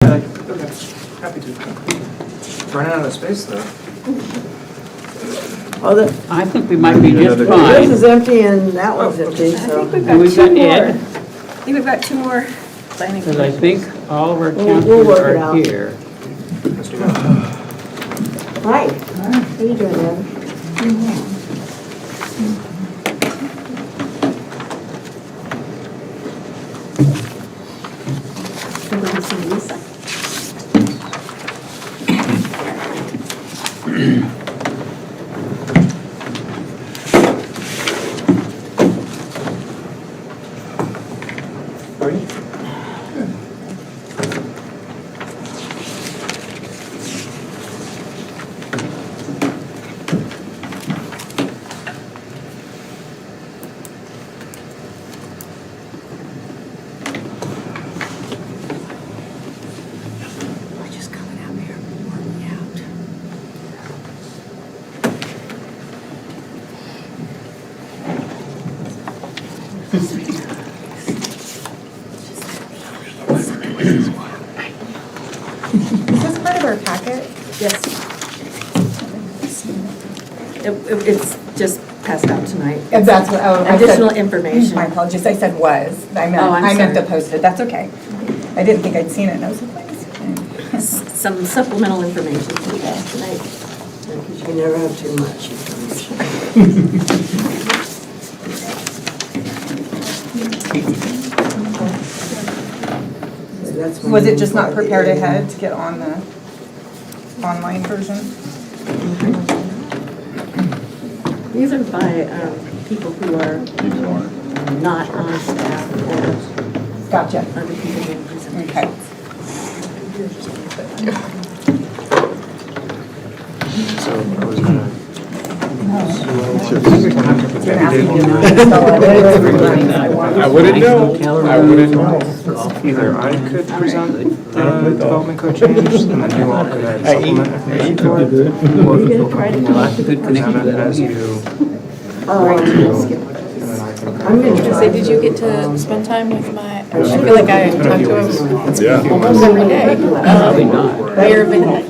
ahead. Okay, happy to. Running out of space though. Oh, I think we might be just this fine. is empty and that one's empty, I so. think we've And got we've two got more. Ed. I think we've got two more planning. Because I think all of our We'll work it counselors out. are here. Let's do that. Hi. How you doing, Ed? Somebody see Lisa? How are you? We're just coming out here, working out. Is this part of our packet? Yes. It's just passed out tonight. If that's what, oh, I said- Additional information. My apologies, I said was. I meant, Oh, I'm I meant sorry. the posted, that's okay. I didn't think I'd seen it, and I was like, what is it? Some supplemental information for you guys tonight. Because you can never have too much information. That's when Was you it just not invite the prepared alien. ahead to get on the online version? These are by people who are not on staff or Gotcha. other people doing presentations. Okay. So I was gonna. I wouldn't know. I wouldn't know. Either I could present the development code change and then you all could add supplement information to it. Or if you feel comfortable, Lots of good present connections. it as you Oh, want to. And then I can. I'm gonna try. Say, did you get to spend time with my, I feel like I talk to him almost every day. Probably not. Mayor Benita.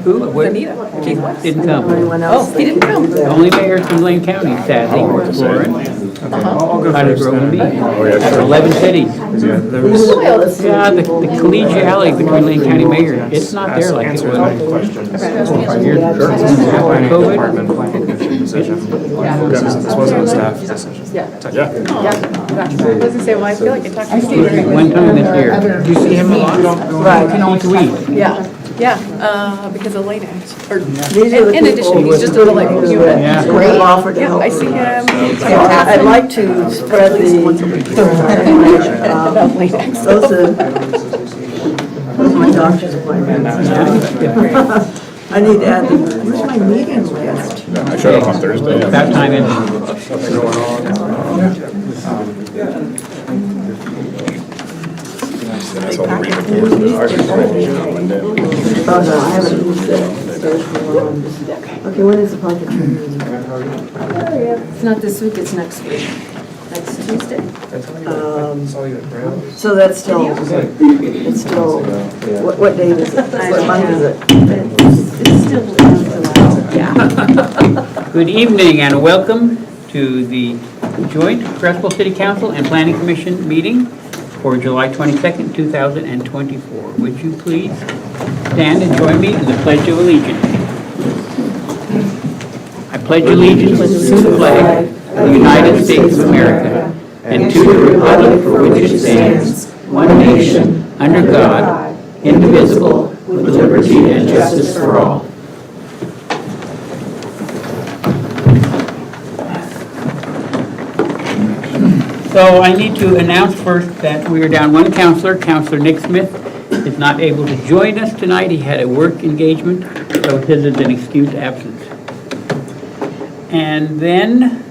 Who? Where? Benita. Keith West. Didn't come. Anyone Oh, else? he didn't come. The only mayor from Lane County, sadly, was Lauren. Okay, I'll go Cottage first Grove and me. then. That's 11 cities. Yeah, there was. Yeah, the collegiality between Lane County mayor, it's not there like it Answer was. as many questions. 5 years ago. Planning COVID. department, planning commission decision. This wasn't a staff decision. Yeah. Technically. Gotcha. I was gonna say, well, I feel like I talked to Steve. One time this year. Do you see him a lot? Right. Each week. Yeah, because of late acts. Or, These are the in addition, people he's just a little like, who you have Yeah. great offered to yeah, help. I see him. I'd like to spread the. About late acts. Those are my doctor's appointments. I need to add, where's my meeting list? I showed up on Thursday. That time in. That's all the reading for the article on Monday. Oh, no, I haven't used it. Okay, when is the public hearing? It's not this week, it's next week. Next Tuesday. I saw you at Brown's. So that's still, it's still, what date is it? What month is it? It's still yeah. Good evening and welcome to the joint Creswell City Council and Planning Commission meeting for July 22nd, 2024. Would you please stand and join me in the Pledge of Allegiance? I pledge allegiance to the flag of the United States of America and to the republic for which it stands, one nation, under God, indivisible, with liberty and justice for all. So I need to announce first that we are down one counselor. Counselor Nick Smith is not able to join us tonight. He had a work engagement, so his is an excused absence. And then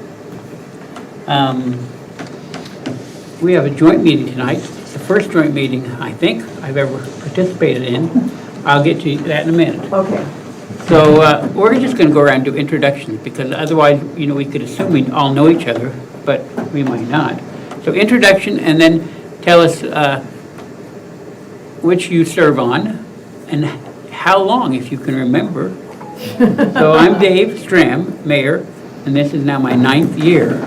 we have a joint meeting tonight, the first joint meeting I think I've ever participated in. I'll get to that in a minute. Okay. So we're just going to go around and do introductions because otherwise, you know, we could assume we all know each other, but we might not. So introduction, and then tell us which you serve on, and how long, if you can remember. So I'm Dave Stram, Mayor, and this is now my 9th year.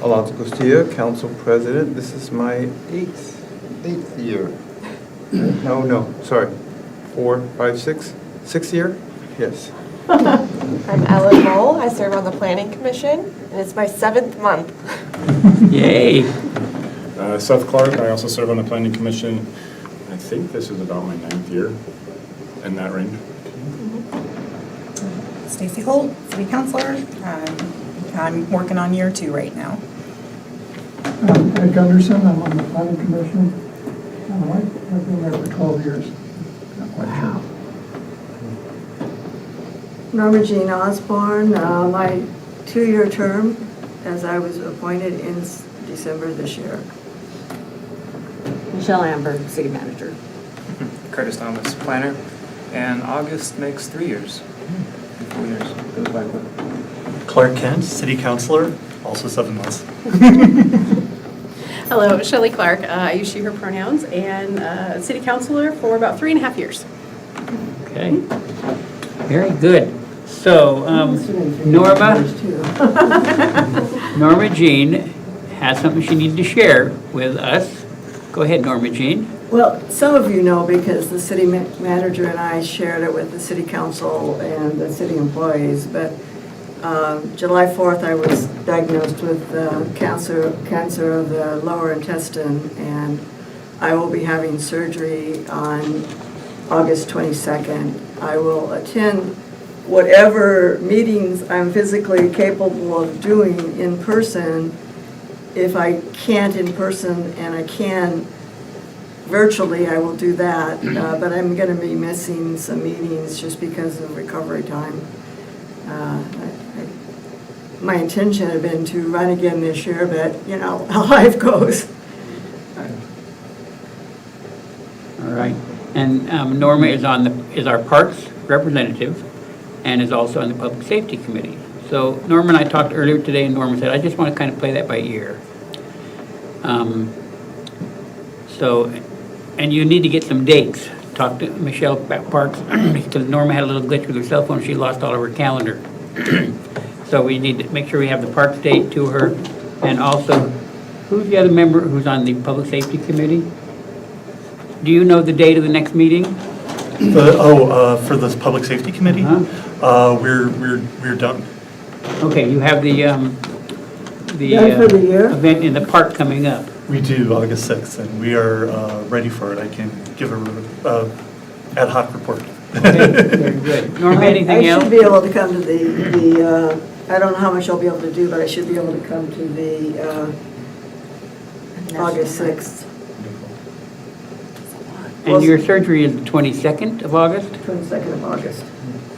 Alonso Costilla, Council President. This is my eighth year. No, sorry. 4, 5, 6? Sixth year? Yes. I'm Ellen Mole. I serve on the Planning Commission, and it's my 7th month. Yay. Seth Clark, I also serve on the Planning Commission. I think this is about my 9th year in that range. Stacy Holt, City Councilor. I'm working on year 2 right now. Ed Gunderson, I'm on the planning commission. I've been there for 12 years. Not quite sure. Norma Jean Osborne, my 2-year term, as I was appointed in December this year. Michelle Amber, City Manager. Curtis Thomas, planner, and August makes 3 years. 4 years, goes by quick. Clark Kent, City Councilor, also 7 months. Hello, Shelley Clark. I use she, her pronouns, and City Councilor for about 3.5 years. Okay. Very good. So, Norma Jean has something she needs to share with us. Go ahead, Norma Jean. Well, some of you know because the city manager and I shared it with the city council and the city employees, but July 4th I was diagnosed with cancer of the lower intestine, and I will be having surgery on August 22nd. I will attend whatever meetings I'm physically capable of doing in person. If I can't in person and I can virtually, I will do that, but I'm going to be missing some meetings just because of recovery time. My intention had been to run again this year, but you know how life goes. All right. And Norma is our Parks representative and is also on the Public Safety Committee. So Norma and I talked earlier today, and Norma said, I just want to kind of play that by ear. And you need to get some dates. Talk to Michelle about Parks, because Norma had a little glitch with her cell phone. She lost all of her calendar. So we need to make sure we have the Parks date to her. And also, who's the other member who's on the Public Safety Committee? Do you know the date of the next meeting? For the Public Safety Committee? We're done. Okay, you have the For the year? event in the park coming up. We do, August 6th, and we are ready for it. I can give a ad hoc report. Okay, very good. Norma, anything else? I should be able to come to the I don't know how much I'll be able to do, but I should be able to come to the August 6th. And your surgery is the 22nd of August? 22nd of August.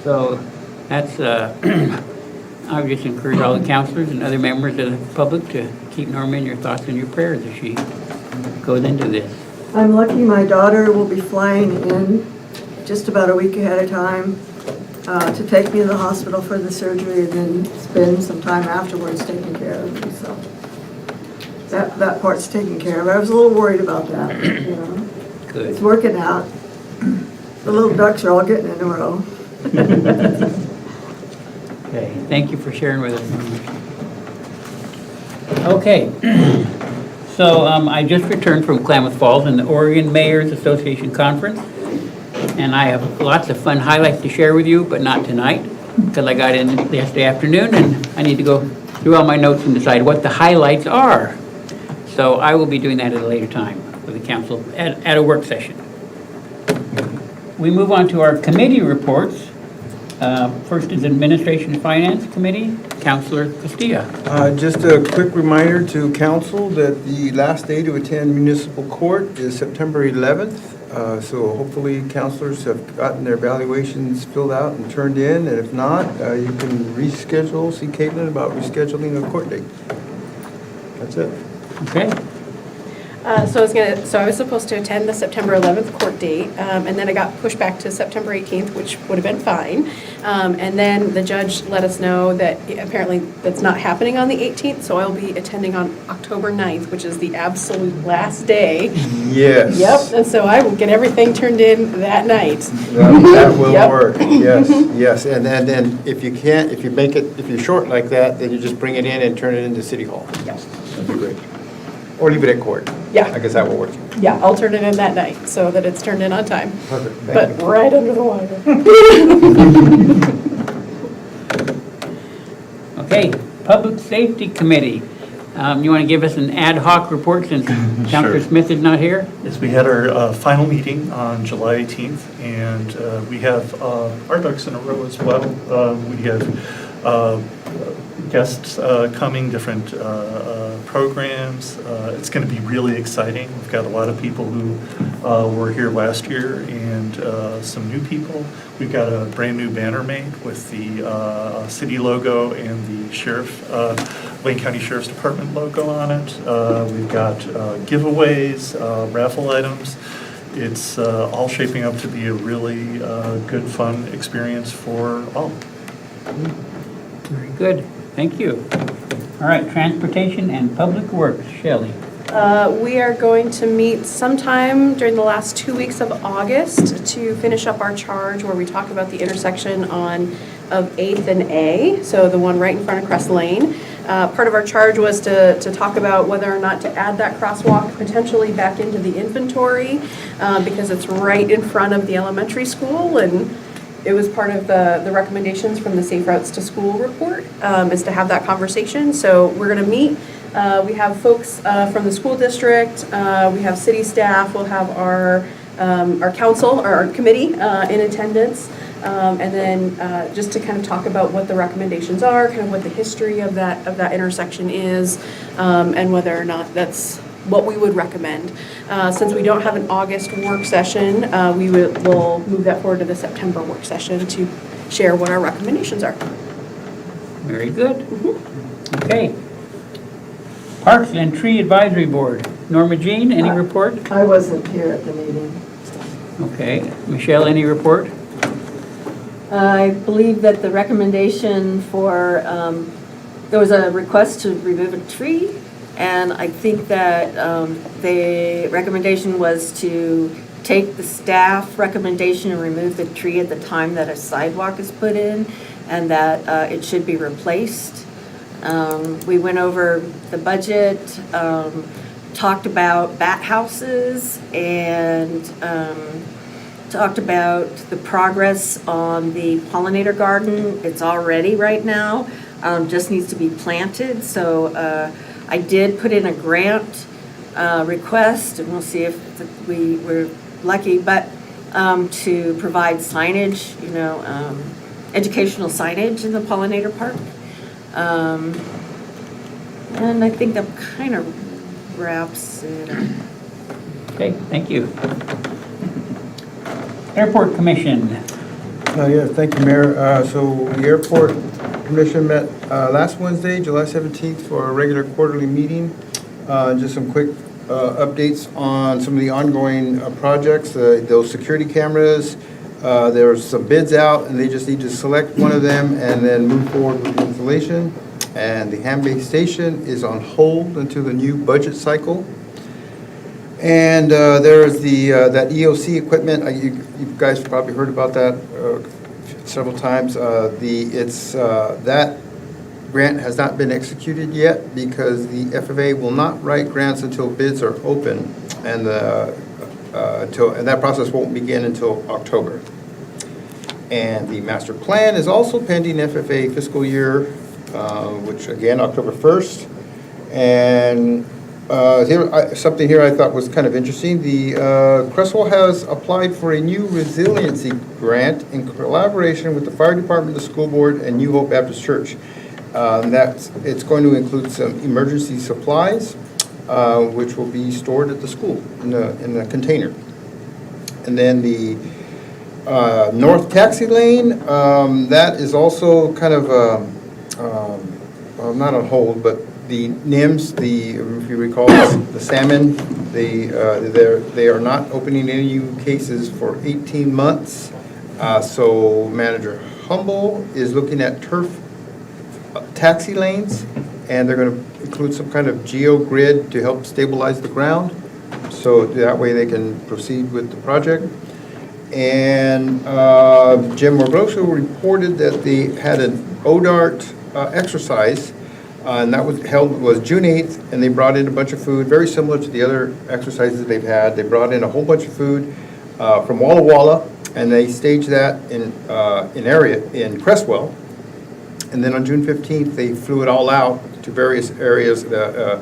So that's, I would just encourage all the counselors and other members of the public to keep Norma in your thoughts and your prayers as she goes into this. I'm lucky my daughter will be flying in just about a week ahead of time to take me to the hospital for the surgery and then spend some time afterwards taking care of me. So that part's taken care of. I was a little worried about that. You know. Good. It's working out. The little ducks are all getting in a row. Okay, thank you for sharing with us. Okay, so I just returned from Klamath Falls and the Oregon Mayors Association Conference, and I have lots of fun highlights to share with you, but not tonight, because I got in yesterday afternoon and I need to go through all my notes and decide what the highlights are. So I will be doing that at a later time with the council at a work session. We move on to our committee reports. First is Administration and Finance Committee, Councilor Castilla. Just a quick reminder to council that the last day to attend municipal court is September 11th. So hopefully councilors have gotten their evaluations filled out and turned in, and if not, you can reschedule, see Caitlin about rescheduling a court date. That's it. Okay. So I was supposed to attend the September 11th court date, and then it got pushed back to September 18th, which would have been fine. And then the judge let us know that apparently that's not happening on the 18th, so I'll be attending on October 9th, which is the absolute last day. Yes. Yep, and so I will get everything turned in that night. That will Yep. work, yes, yes. And then if you can't, if you're short like that, then you just bring it in and turn it into City Hall. Yes. That'd be great. Or leave it at court. Yeah. I guess that will work. Yeah, I'll turn it in that night so that it's turned in on time. Perfect, thank But you. right under the wire. Okay, Public Safety Committee. You want to give us an ad hoc report since Councilor Smith is not here? Yes, we had our final meeting on July 18th, and we have our ducks in a row as well. We have guests coming, different programs. It's going to be really exciting. We've got a lot of people who were here last year and some new people. We've got a brand new banner made with the city logo and the Wayne County Sheriff's Department logo on it. We've got giveaways, raffle items. It's all shaping up to be a really good, fun experience for all. Very good, thank you. All right, Transportation and Public Works, Shelley. We are going to meet sometime during the last 2 weeks of August to finish up our charge where we talk about the intersection of 8th and A, so the one right in front of Crest Lane. Part of our charge was to talk about whether or not to add that crosswalk potentially back into the inventory because it's right in front of the elementary school, and it was part of the recommendations from the Safe Routes to School report is to have that conversation. So we're going to meet. We have folks from the school district. We have city staff. We'll have our council or our committee in attendance. And then just to kind of talk about what the recommendations are, kind of what the history of that intersection is, and whether or not that's what we would recommend. Since we don't have an August work session, we'll move that forward to the September work session to share what our recommendations are. Very good. Okay. Parks and Tree Advisory Board. Norma Jean, any report? I wasn't here at the meeting. Okay. Michelle, any report? I believe that the recommendation for, there was a request to remove a tree, and I think that the recommendation was to take the staff recommendation and remove the tree at the time that a sidewalk is put in, and that it should be replaced. We went over the budget, talked about bat houses, and talked about the progress on the pollinator garden. It's all ready right now, just needs to be planted. So I did put in a grant request, and we'll see if we're lucky, but to provide signage, educational signage in the pollinator park. And I think that kind of wraps it up. Okay, thank you. Airport Commission. Yeah, thank you, Mayor. So the Airport Commission met last Wednesday, July 17th, for a regular quarterly meeting. Just some quick updates on some of the ongoing projects. Those security cameras, there's some bids out, and they just need to select one of them and then move forward with the installation. And the hand-based station is on hold until the new budget cycle. And there's that EOC equipment. You guys probably heard about that several times. That grant has not been executed yet because the FFA will not write grants until bids are open, and that process won't begin until October. And the master plan is also pending FFA fiscal year, which again, October 1st. And something here I thought was kind of interesting. The Creswell has applied for a new resiliency grant in collaboration with the fire department, the school board, and New Hope Baptist Church. It's going to include some emergency supplies, which will be stored at the school in a container. And then the north taxi lane, that is also kind of not on hold, but the NIMS, if you recall, the salmon, they are not opening any new cases for 18 months. So Manager Humble is looking at turf taxi lanes, and they're going to include some kind of geo-grid to help stabilize the ground, so that way they can proceed with the project. And Jim Morgroso reported that they had an ODART exercise, and that was June 8th, and they brought in a bunch of food, very similar to the other exercises they've had. They brought in a whole bunch of food from Walla Walla, and they staged that in Creswell. And then on June 15th, they flew it all out to various areas, the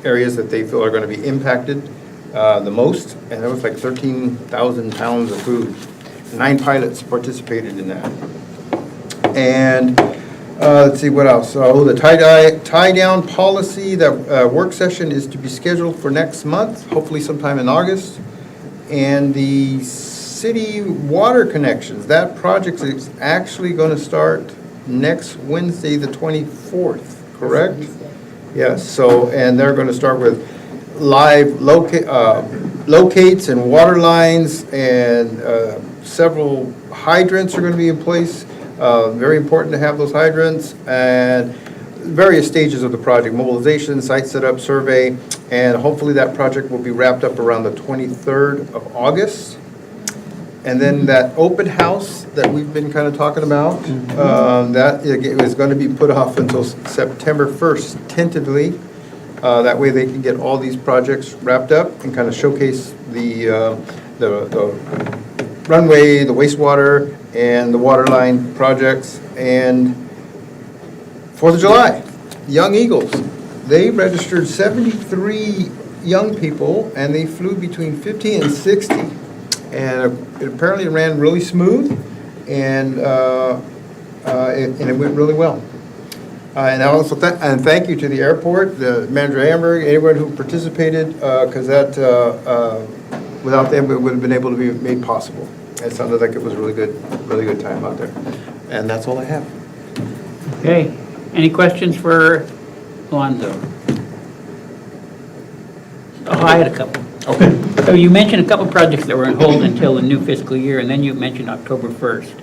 areas that they feel are going to be impacted the most, and it was like 13,000 pounds of food. 9 pilots participated in that. And let's see what else. So the tie-down policy, that work session is to be scheduled for next month, hopefully sometime in August. And the city water connections, that project is actually going to start next Wednesday, the 24th, correct? Yes, so, and they're going to start with live locates and water lines, and several hydrants are going to be in place. Very important to have those hydrants, and various stages of the project: mobilization, site setup, survey, and hopefully that project will be wrapped up around the 23rd of August. And then that open house that we've been kind of talking about, that is going to be put off until September 1st, tentatively. That way they can get all these projects wrapped up and kind of showcase the runway, the wastewater, and the water line projects. And 4th of July, Young Eagles, they registered 73 young people, and they flew between 50 and 60. And it apparently ran really smooth, and it went really well. And I also thank you to the airport, the Manager Amberg, anyone who participated, because that without them it would have been able to be made possible. It sounded like it was a really good time out there. And that's all I have. Okay. Any questions for Alonzo? Oh, I had a couple. Okay. So you mentioned a couple projects that were on hold until the new fiscal year, and then you mentioned October 1st.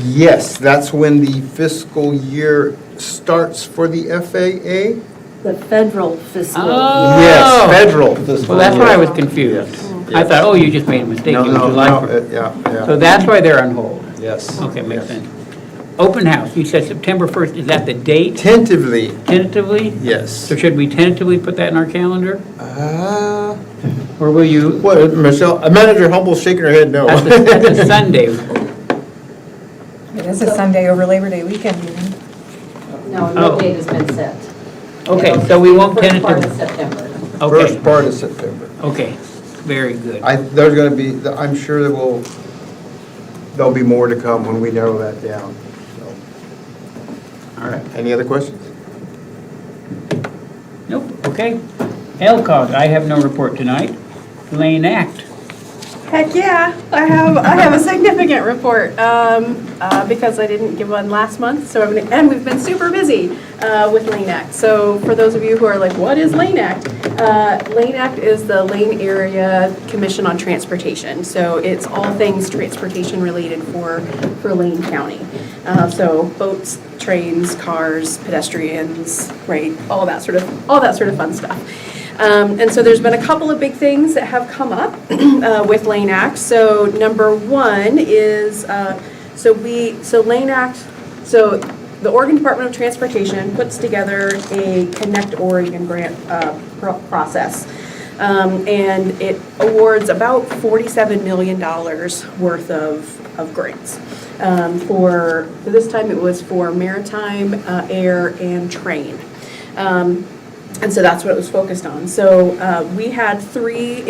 Yes, that's when the fiscal year starts for the FAA. The federal fiscal. Oh. Yes, federal fiscal. Well, that's why I was year. confused. Yes. I thought, oh, you just made a mistake. No, It was no, July no, 1st. yeah. So that's why they're on hold. Yes. Okay, makes Yes. sense. Open house, you said September 1st. Is that the date? Tentatively, Tentatively? yes. So should we tentatively put that in our calendar? Or will you? What, Michelle, Manager Humble's shaking her head no. That's a Sunday. It is a Sunday over Labor Day weekend even. No, Oh. no date has been set. Okay, It'll so we be won't the first part of tentatively. September. Okay, First part of September. okay, very good. There's going to be, I'm sure there'll be more to come when we narrow that down. So, All right. any other questions? Nope, okay. LCOG, I have no report tonight. Lane Act. Heck yeah, I have a significant report because I didn't give one last month. So and we've been super busy with Lane Act. So for those of you who are like, what is Lane Act? Lane Act is the Lane Area Commission on Transportation. So it's all things transportation related for Lane County. So boats, trains, cars, pedestrians, right? All that sort of fun stuff. And so there's been a couple of big things that have come up with Lane Act. So number one is, Lane Act, so the Oregon Department of Transportation puts together a Connect Oregon grant process. And it awards about $47 million worth of grants. For this time it was for maritime, air, and train. And so that's what it was focused on. So we had three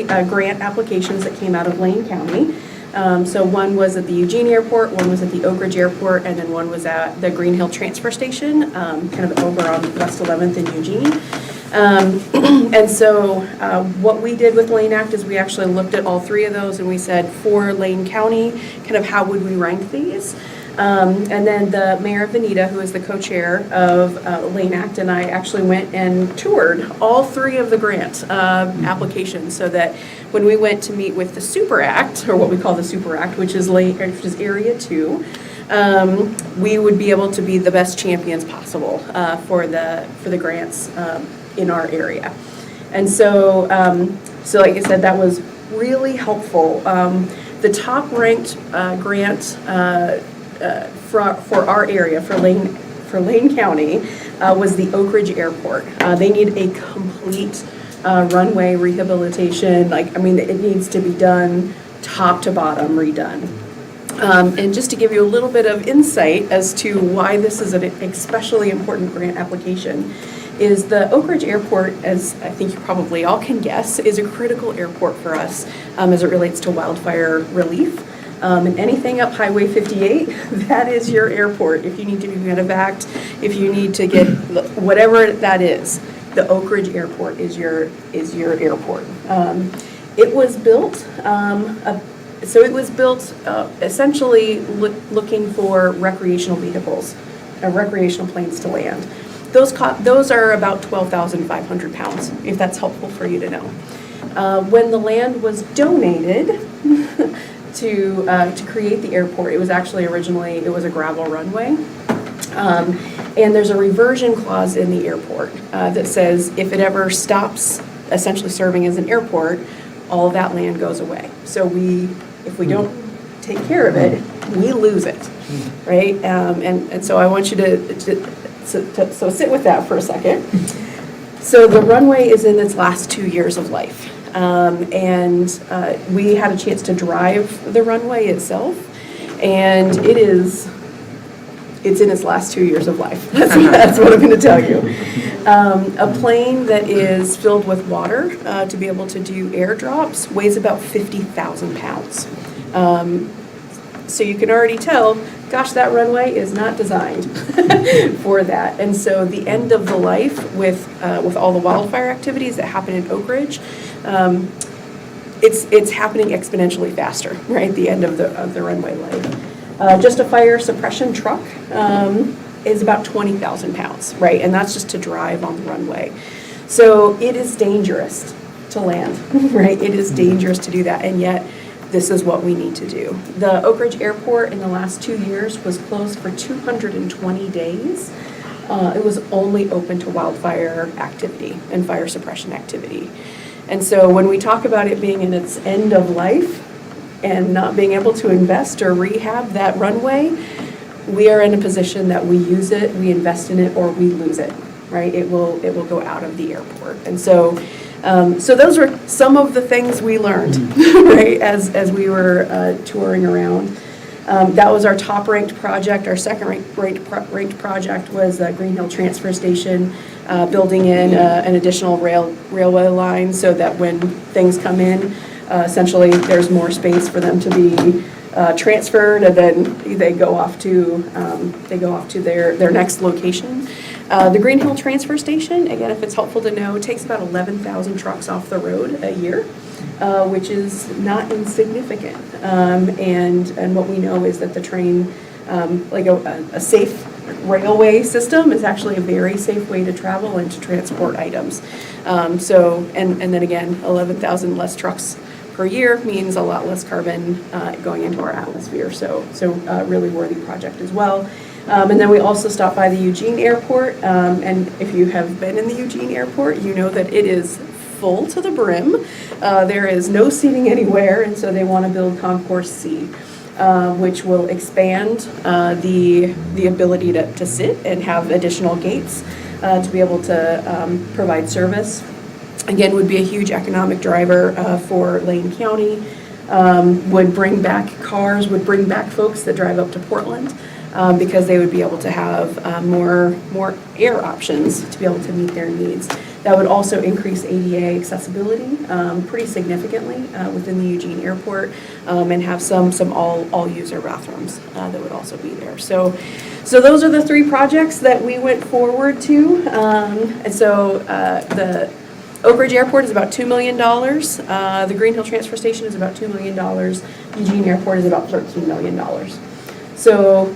grant applications that came out of Lane County. So one was at the Eugene Airport, one was at the Oak Ridge Airport, and then one was at the Green Hill Transfer Station, kind of over on West 11th in Eugene. And so what we did with Lane Act is we actually looked at all three of those and we said, for Lane County, kind of how would we rank these? And then the mayor of Veneta, who is the co-chair of Lane Act, and I actually went and toured all 3 of the grant applications, so that when we went to meet with the Super Act, or what we call the Super Act, which is Area 2, we would be able to be the best champions possible for the grants in our area. And so, like I said, that was really helpful. The top ranked grant for our area, for Lane County, was the Oak Ridge Airport. They need a complete runway rehabilitation. It needs to be done top to bottom, redone. And just to give you a little bit of insight as to why this is an especially important grant application, is the Oak Ridge Airport, as I think you probably all can guess, is a critical airport for us as it relates to wildfire relief. And anything up Highway 58, that is your airport. If you need to be medevaced, if you need to get whatever that is, the Oak Ridge Airport is your airport. It was built. It was built essentially looking for recreational vehicles, recreational planes to land. Those are about 12,500 pounds, if that's helpful for you to know. When the land was donated to create the airport, it was actually originally, it was a gravel runway. And there's a reversion clause in the airport that says if it ever stops essentially serving as an airport, all of that land goes away. So if we don't take care of it, we lose it, right? And so I want you to sit with that for a second. So the runway is in its last 2 years of life. We had a chance to drive the runway itself, and it's in its last 2 years of life. That's what I'm going to tell you. A plane that is filled with water to be able to do airdrops weighs about 50,000 pounds. So you can already tell, gosh, that runway is not designed for that. And so the end of the life with all the wildfire activities that happen in Oak Ridge, it's happening exponentially faster, right? The end of the runway life. Just a fire suppression truck is about 20,000 pounds, right? And that's just to drive on the runway. So it is dangerous to land, right? It is dangerous to do that, and yet this is what we need to do. The Oak Ridge Airport in the last 2 years was closed for 220 days. It was only open to wildfire activity and fire suppression activity. And so when we talk about it being in its end of life and not being able to invest or rehab that runway, we are in a position that we use it, we invest in it, or we lose it, right? It will go out of the airport. And so those were some of the things we learned, right, as we were touring around. That was our top-ranked project. Our second-ranked project was the Green Hill Transfer Station, building in an additional railway line so that when things come in, essentially there's more space for them to be transferred, and then they go off to their next location. The Green Hill Transfer Station, again, if it's helpful to know, takes about 11,000 trucks off the road a year, which is not insignificant. And what we know is that the train, like a safe railway system, is actually a very safe way to travel and to transport items. And then again, 11,000 less trucks per year means a lot less carbon going into our atmosphere. So really worthy project as well. And then we also stopped by the Eugene Airport. And if you have been in the Eugene Airport, you know that it is full to the brim. There is no seating anywhere, and so they want to build Concourse C, which will expand the ability to sit and have additional gates to be able to provide service. Again, would be a huge economic driver for Lane County. Would bring back cars, would bring back folks that drive up to Portland. Because they would be able to have more air options to be able to meet their needs. That would also increase ADA accessibility pretty significantly within the Eugene Airport, and have some all-user bathrooms that would also be there. So those are the three projects that we went forward to. And so the Oak Ridge Airport is about $2 million. The Green Hill Transfer Station is about $2 million. Eugene Airport is about $13 million. So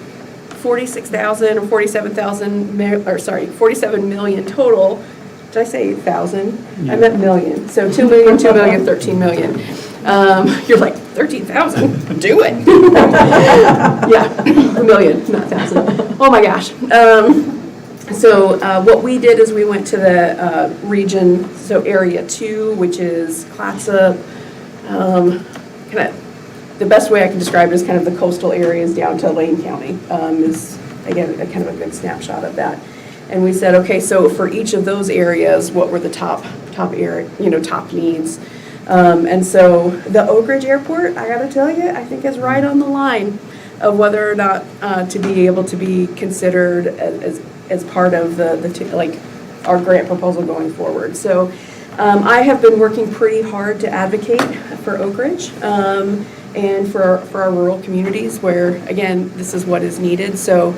46,000 or 47,000, 47 million total. Did I say 1,000? I meant million. So 2 million, 2 million, 13 million. You're like, 13,000? Do it. Yeah, a million, not 1,000. Oh my gosh. So what we did is we went to the region, so Area 2, which is Clatsop, kind of, the best way I can describe it is kind of the coastal areas down to Lane County, is, again, a kind of a good snapshot of that. And we said, okay, so for each of those areas, what were the top area, top needs? And so the Oak Ridge Airport, I gotta tell you, I think is right on the line of whether or not to be able to be considered as part of our grant proposal going forward. So I have been working pretty hard to advocate for Oak Ridge and for our rural communities where, again, this is what is needed. So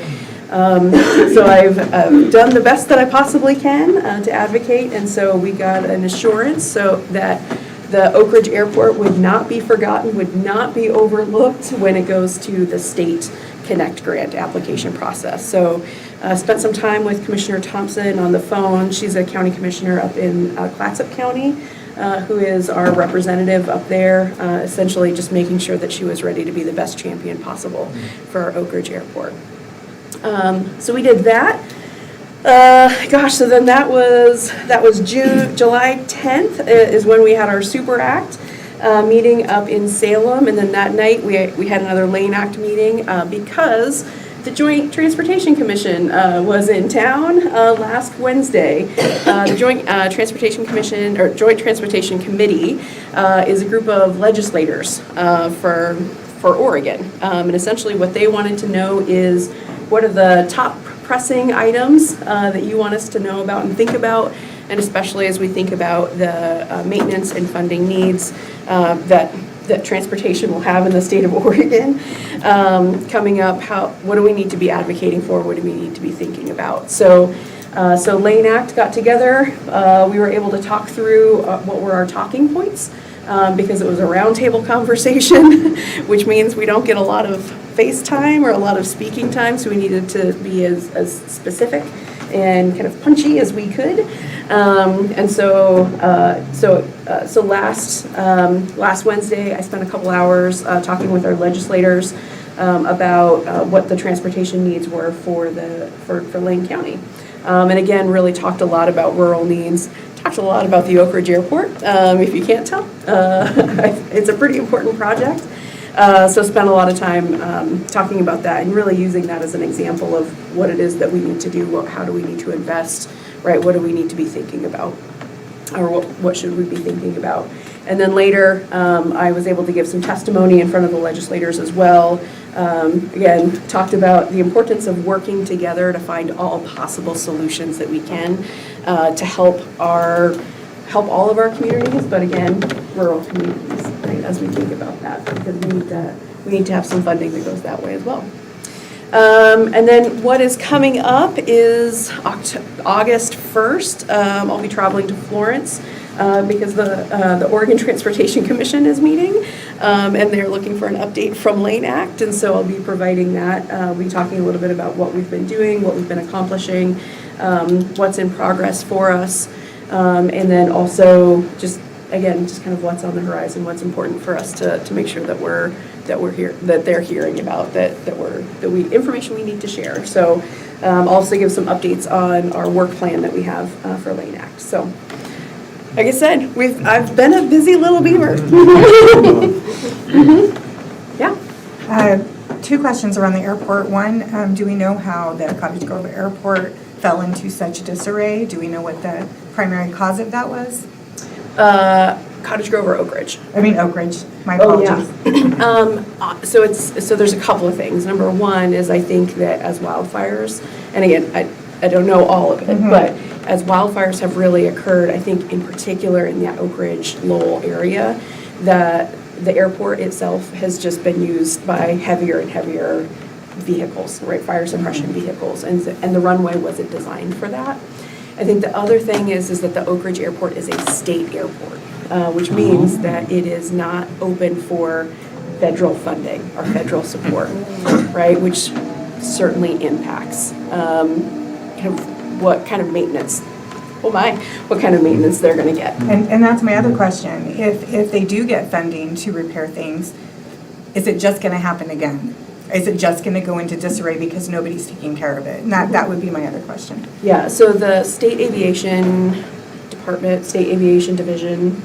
I've done the best that I possibly can to advocate, and so we got an assurance so that the Oak Ridge Airport would not be forgotten, would not be overlooked when it goes to the state Connect grant application process. So spent some time with Commissioner Thompson on the phone. She's a county commissioner up in Clatsop County, who is our representative up there, essentially just making sure that she was ready to be the best champion possible for our Oak Ridge Airport. So we did that. So then that was July 10th is when we had our Super Act meeting up in Salem, and then that night we had another Lane Act meeting because the Joint Transportation Commission was in town last Wednesday. The Joint Transportation Commission, or Joint Transportation Committee, is a group of legislators for Oregon, and essentially what they wanted to know is what are the top pressing items that you want us to know about and think about, and especially as we think about the maintenance and funding needs that transportation will have in the state of Oregon coming up. What do we need to be advocating for? What do we need to be thinking about? So Lane Act got together. We were able to talk through what were our talking points because it was a roundtable conversation, which means we don't get a lot of face time or a lot of speaking time, so we needed to be as specific and kind of punchy as we could. And so last Wednesday, I spent a couple hours talking with our legislators about what the transportation needs were for Lane County. And again, really talked a lot about rural needs, talked a lot about the Oak Ridge Airport, if you can't tell. It's a pretty important project. So spent a lot of time talking about that and really using that as an example of what it is that we need to do, how do we need to invest, right? What do we need to be thinking about, or what should we be thinking about? And then later, I was able to give some testimony in front of the legislators as well. Again, talked about the importance of working together to find all possible solutions that we can to help all of our communities, but again, rural communities, right, as we think about that, because we need to have some funding that goes that way as well. And then what is coming up is August 1st. I'll be traveling to Florence because the Oregon Transportation Commission is meeting, and they're looking for an update from Lane Act, and so I'll be providing that. I'll be talking a little bit about what we've been doing, what we've been accomplishing, what's in progress for us. And then also just kind of what's on the horizon, what's important for us to make sure that we're here, that they're hearing about, information we need to share. So also give some updates on our work plan that we have for Lane Act. So like I said, I've been a busy little beaver. Yeah. 2 questions around the airport. One, do we know how the Cottage Grove Airport fell into such disarray? Do we know what the primary cause of that was? Cottage Grove or Oak Ridge? I mean Oak Ridge. My apologies. So there's a couple of things. Number one is I think that as wildfires, and again, I don't know all of it, but as wildfires have really occurred, I think in particular in the Oak Ridge, Lowell area, that the airport itself has just been used by heavier and heavier vehicles, right, fire suppression vehicles, and the runway wasn't designed for that. I think the other thing is that the Oak Ridge Airport is a state airport, which means that it is not open for federal funding, our federal support, right? Which certainly impacts kind of what kind of maintenance, what kind of maintenance they're going to get. And that's my other question. If they do get funding to repair things, is it just going to happen again? Is it just going to go into disarray because nobody's taking care of it? And that would be my other question. Yeah, so the State Aviation Department, State Aviation Division,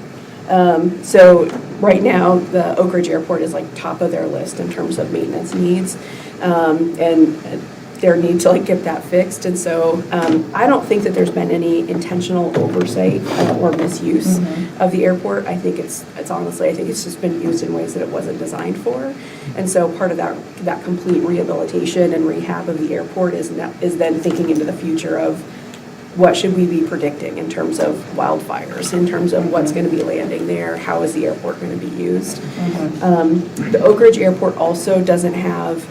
so right now, the Oak Ridge Airport is like top of their list in terms of maintenance needs, and their need to like get that fixed. And so I don't think that there's been any intentional oversight or misuse of the airport. I think it's honestly, I think it's just been used in ways that it wasn't designed for. And so part of that complete rehabilitation and rehab of the airport is then thinking into the future of what should we be predicting in terms of wildfires, in terms of what's going to be landing there, how is the airport going to be used. The Oak Ridge Airport also doesn't have,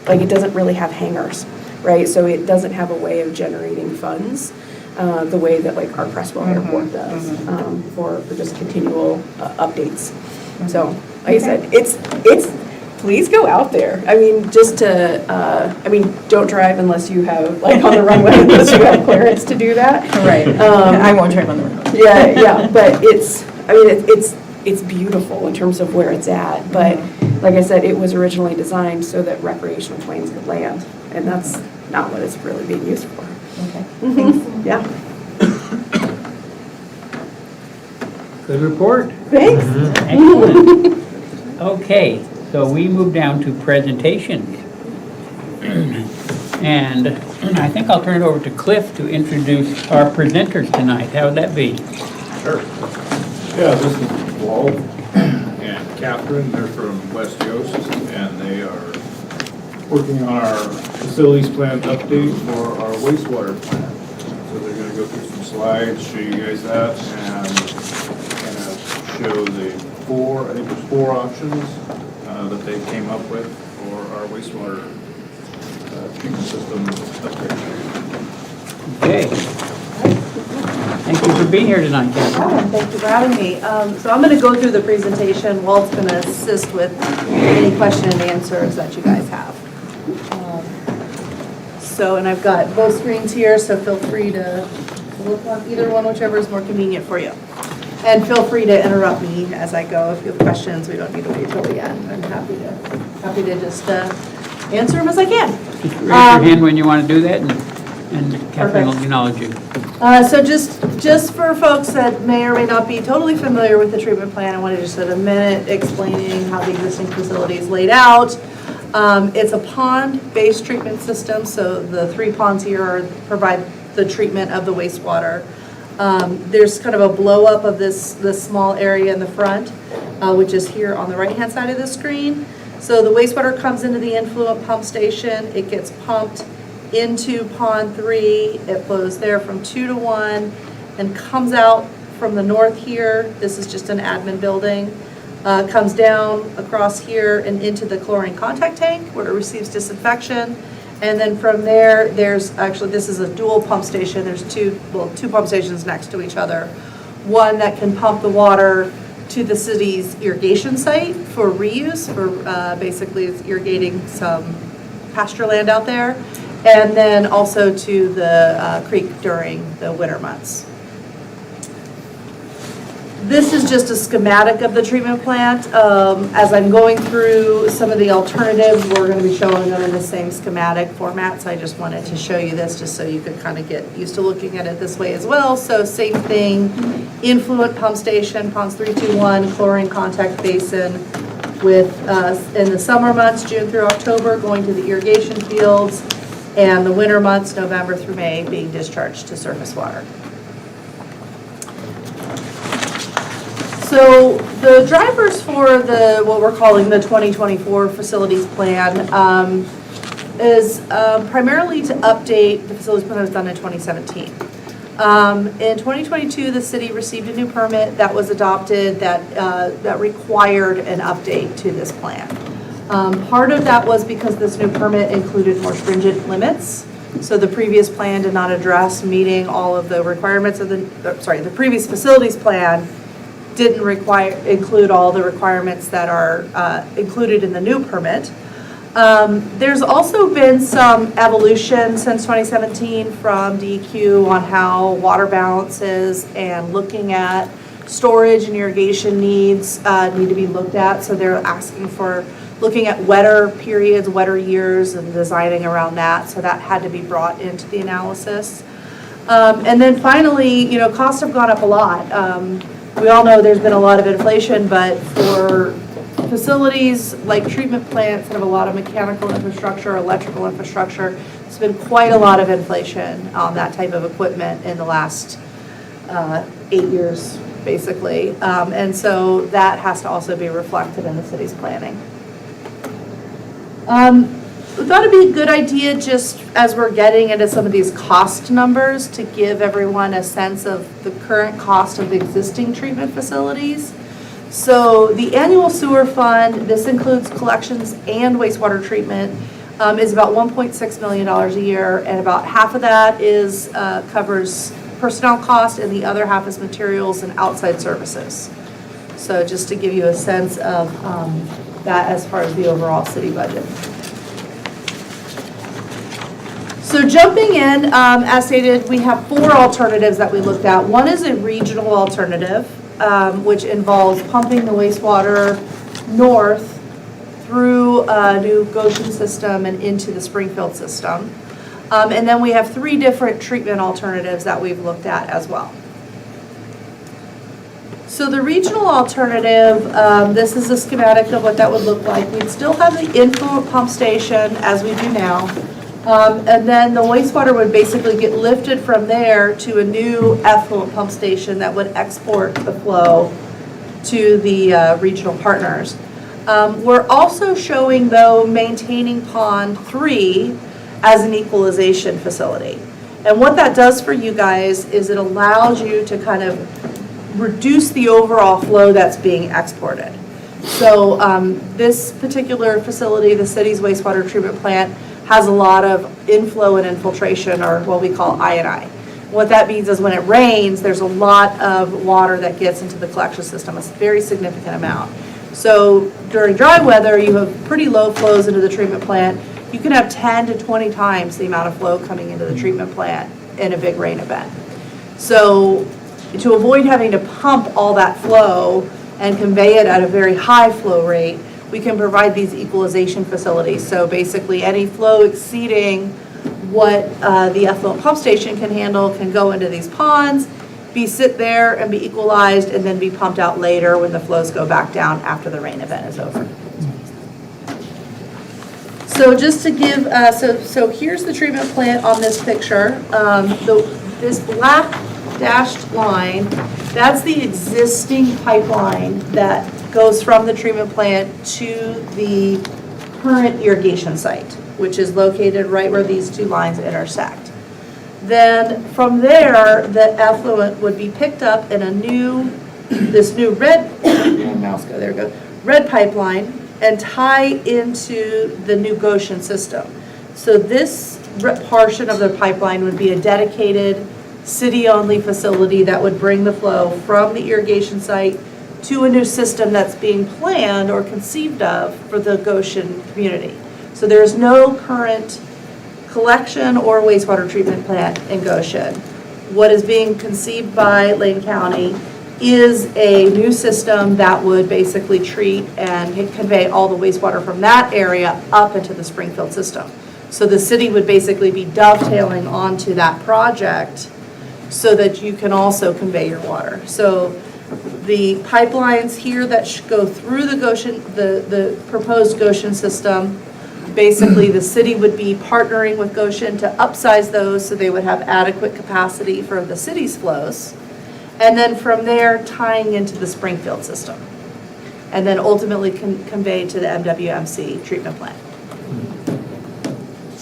it doesn't really have hangars, right? So it doesn't have a way of generating funds the way that like our Creswell Airport does for just continual updates. So like I said, it's please go out there. I mean, just to, don't drive unless you have, like, on the runway, unless you have clearance to do that. Right. I won't drive on the runway. Yeah, but it's beautiful in terms of where it's at. But like I said, it was originally designed so that recreational planes could land, and that's not what it's really being used for. Okay. Thanks. Yeah. Good report. Thanks. Excellent. Okay, so we move down to presentations. And I think I'll turn it over to Cliff to introduce our presenters tonight. How would that be? Sure. Yeah, this is Walt and Catherine. They're from West Yost, and they are working on our facilities plan update for our wastewater plant. So they're going to go through some slides, show you guys that, and kind of show the four options that they came up with for our wastewater treatment system upgrade. Okay. Thank you for being here tonight, Catherine. Thank you for having me. So I'm going to go through the presentation. Walt's going to assist with any question and answers that you guys have. And I've got both screens here, so feel free to look on either one, whichever is more convenient for you. And feel free to interrupt me as I go. If you have questions, we don't need to wait till the end. I'm happy to just answer them as I can. Just raise your hand when you want to do that, and Catherine will acknowledge you. So just for folks that may or may not be totally familiar with the treatment plan, I want to just spend a minute explaining how the existing facility is laid out. It's a pond-based treatment system, so the 3 ponds here provide the treatment of the wastewater. There's kind of a blow up of this small area in the front, which is here on the right-hand side of the screen. So the wastewater comes into the influent pump station. It gets pumped into pond 3. It flows there from 2 to 1 and comes out from the north here. This is just an admin building. Comes down across here and into the chlorine contact tank where it receives disinfection. And then from there, this is a dual pump station. There's two pump stations next to each other. One that can pump the water to the city's irrigation site for reuse, for basically it's irrigating some pasture land out there. And then also to the creek during the winter months. This is just a schematic of the treatment plant. As I'm going through some of the alternatives, we're going to be showing them in the same schematic format. So I just wanted to show you this just so you could kind of get used to looking at it this way as well. So same thing, influent pump station, ponds 3, 2, 1, chlorine contact basin with, in the summer months, June through October, going to the irrigation fields, and the winter months, November through May, being discharged to surface water. So the drivers for what we're calling the 2024 facilities plan is primarily to update the facilities plan that was done in 2017. In 2022, the city received a new permit that was adopted that required an update to this plan. Part of that was because this new permit included more stringent limits. So the previous plan did not address meeting all of the requirements of the previous facilities plan didn't include all the requirements that are included in the new permit. There's also been some evolution since 2017 from DEQ on how water balances and looking at storage and irrigation needs need to be looked at. So they're asking for looking at wetter periods, wetter years, and designing around that. So that had to be brought into the analysis. And then finally, costs have gone up a lot. We all know there's been a lot of inflation, but for facilities like treatment plants that have a lot of mechanical infrastructure, electrical infrastructure, there's been quite a lot of inflation on that type of equipment in the last 8 years, basically. And so that has to also be reflected in the city's planning. We thought it'd be a good idea, just as we're getting into some of these cost numbers, to give everyone a sense of the current cost of the existing treatment facilities. So the annual sewer fund, this includes collections and wastewater treatment, is about $1.6 million a year, and about half of that is covers personnel cost, and the other half is materials and outside services. So just to give you a sense of that as far as the overall city budget. So jumping in, as stated, we have 4 alternatives that we looked at. One is a regional alternative, which involves pumping the wastewater north through a new Goshen system and into the Springfield system. And then we have 3 different treatment alternatives that we've looked at as well. So the regional alternative, this is a schematic of what that would look like. We'd still have the influent pump station as we do now. And then the wastewater would basically get lifted from there to a new effluent pump station that would export the flow to the regional partners. We're also showing, though, maintaining Pond 3 as an equalization facility. And what that does for you guys is it allows you to kind of reduce the overall flow that's being exported. So this particular facility, the city's wastewater treatment plant, has a lot of inflow and infiltration, or what we call I&I. What that means is when it rains, there's a lot of water that gets into the collection system, a very significant amount. So during dry weather, you have pretty low flows into the treatment plant. You can have 10 to 20 times the amount of flow coming into the treatment plant in a big rain event. So to avoid having to pump all that flow and convey it at a very high flow rate, we can provide these equalization facilities. So basically any flow exceeding what the effluent pump station can handle can go into these ponds, sit there and be equalized, and then be pumped out later when the flows go back down after the rain event is over. So just to give, so here's the treatment plant on this picture. This black dashed line, that's the existing pipeline that goes from the treatment plant to the current irrigation site, which is located right where these 2 lines intersect. Then from there, the effluent would be picked up in this new red, mouse go, there we go, red pipeline, and tie into the new Goshen system. So this portion of the pipeline would be a dedicated city-only facility that would bring the flow from the irrigation site to a new system that's being planned or conceived of for the Goshen community. So there's no current collection or wastewater treatment plant in Goshen. What is being conceived by Lane County is a new system that would basically treat and convey all the wastewater from that area up into the Springfield system. So the city would basically be dovetailing onto that project so that you can also convey your water. So the pipelines here that go through the Goshen, the proposed Goshen system, basically the city would be partnering with Goshen to upsize those so they would have adequate capacity for the city's flows. And then from there, tying into the Springfield system. And then ultimately conveyed to the MWMC treatment plant.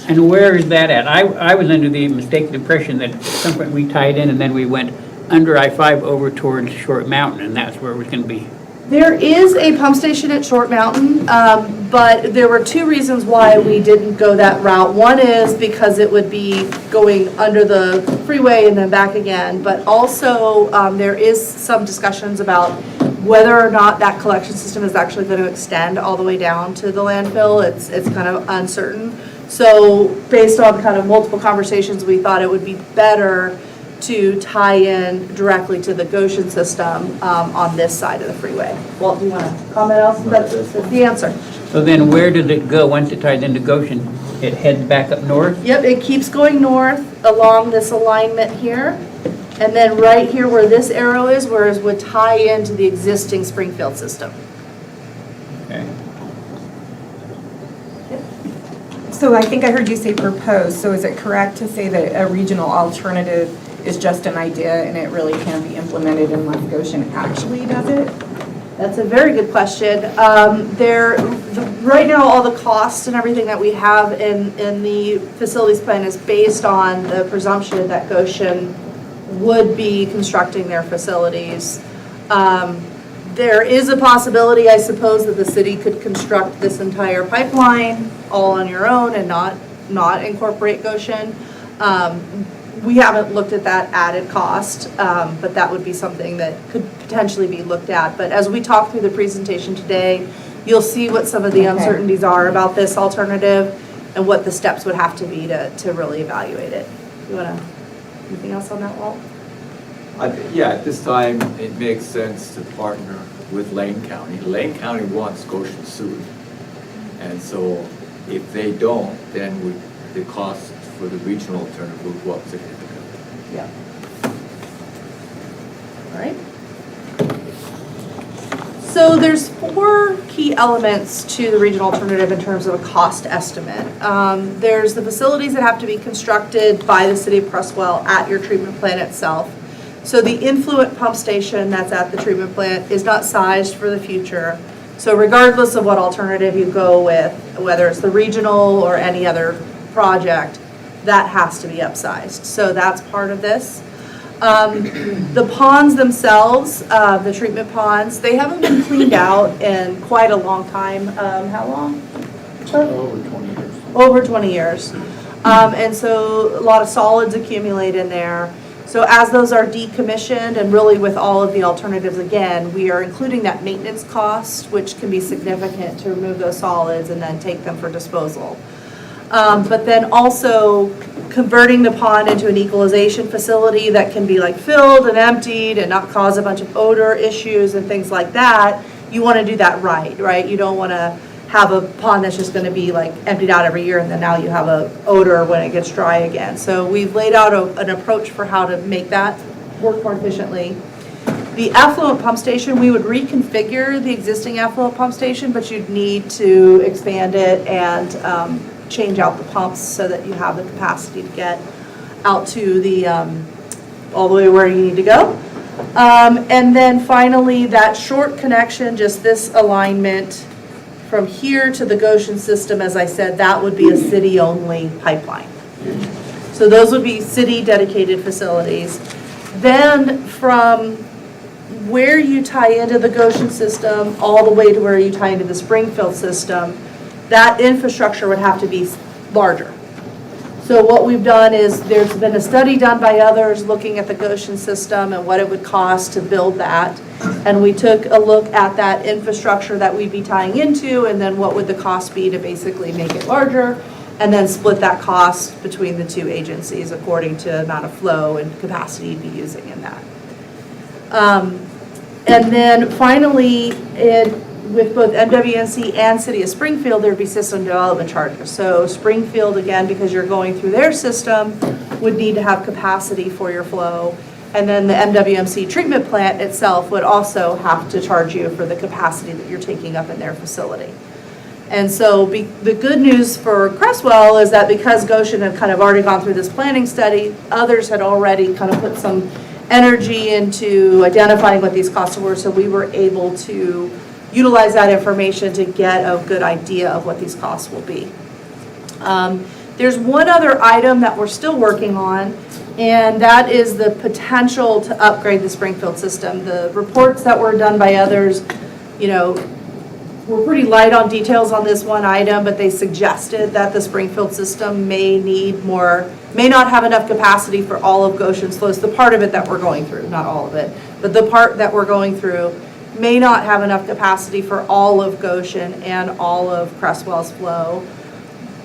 And where is that at? I was under the mistaken impression that at some point we tied in and then we went under I-5 over towards Short Mountain, and that's where it was going to be. There is a pump station at Short Mountain, but there were 2 reasons why we didn't go that route. One is because it would be going under the freeway and then back again, but also there is some discussions about Whether or not that collection system is actually going to extend all the way down to the landfill, it's kind of uncertain. So based on kind of multiple conversations, we thought it would be better to tie in directly to the Goshen system on this side of the freeway. Walt, do you want to comment else? That's the answer. So then where did it go once it ties into Goshen? It heads back up north? Yep, it keeps going north along this alignment here. And then right here where this arrow is, whereas would tie into the existing Springfield system. Okay. So I think I heard you say proposed, so is it correct to say that a regional alternative is just an idea and it really can't be implemented unless Goshen actually does it? That's a very good question. Right now, all the costs and everything that we have in the facilities plan is based on the presumption that Goshen would be constructing their facilities. There is a possibility, I suppose, that the city could construct this entire pipeline all on your own and not incorporate Goshen. We haven't looked at that added cost, but that would be something that could potentially be looked at. But as we talk through the presentation today, you'll see what some of the uncertainties are about this alternative and what the steps would have to be to really evaluate it. You want to, anything else on that, Walt? Yeah, at this time, it makes sense to partner with Lane County. Lane County wants Goshen sued. And so if they don't, then the cost for the regional alternative will go up significantly. Yeah. All right. So there's 4 key elements to the regional alternative in terms of a cost estimate. There's the facilities that have to be constructed by the city of Creswell at your treatment plant itself. So the influent pump station that's at the treatment plant is not sized for the future. So regardless of what alternative you go with, whether it's the regional or any other project, that has to be upsized. So that's part of this. The ponds themselves, the treatment ponds, they haven't been cleaned out in quite a long time. How long? Over 20 years. Over 20 years. And so a lot of solids accumulate in there. So as those are decommissioned, and really with all of the alternatives, again, we are including that maintenance cost, which can be significant to remove those solids and then take them for disposal. But then also converting the pond into an equalization facility that can be like filled and emptied and not cause a bunch of odor issues and things like that. You want to do that right? You don't want to have a pond that's just going to be like emptied out every year and then now you have a odor when it gets dry again. So we've laid out an approach for how to make that work more efficiently. The effluent pump station, we would reconfigure the existing effluent pump station, but you'd need to expand it and change out the pumps so that you have the capacity to get out to the all the way where you need to go. And then finally, that short connection, just this alignment from here to the Goshen system, as I said, that would be a city-only pipeline. So those would be city-dedicated facilities. Then from where you tie into the Goshen system all the way to where you tie into the Springfield system, that infrastructure would have to be larger. So what we've done is there's been a study done by others looking at the Goshen system and what it would cost to build that. And we took a look at that infrastructure that we'd be tying into and then what would the cost be to basically make it larger and then split that cost between the 2 agencies according to amount of flow and capacity you'd be using in that. And then finally, with both MWNC and City of Springfield, there'd be system development charges. So Springfield, again, because you're going through their system, would need to have capacity for your flow. And then the MWMC treatment plant itself would also have to charge you for the capacity that you're taking up in their facility. And so the good news for Creswell is that because Goshen had kind of already gone through this planning study, others had already kind of put some energy into identifying what these costs were, so we were able to utilize that information to get a good idea of what these costs will be. There's one other item that we're still working on, and that is the potential to upgrade the Springfield system. The reports that were done by others, were pretty light on details on this one item, but they suggested that the Springfield system may not have enough capacity for all of Goshen's flows. The part of it that we're going through, not all of it, but the part that we're going through may not have enough capacity for all of Goshen and all of Creswell's flow.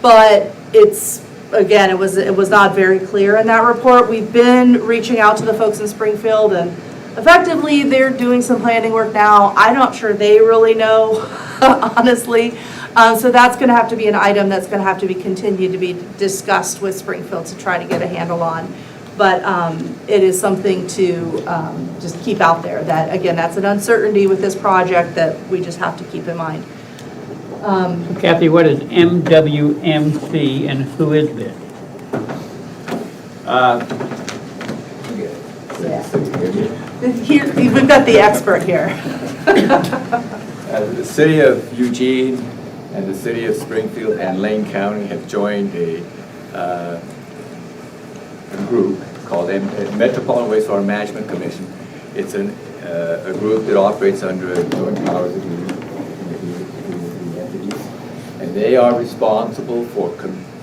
But it's, again, it was not very clear in that report. We've been reaching out to the folks in Springfield, and effectively they're doing some planning work now. I'm not sure they really know, honestly. So that's going to have to be an item that's going to have to be continued to be discussed with Springfield to try to get a handle on. But it is something to just keep out there, that, again, that's an uncertainty with this project that we just have to keep in mind. Kathy, what is MWMC and who is this? Here, we've got the expert here. The city of Eugene and the city of Springfield and Lane County have joined a group called Metropolitan Wastewater Management Commission. It's a group that operates under a joint powers agreement between the entities, and they are responsible for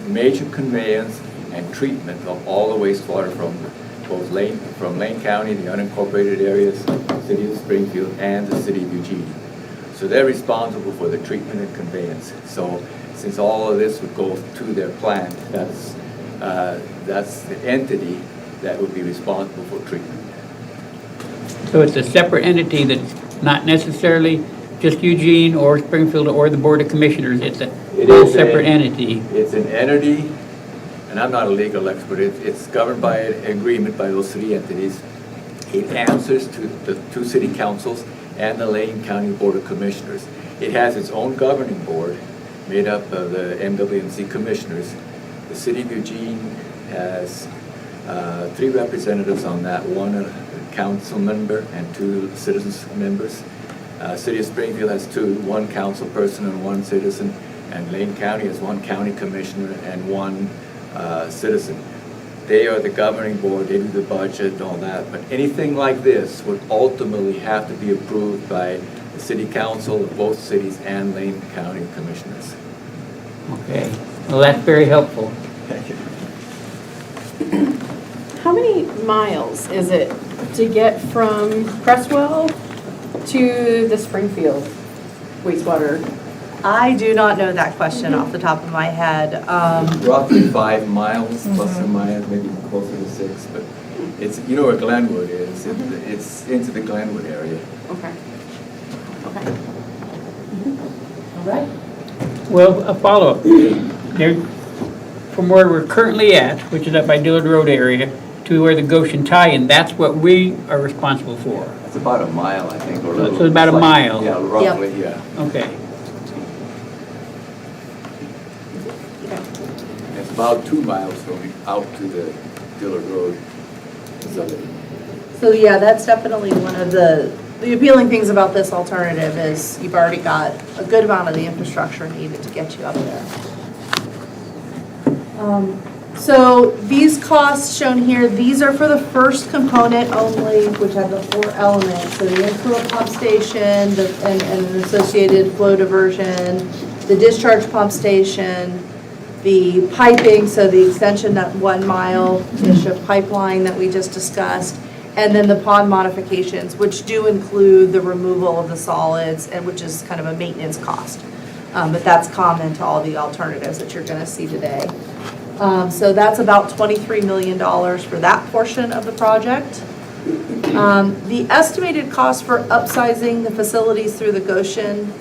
major conveyance and treatment of all the wastewater from Lane County, the unincorporated areas, the city of Springfield, and the city of Eugene. So they're responsible for the treatment and conveyance. So since all of this would go to their plant, that's the entity that would be responsible for treatment. So it's a separate entity that's not necessarily just Eugene or Springfield or the Board of Commissioners. It's a whole separate entity. It's an entity, and I'm not a legal expert, it's governed by an agreement by those three entities. It answers to the two city councils and the Lane County Board of Commissioners. It has its own governing board made up of the MWMC commissioners. The city of Eugene has 3 representatives on that, one a council member and 2 citizens members. City of Springfield has 2, 1 council person and 1 citizen, and Lane County has 1 county commissioner and 1 citizen. They are the governing board, they do the budget and all that, but anything like this would ultimately have to be approved by the city council of both cities and Lane County commissioners. Okay, well, that's very helpful. Thank you. How many miles is it to get from Creswell to the Springfield wastewater? I do not know that question off the top of my head. Roughly 5 miles, plus or minus, maybe closer to 6, but it's, you know where Glenwood is, it's into the Glenwood area. Okay. All right. Well, a follow-up. There, from where we're currently at, which is up by Dillard Road area, to where the Goshen tie-in, that's what we are responsible for. It's about a mile, I think, or a little. So it's about a mile? Yeah, roughly, yeah. Okay. It's about 2 miles going out to the Dillard Road. So yeah, that's definitely one of the appealing things about this alternative is you've already got a good amount of the infrastructure needed to get you up there. So these costs shown here, these are for the first component only, which have the 4 elements. So the inflow pump station and an associated flow diversion, the discharge pump station, the piping, so the extension, that 1 mile-ish of pipeline that we just discussed, and then the pond modifications, which do include the removal of the solids, and which is kind of a maintenance cost. But that's common to all the alternatives that you're going to see today. So that's about $23 million for that portion of the project. The estimated cost for upsizing the facilities through the Goshen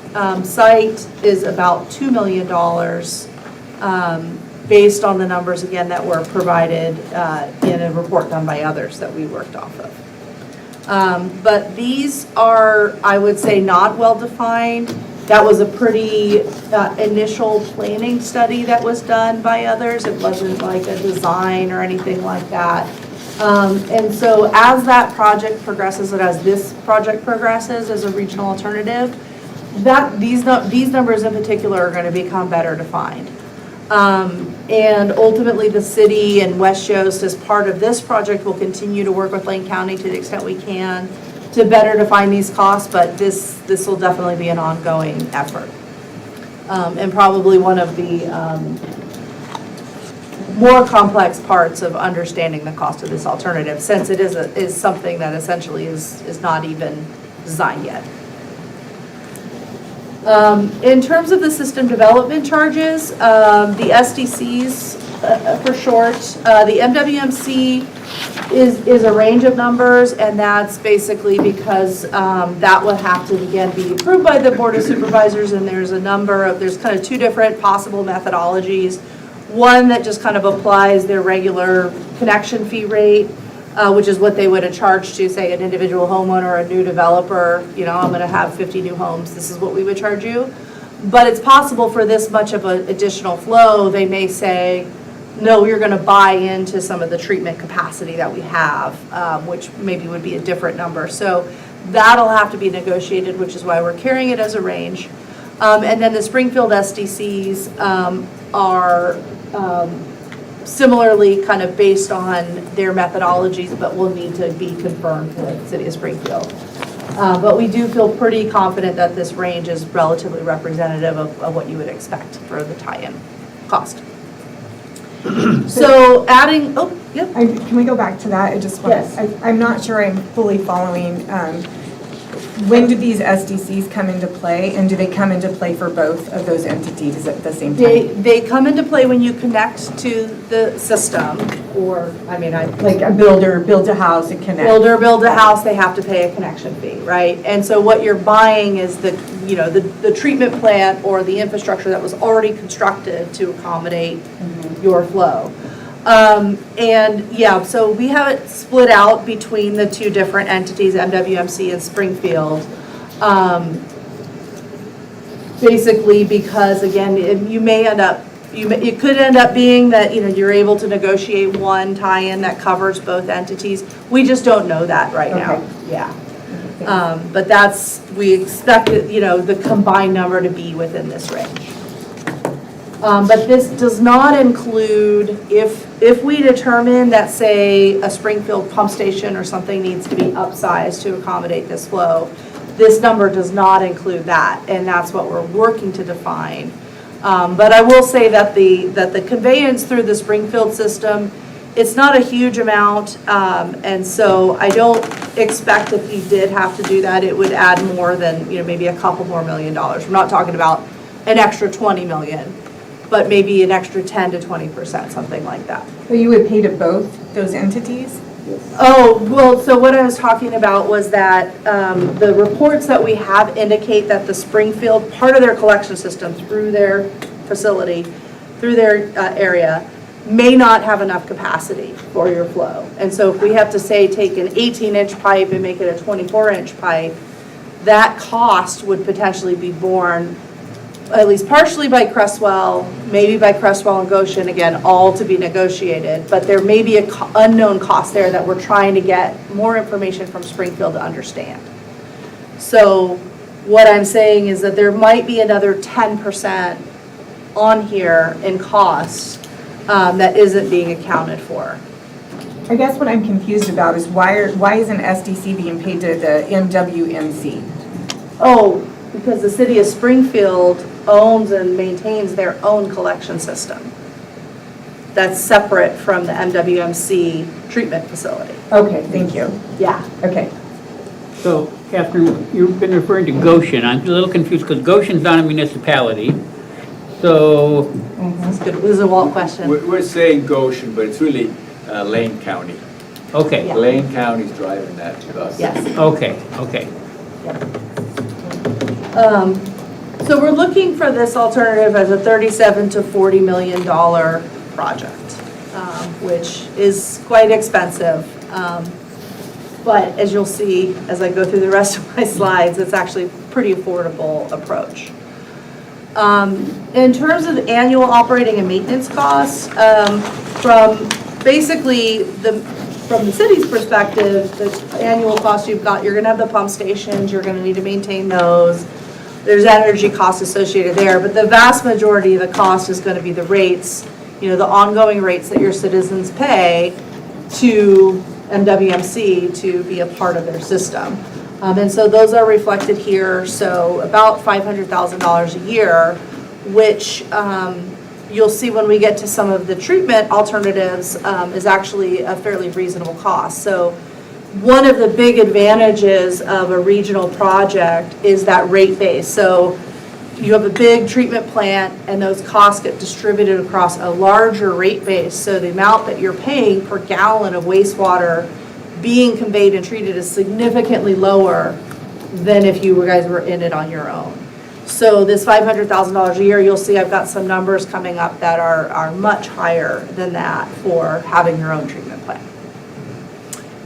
site is about $2 million. Based on the numbers, again, that were provided in a report done by others that we worked off of. But these are, I would say, not well-defined. That was a pretty initial planning study that was done by others. It wasn't like a design or anything like that. And so as that project progresses, and as this project progresses as a regional alternative, these numbers in particular are going to become better defined. And ultimately the city and West Yost as part of this project will continue to work with Lane County to the extent we can to better define these costs, but this will definitely be an ongoing effort. And probably one of the more complex parts of understanding the cost of this alternative, since it is something that essentially is not even designed yet. In terms of the system development charges, the SDCs for short, the MWMC is a range of numbers, and that's basically because that will have to again be approved by the Board of Supervisors, and there's kind of two different possible methodologies. One that just kind of applies their regular connection fee rate, which is what they would have charged to, say, an individual homeowner or a new developer. You know, I'm going to have 50 new homes. This is what we would charge you. But it's possible for this much of an additional flow, they may say, no, you're going to buy into some of the treatment capacity that we have, which maybe would be a different number. So that'll have to be negotiated, which is why we're carrying it as a range. And then the Springfield SDCs are similarly kind of based on their methodologies, but will need to be confirmed with the City of Springfield. But we do feel pretty confident that this range is relatively representative of what you would expect for the tie-in cost. So adding, Can we go back to that? Yes. I'm not sure I'm fully following. When do these SDCs come into play, and do they come into play for both of those entities at the same time? They come into play when you connect to the system, or, like a builder, build a house and connect. Build a house, they have to pay a connection fee, right? And so what you're buying is the treatment plant or the infrastructure that was already constructed to accommodate your flow. So we have it split out between the two different entities, MWMC and Springfield. Basically because, again, it could end up being that, you're able to negotiate one tie-in that covers both entities. We just don't know that right now. Yeah. But we expect the combined number to be within this range. But this does not include, if we determine that, say, a Springfield pump station or something needs to be upsized to accommodate this flow, this number does not include that, and that's what we're working to define. But I will say that the conveyance through the Springfield system, it's not a huge amount, and so I don't expect if you did have to do that, it would add more than maybe a couple more $1 million. We're not talking about an extra 20 million. But maybe an extra 10 to 20%, something like that. So you would pay to both those entities? Oh, well, so what I was talking about was that the reports that we have indicate that the Springfield, part of their collection system through their facility, through their area, may not have enough capacity for your flow. And so if we have to, say, take an 18-inch pipe and make it a 24-inch pipe, that cost would potentially be borne at least partially by Creswell, maybe by Creswell and Goshen, again, all to be negotiated, but there may be an unknown cost there that we're trying to get more information from Springfield to understand. So what I'm saying is that there might be another 10% on here in costs that isn't being accounted for. I guess what I'm confused about is why is an SDC being paid to the MWMC? Oh, because the City of Springfield owns and maintains their own collection system that's separate from the MWMC treatment facility. Okay, thank you. Yeah. Okay. So, Catherine, you've been referring to Goshen. I'm a little confused because Goshen's not a municipality. So, That's good. This is a Walt question. We're saying Goshen, but it's really Lane County. okay, Yeah. Lane County's driving that to us. Yes. okay. So we're looking for this alternative as a $37 to $40 million project, which is quite expensive. But as you'll see, as I go through the rest of my slides, it's actually a pretty affordable approach. In terms of annual operating and maintenance costs, from basically from the city's perspective, the annual cost you're going to have the pump stations, you're going to need to maintain those. There's energy costs associated there, but the vast majority of the cost is going to be the rates, the ongoing rates that your citizens pay to MWMC to be a part of their system. And so those are reflected here. So about $500,000 a year, which you'll see when we get to some of the treatment alternatives is actually a fairly reasonable cost. So one of the big advantages of a regional project is that rate base. So you have a big treatment plant and those costs get distributed across a larger rate base. So the amount that you're paying per gallon of wastewater being conveyed and treated is significantly lower than if you guys were in it on your own. So this $500,000 a year, you'll see I've got some numbers coming up that are much higher than that for having your own treatment plant.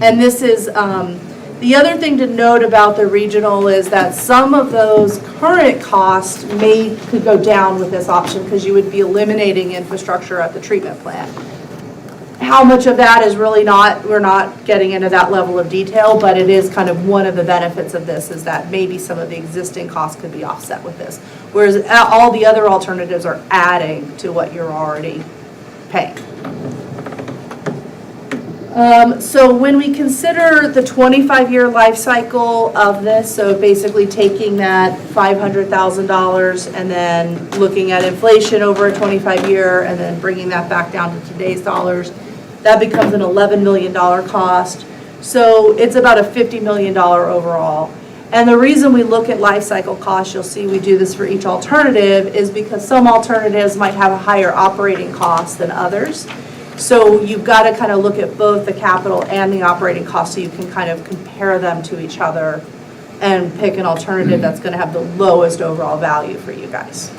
And this is, the other thing to note about the regional is that some of those current costs could go down with this option because you would be eliminating infrastructure at the treatment plant. How much of that is really we're not getting into that level of detail, but it is kind of one of the benefits of this is that maybe some of the existing costs could be offset with this. Whereas all the other alternatives are adding to what you're already paying. So when we consider the 25-year life cycle of this, so basically taking that $500,000 and then looking at inflation over a 25-year and then bringing that back down to today's dollars, that becomes an $11 million cost. So it's about a $50 million overall. And the reason we look at life cycle costs, you'll see we do this for each alternative, is because some alternatives might have a higher operating cost than others. So you've got to kind of look at both the capital and the operating costs so you can kind of compare them to each other and pick an alternative that's going to have the lowest overall value for you guys.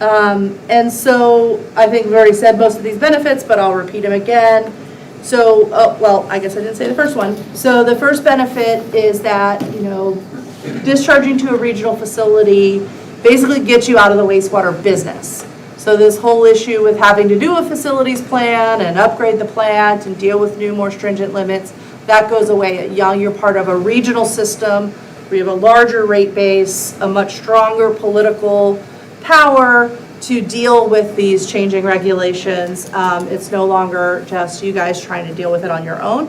And so I think we've already said most of these benefits, but I'll repeat them again. So, well, I guess I didn't say the first one. So the first benefit is that, discharging to a regional facility basically gets you out of the wastewater business. So this whole issue with having to do a facilities plan and upgrade the plant and deal with new, more stringent limits, that goes away at Young. You're part of a regional system. We have a larger rate base, a much stronger political power to deal with these changing regulations. It's no longer just you guys trying to deal with it on your own.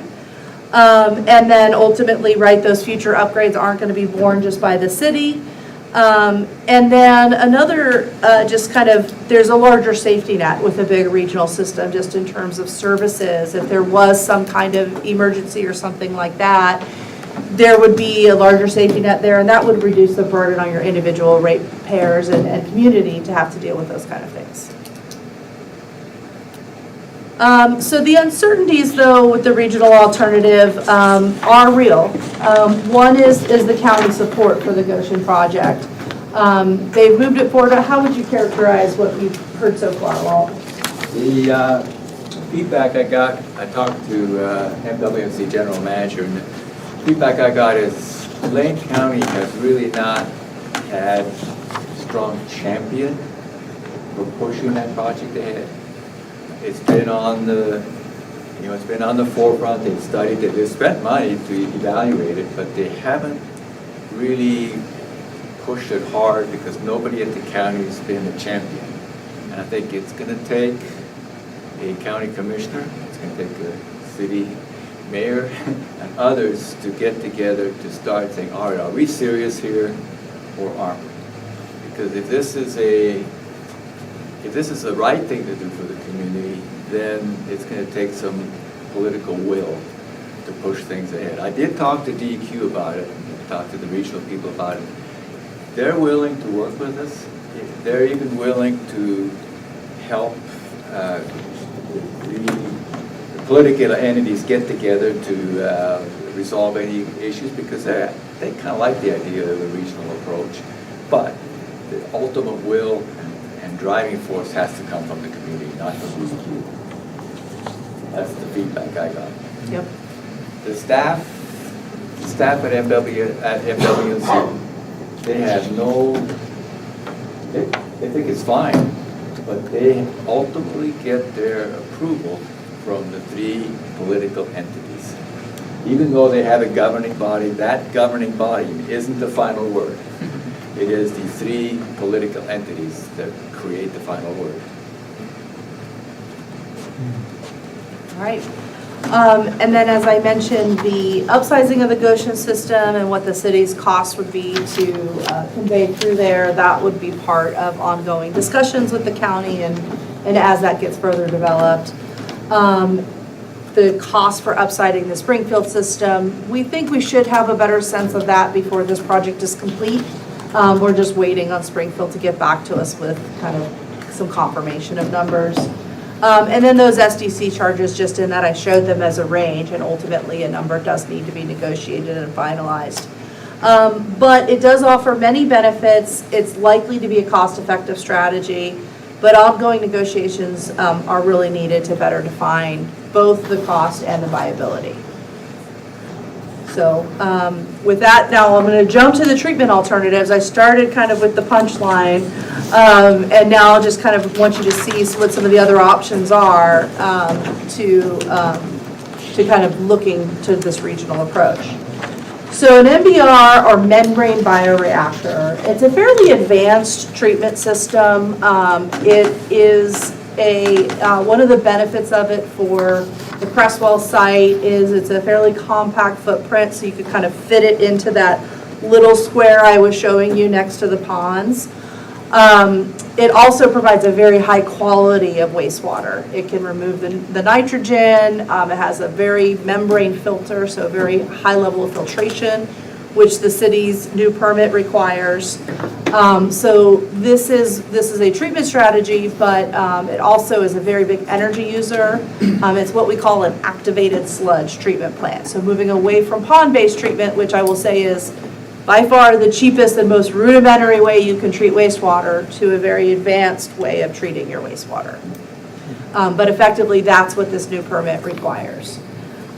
And then ultimately, right, those future upgrades aren't going to be borne just by the city. And then another, just kind of, there's a larger safety net with a big regional system, just in terms of services. If there was some kind of emergency or something like that, there would be a larger safety net there, and that would reduce the burden on your individual ratepayers and community to have to deal with those kind of things. So the uncertainties, though, with the regional alternative are real. One is the county support for the Goshen project. They've moved it forward. How would you characterize what you've heard so far, Walt? The feedback I got, I talked to MWNC General Manager, and the feedback I got is Lane County has really not had a strong champion for pushing that project ahead. It's been on the, it's been on the forefront. They've studied it. They've spent money to evaluate it, but they haven't really pushed it hard because nobody at the county has been a champion. And I think it's going to take a county commissioner, it's going to take a city mayor and others to get together to start saying, all right, are we serious here or aren't we? Because if this is the right thing to do for the community, then it's going to take some political will to push things ahead. I did talk to DEQ about it, talk to the regional people about it. They're willing to work with us. They're even willing to help the political entities get together to resolve any issues because they kind of like the idea of a regional approach. But the ultimate will and driving force has to come from the community, not from DEQ. That's the feedback I got. Yep. The staff at MWNC, they have they think it's fine, but they ultimately get their approval from the three political entities. Even though they have a governing body, that governing body isn't the final word. It is the three political entities that create the final word. All right. And then, as I mentioned, the upsizing of the Goshen system and what the city's cost would be to convey through there, that would be part of ongoing discussions with the county and as that gets further developed. The cost for upsizing the Springfield system, we think we should have a better sense of that before this project is complete. We're just waiting on Springfield to get back to us with kind of some confirmation of numbers. And then those SDC charges, just in that I showed them as a range, and ultimately a number does need to be negotiated and finalized. But it does offer many benefits. It's likely to be a cost-effective strategy, but ongoing negotiations are really needed to better define both the cost and the viability. So with that, now I'm going to jump to the treatment alternatives. I started kind of with the punchline, and now I'll just kind of want you to see what some of the other options are to kind of looking to this regional approach. So an MBR, or membrane bioreactor, it's a fairly advanced treatment system. It is one of the benefits of it for the Creswell site is it's a fairly compact footprint, so you could kind of fit it into that little square I was showing you next to the ponds. It also provides a very high quality of wastewater. It can remove the nitrogen. It has a very membrane filter, so a very high level of filtration, which the city's new permit requires. So this is a treatment strategy, but it also is a very big energy user. It's what we call an activated sludge treatment plant. So moving away from pond-based treatment, which I will say is by far the cheapest and most rudimentary way you can treat wastewater, to a very advanced way of treating your wastewater. But effectively, that's what this new permit requires.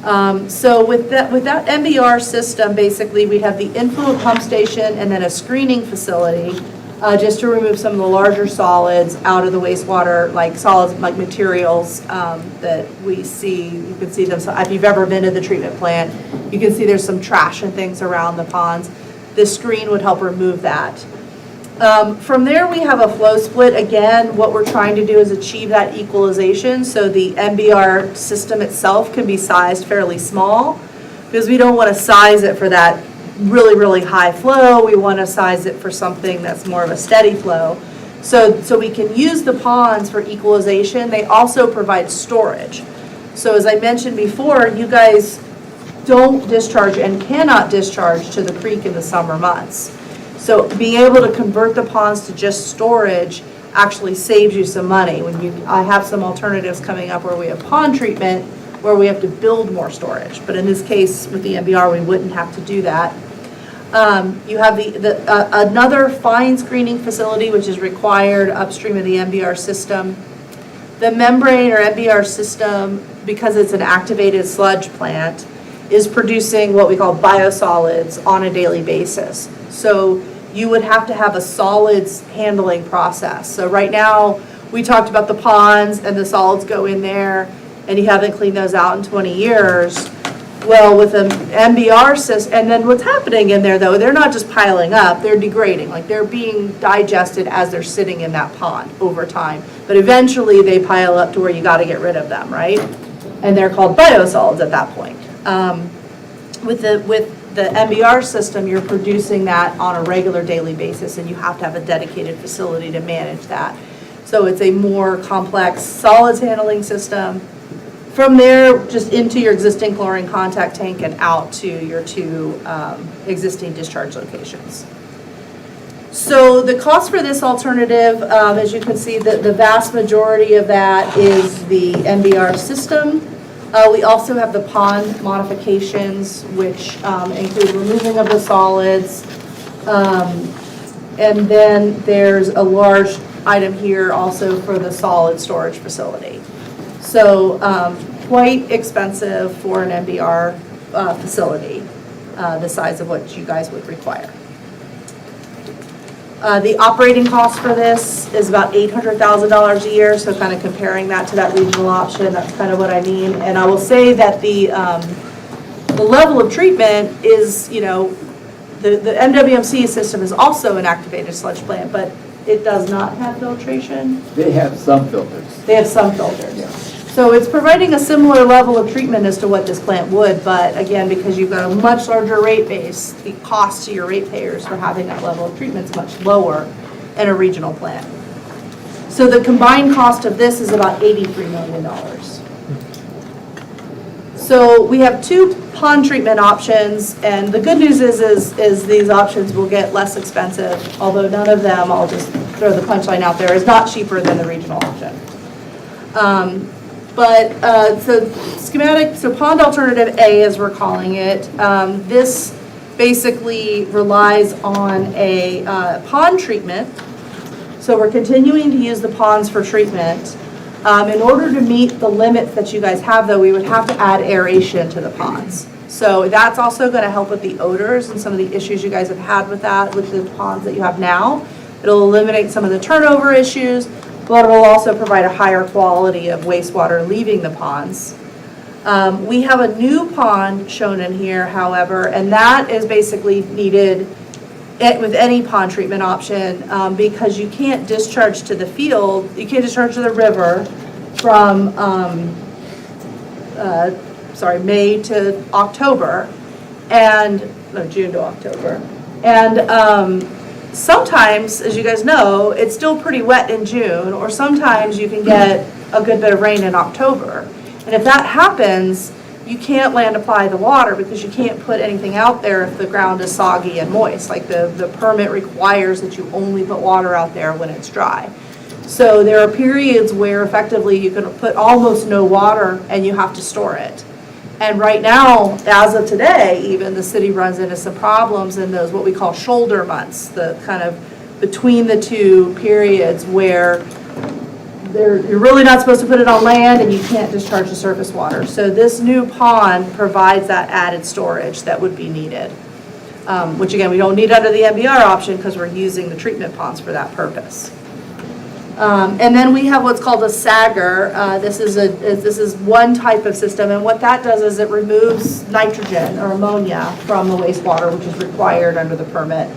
So with that MBR system, basically we'd have the influent pump station and then a screening facility just to remove some of the larger solids out of the wastewater, like solids, like materials that we see. You can see them, so if you've ever been to the treatment plant, you can see there's some trash and things around the ponds. This screen would help remove that. From there, we have a flow split. Again, what we're trying to do is achieve that equalization, so the MBR system itself can be sized fairly small, because we don't want to size it for that really, really high flow. We want to size it for something that's more of a steady flow. So we can use the ponds for equalization. They also provide storage. So as I mentioned before, you guys don't discharge and cannot discharge to the creek in the summer months. So being able to convert the ponds to just storage actually saves you some money. I have some alternatives coming up where we have pond treatment, where we have to build more storage. But in this case, with the MBR, we wouldn't have to do that. You have another fine screening facility, which is required upstream of the MBR system. The membrane or MBR system, because it's an activated sludge plant, is producing what we call biosolids on a daily basis. So you would have to have a solids handling process. So right now, we talked about the ponds and the solids go in there, and you haven't cleaned those out in 20 years. Well, with an MBR system, and then what's happening in there, though, they're not just piling up, they're degrading. Like, they're being digested as they're sitting in that pond over time. But eventually, they pile up to where you got to get rid of them, right? And they're called biosolids at that point. With the MBR system, you're producing that on a regular daily basis, and you have to have a dedicated facility to manage that. So it's a more complex solids handling system. From there, just into your existing chlorine contact tank and out to your two existing discharge locations. So the cost for this alternative, as you can see, the vast majority of that is the MBR system. We also have the pond modifications, which include removing of the solids. And then there's a large item here also for the solid storage facility. So quite expensive for an MBR facility, the size of what you guys would require. The operating cost for this is about $800,000 a year, so kind of comparing that to that regional option, that's kind of what I mean. And I will say that the level of treatment is, the MWMC system is also an activated sludge plant, but it does not have filtration. They have some filters. They have some filters. Yeah. So it's providing a similar level of treatment as to what this plant would, but again, because you've got a much larger rate base, the cost to your ratepayers for having that level of treatment is much lower in a regional plant. So the combined cost of this is about $83 million. So we have 2 pond treatment options, and the good news is these options will get less expensive, although none of them, I'll just throw the punchline out there, is not cheaper than the regional option. So schematic, so pond alternative A, as we're calling it, this basically relies on a pond treatment. So we're continuing to use the ponds for treatment. In order to meet the limits that you guys have, though, we would have to add aeration to the ponds. So that's also going to help with the odors and some of the issues you guys have had with that, with the ponds that you have now. It'll eliminate some of the turnover issues, but it'll also provide a higher quality of wastewater leaving the ponds. We have a new pond shown in here, however, and that is basically needed with any pond treatment option, because you can't discharge to the field, you can't discharge to the river from, May to October, June to October. And sometimes, as you guys know, it's still pretty wet in June, or sometimes you can get a good bit of rain in October. And if that happens, you can't land apply the water because you can't put anything out there if the ground is soggy and moist. Like the permit requires that you only put water out there when it's dry. So there are periods where effectively you can put almost no water and you have to store it. And right now, as of today, even the city runs into some problems in those what we call shoulder months, the kind of between the 2 periods where you're really not supposed to put it on land and you can't discharge the surface water. So this new pond provides that added storage that would be needed, which again, we don't need under the MBR option because we're using the treatment ponds for that purpose. And then we have what's called a SAGR. This is one type of system, and what that does is it removes nitrogen or ammonia from the wastewater, which is required under the permit.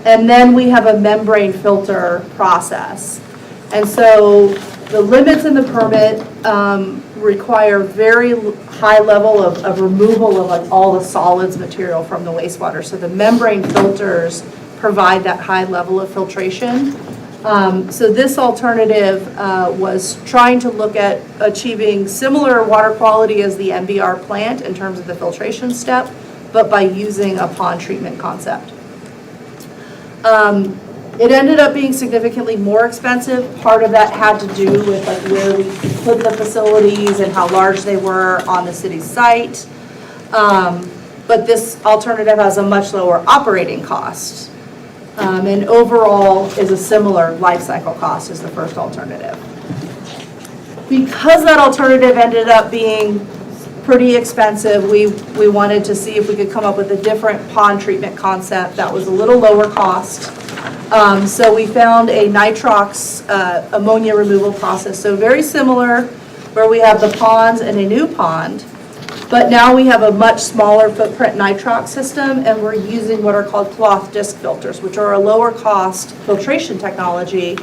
And then we have a membrane filter process. And so the limits in the permit require very high level of removal of like all the solids material from the wastewater. So the membrane filters provide that high level of filtration. So this alternative was trying to look at achieving similar water quality as the MBR plant in terms of the filtration step, but by using a pond treatment concept. It ended up being significantly more expensive. Part of that had to do with like where we put the facilities and how large they were on the city's site. But this alternative has a much lower operating cost. And overall is a similar life cycle cost as the first alternative. Because that alternative ended up being pretty expensive, we wanted to see if we could come up with a different pond treatment concept that was a little lower cost. So we found a nitrox ammonia removal process. So very similar, where we have the ponds and a new pond, but now we have a much smaller footprint nitrox system, and we're using what are called cloth disc filters, which are a lower cost filtration technology.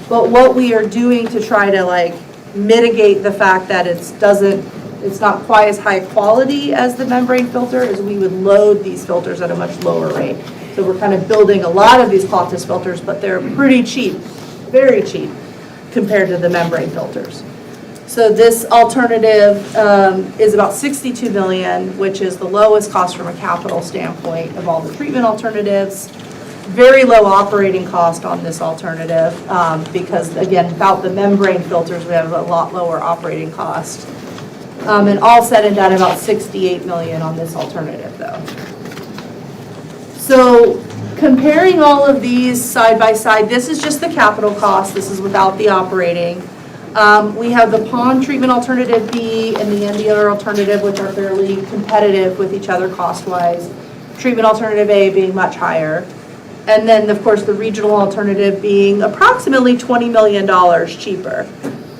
But what we are doing to try to like mitigate the fact that it's not quite as high quality as the membrane filter is we would load these filters at a much lower rate. So we're kind of building a lot of these cloth disc filters, but they're pretty cheap, very cheap compared to the membrane filters. So this alternative is about $62 million, which is the lowest cost from a capital standpoint of all the treatment alternatives. Very low operating cost on this alternative because, again, without the membrane filters, we have a lot lower operating cost. And all said and done, about $68 million on this alternative, though. So comparing all of these side by side, this is just the capital cost. This is without the operating. We have the pond treatment alternative B and the MBR alternative, which are fairly competitive with each other cost-wise. Treatment alternative A being much higher. And then, of course, the regional alternative being approximately $20 million cheaper.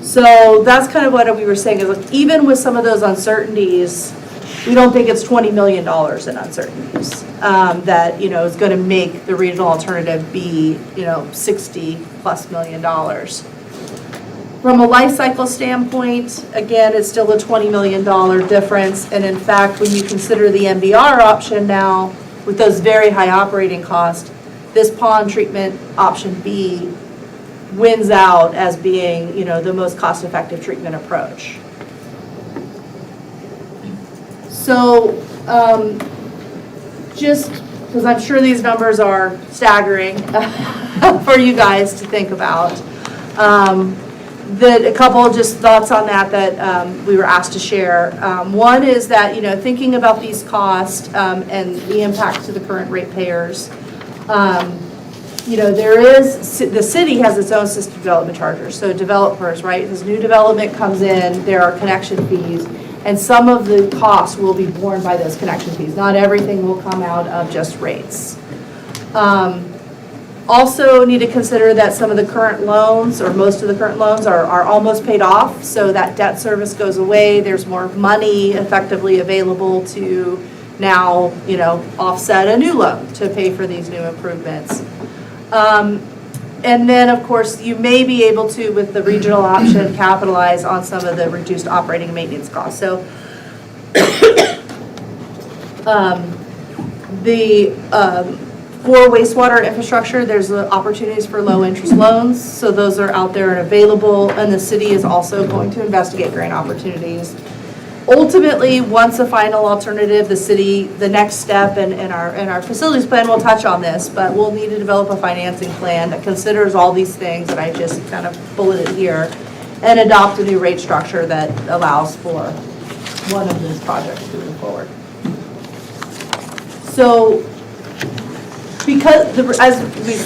So that's kind of what we were saying is like, even with some of those uncertainties, we don't think it's $20 million in uncertainties that, is going to make the regional alternative be, $60+ million. From a life cycle standpoint, again, it's still a $20 million difference. And in fact, when you consider the MBR option now, with those very high operating costs, this pond treatment option B wins out as being, the most cost-effective treatment approach. So, just, because I'm sure these numbers are staggering for you guys to think about. A couple just thoughts on that we were asked to share. One is that, thinking about these costs and the impact to the current ratepayers, the city has its own system development charges. So developers, right, as new development comes in, there are connection fees, and some of the costs will be borne by those connection fees. Not everything will come out of just rates. Also need to consider that some of the current loans, or most of the current loans, are almost paid off, so that debt service goes away. There's more money effectively available to now, offset a new loan to pay for these new improvements. And then, of course, you may be able to, with the regional option, capitalize on some of the reduced operating and maintenance costs. So for wastewater infrastructure, there's opportunities for low-interest loans, so those are out there and available, and the city is also going to investigate grant opportunities. Ultimately, once a final alternative, the next step in our facilities plan will touch on this, but we'll need to develop a financing plan that considers all these things that I just kind of bulleted here, and adopt a new rate structure that allows for one of these projects to move forward. So, because, as we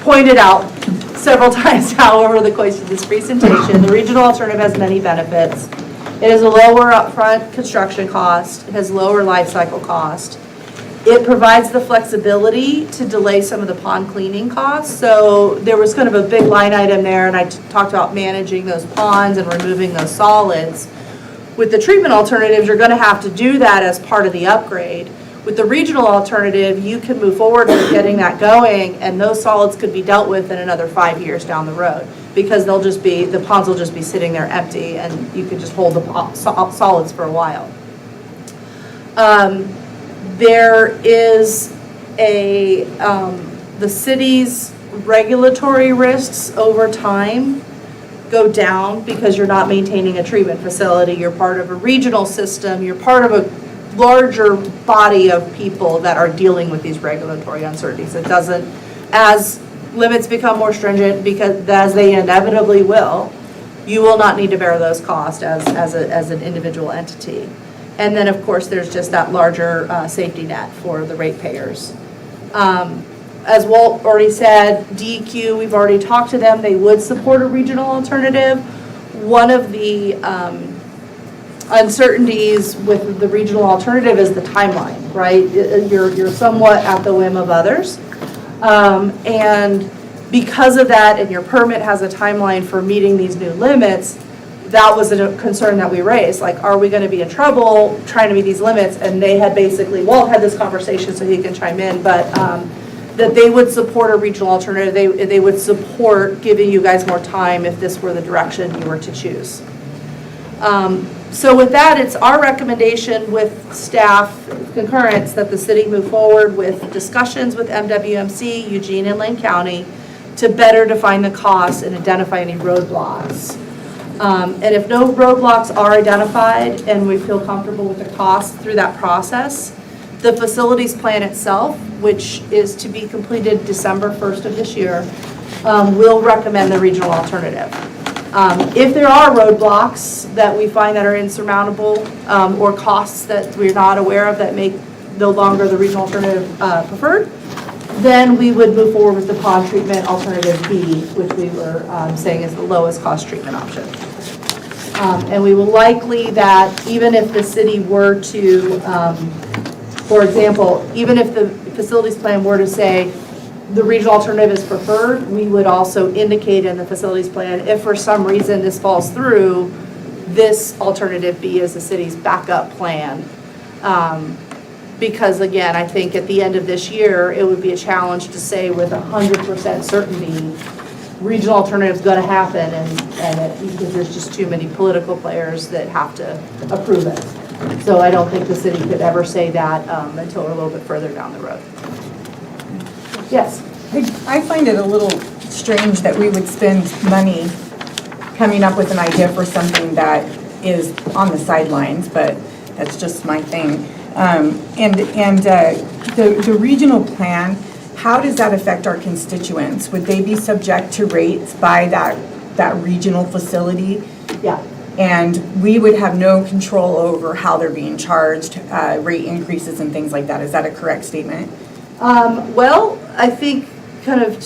pointed out several times now over the course of this presentation, the regional alternative has many benefits. It has a lower upfront construction cost, it has lower life cycle cost. It provides the flexibility to delay some of the pond cleaning costs. So there was kind of a big line item there, and I talked about managing those ponds and removing those solids. With the treatment alternatives, you're going to have to do that as part of the upgrade. With the regional alternative, you can move forward with getting that going, and those solids could be dealt with in another 5 years down the road, because the ponds will just be sitting there empty, and you can just hold the solids for a while. There is the city's regulatory risks over time go down because you're not maintaining a treatment facility. You're part of a regional system. You're part of a larger body of people that are dealing with these regulatory uncertainties. It doesn't, as limits become more stringent, because as they inevitably will, you will not need to bear those costs as an individual entity. And then, of course, there's just that larger safety net for the ratepayers. As Walt already said, DEQ, we've already talked to them. They would support a regional alternative. One of the uncertainties with the regional alternative is the timeline, right? You're somewhat at the whim of others. And because of that, and your permit has a timeline for meeting these new limits, that was a concern that we raised. Like, are we going to be in trouble trying to meet these limits? And they had basically, Walt had this conversation, so he can chime in, but that they would support a regional alternative. They would support giving you guys more time if this were the direction you were to choose. So with that, it's our recommendation with staff concurrence that the city move forward with discussions with MWMC, Eugene, and Lane County to better define the costs and identify any roadblocks. And if no roadblocks are identified and we feel comfortable with the costs through that process, the facilities plan itself, which is to be completed December 1st of this year, will recommend the regional alternative. If there are roadblocks that we find that are insurmountable or costs that we're not aware of that make no longer the regional alternative preferred, then we would move forward with the pond treatment alternative B, which we were saying is the lowest cost treatment option. And we will likely that even if the city were to, for example, even if the facilities plan were to say the regional alternative is preferred, we would also indicate in the facilities plan, if for some reason this falls through, this alternative B is the city's backup plan. Because again, I think at the end of this year, it would be a challenge to say with 100% certainty, regional alternative is going to happen, because there's just too many political players that have to approve it. So I don't think the city could ever say that until we're a little bit further down the road. Yes? I find it a little strange that we would spend money coming up with an idea for something that is on the sidelines, but That's just my thing. The regional plan, how does that affect our constituents? Would they be subject to rates by that regional facility? Yeah. And we would have no control over how they're being charged, rate increases and things like that. Is that a correct statement? Well, I think kind of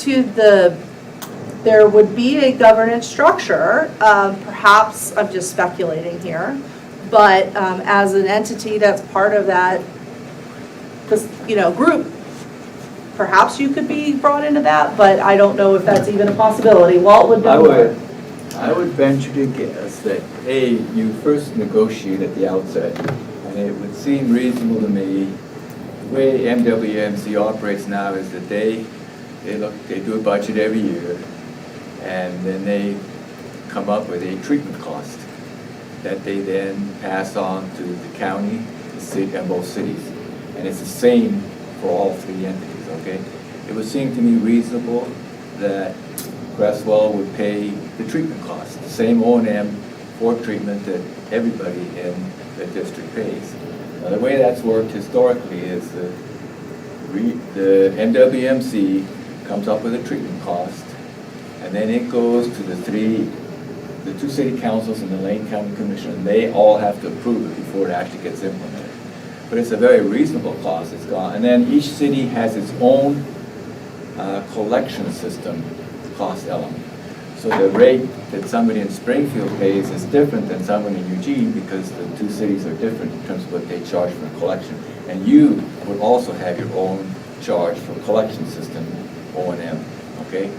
there would be a governance structure, perhaps, I'm just speculating here, but as an entity that's part of that, group, perhaps you could be brought into that, but I don't know if that's even a possibility. Walt would know. I would venture to guess that, you first negotiate at the outset, and it would seem reasonable to me, the way MWMC operates now is that they do a budget every year, and then they come up with a treatment cost that they then pass on to the county, the city, and both cities. And it's the same for all three entities, okay? It would seem to me reasonable that Creswell would pay the treatment cost, the same O&M for treatment that everybody in the district pays. Now, the way that's worked historically is the MWMC comes up with a treatment cost, and then it goes to the two city councils and the Lane County Commission, and they all have to approve it before it actually gets implemented. But it's a very reasonable cost. It's gone, and then each city has its own collection system cost element. So the rate that somebody in Springfield pays is different than someone in Eugene because the two cities are different in terms of what they charge for collection. And you would also have your own charge for collection system, O&M, okay?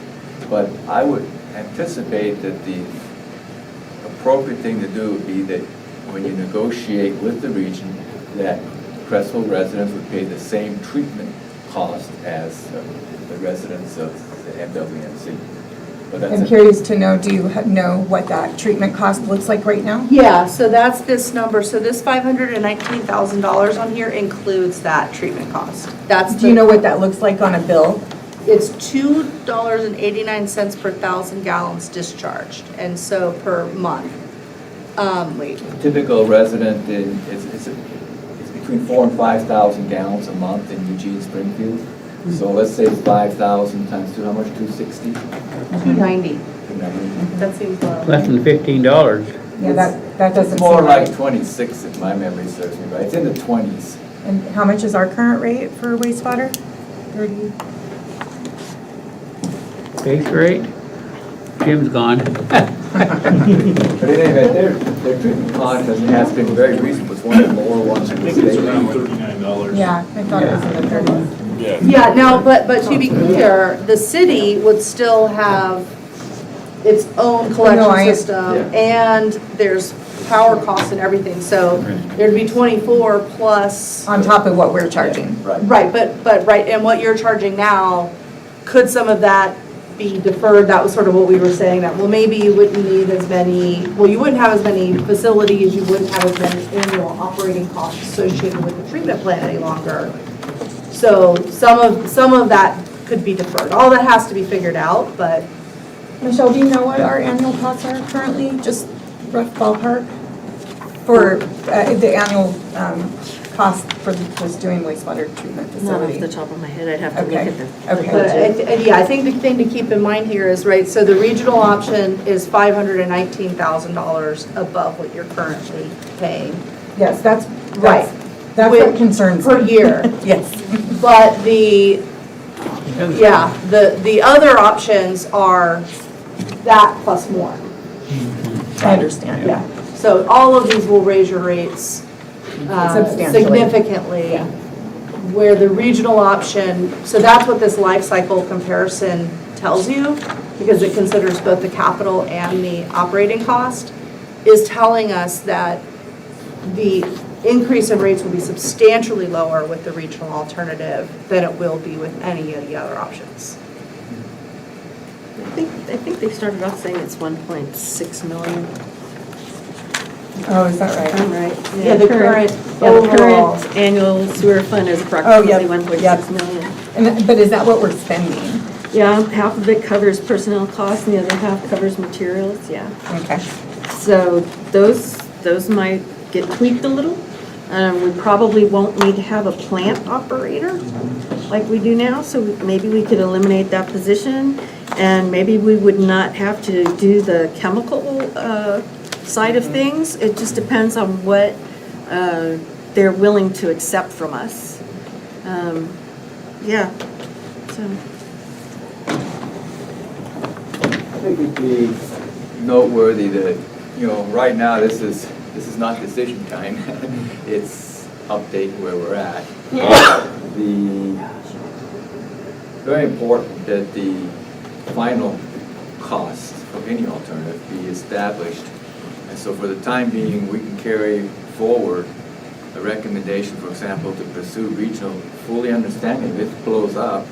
But I would anticipate that the appropriate thing to do would be that when you negotiate with the region, that Creswell residents would pay the same treatment cost as the residents of the MWMC. I'm curious to know, do you know what that treatment cost looks like right now? Yeah, so that's this number. So this $519,000 on here includes that treatment cost. Do you know what that looks like on a bill? It's $2.89 per 1,000 gallons discharged, and so per month. Typical resident it's between 4,000 and 5,000 gallons a month in Eugene, Springfield. So let's say it's 5,000 times 2, how much, 260? 290. 290. That seems low. Less than $15. Yeah, that doesn't It's more seem like right. 26 if my memory serves me right. It's in the 20s. And how much is our current rate for wastewater? 30. Base rate? Jim's gone. But in any event, their treatment cost has been very reasonable. It's one of the lower ones in the I think it's state. around $39. Yeah, I thought it was in the 30s. Yeah, now, but to be clear, the city would still have its own collection system, and there's power costs and everything, so there'd be 24 plus. On top of what we're charging. Right, but and what you're charging now, could some of that be deferred? That was sort of what we were saying, that, well, maybe you wouldn't need as many, well, you wouldn't have as many facilities, you wouldn't have as many annual operating costs associated with the treatment plant any longer. So some of that could be deferred. All that has to be figured out, but. Michelle, do you know what our annual costs are currently? Just rough ballpark? For the annual cost for just doing wastewater treatment Not facility? off the top of my head, I'd have to look at the Okay. budget. Yeah, I think the thing to keep in mind here is, right, so the regional option is $519,000 above what you're currently paying. Yes, that's Right. That's what concerns per me. year. Yes. But the other options are that plus more. I understand. Yeah. So all of these will raise your rates Substantially. significantly. Where the regional option, so that's what this life cycle comparison tells you, because it considers both the capital and the operating cost, is telling us that the increase in rates will be substantially lower with the regional alternative than it will be with any of the other options. I think they started off saying it's 1.6 million. Oh, is that right? I'm right. Yeah, the current the overall. current annual sewer fund is approximately 1.6 million. But is that what we're spending? Yeah, half of it covers personnel costs and the other half covers materials, yeah. Okay. So those might get tweaked a little. We probably won't need to have a plant operator like we do now, so maybe we could eliminate that position, and maybe we would not have to do the chemical side of things. It just depends on what they're willing to accept from us. Yeah, so. I think it'd be noteworthy that, right now, this is not decision time. It's update where we're at. Very important that the final cost of any alternative be established. And so for the time being, we can carry forward a recommendation, for example, to pursue regional, fully understanding if it blows up,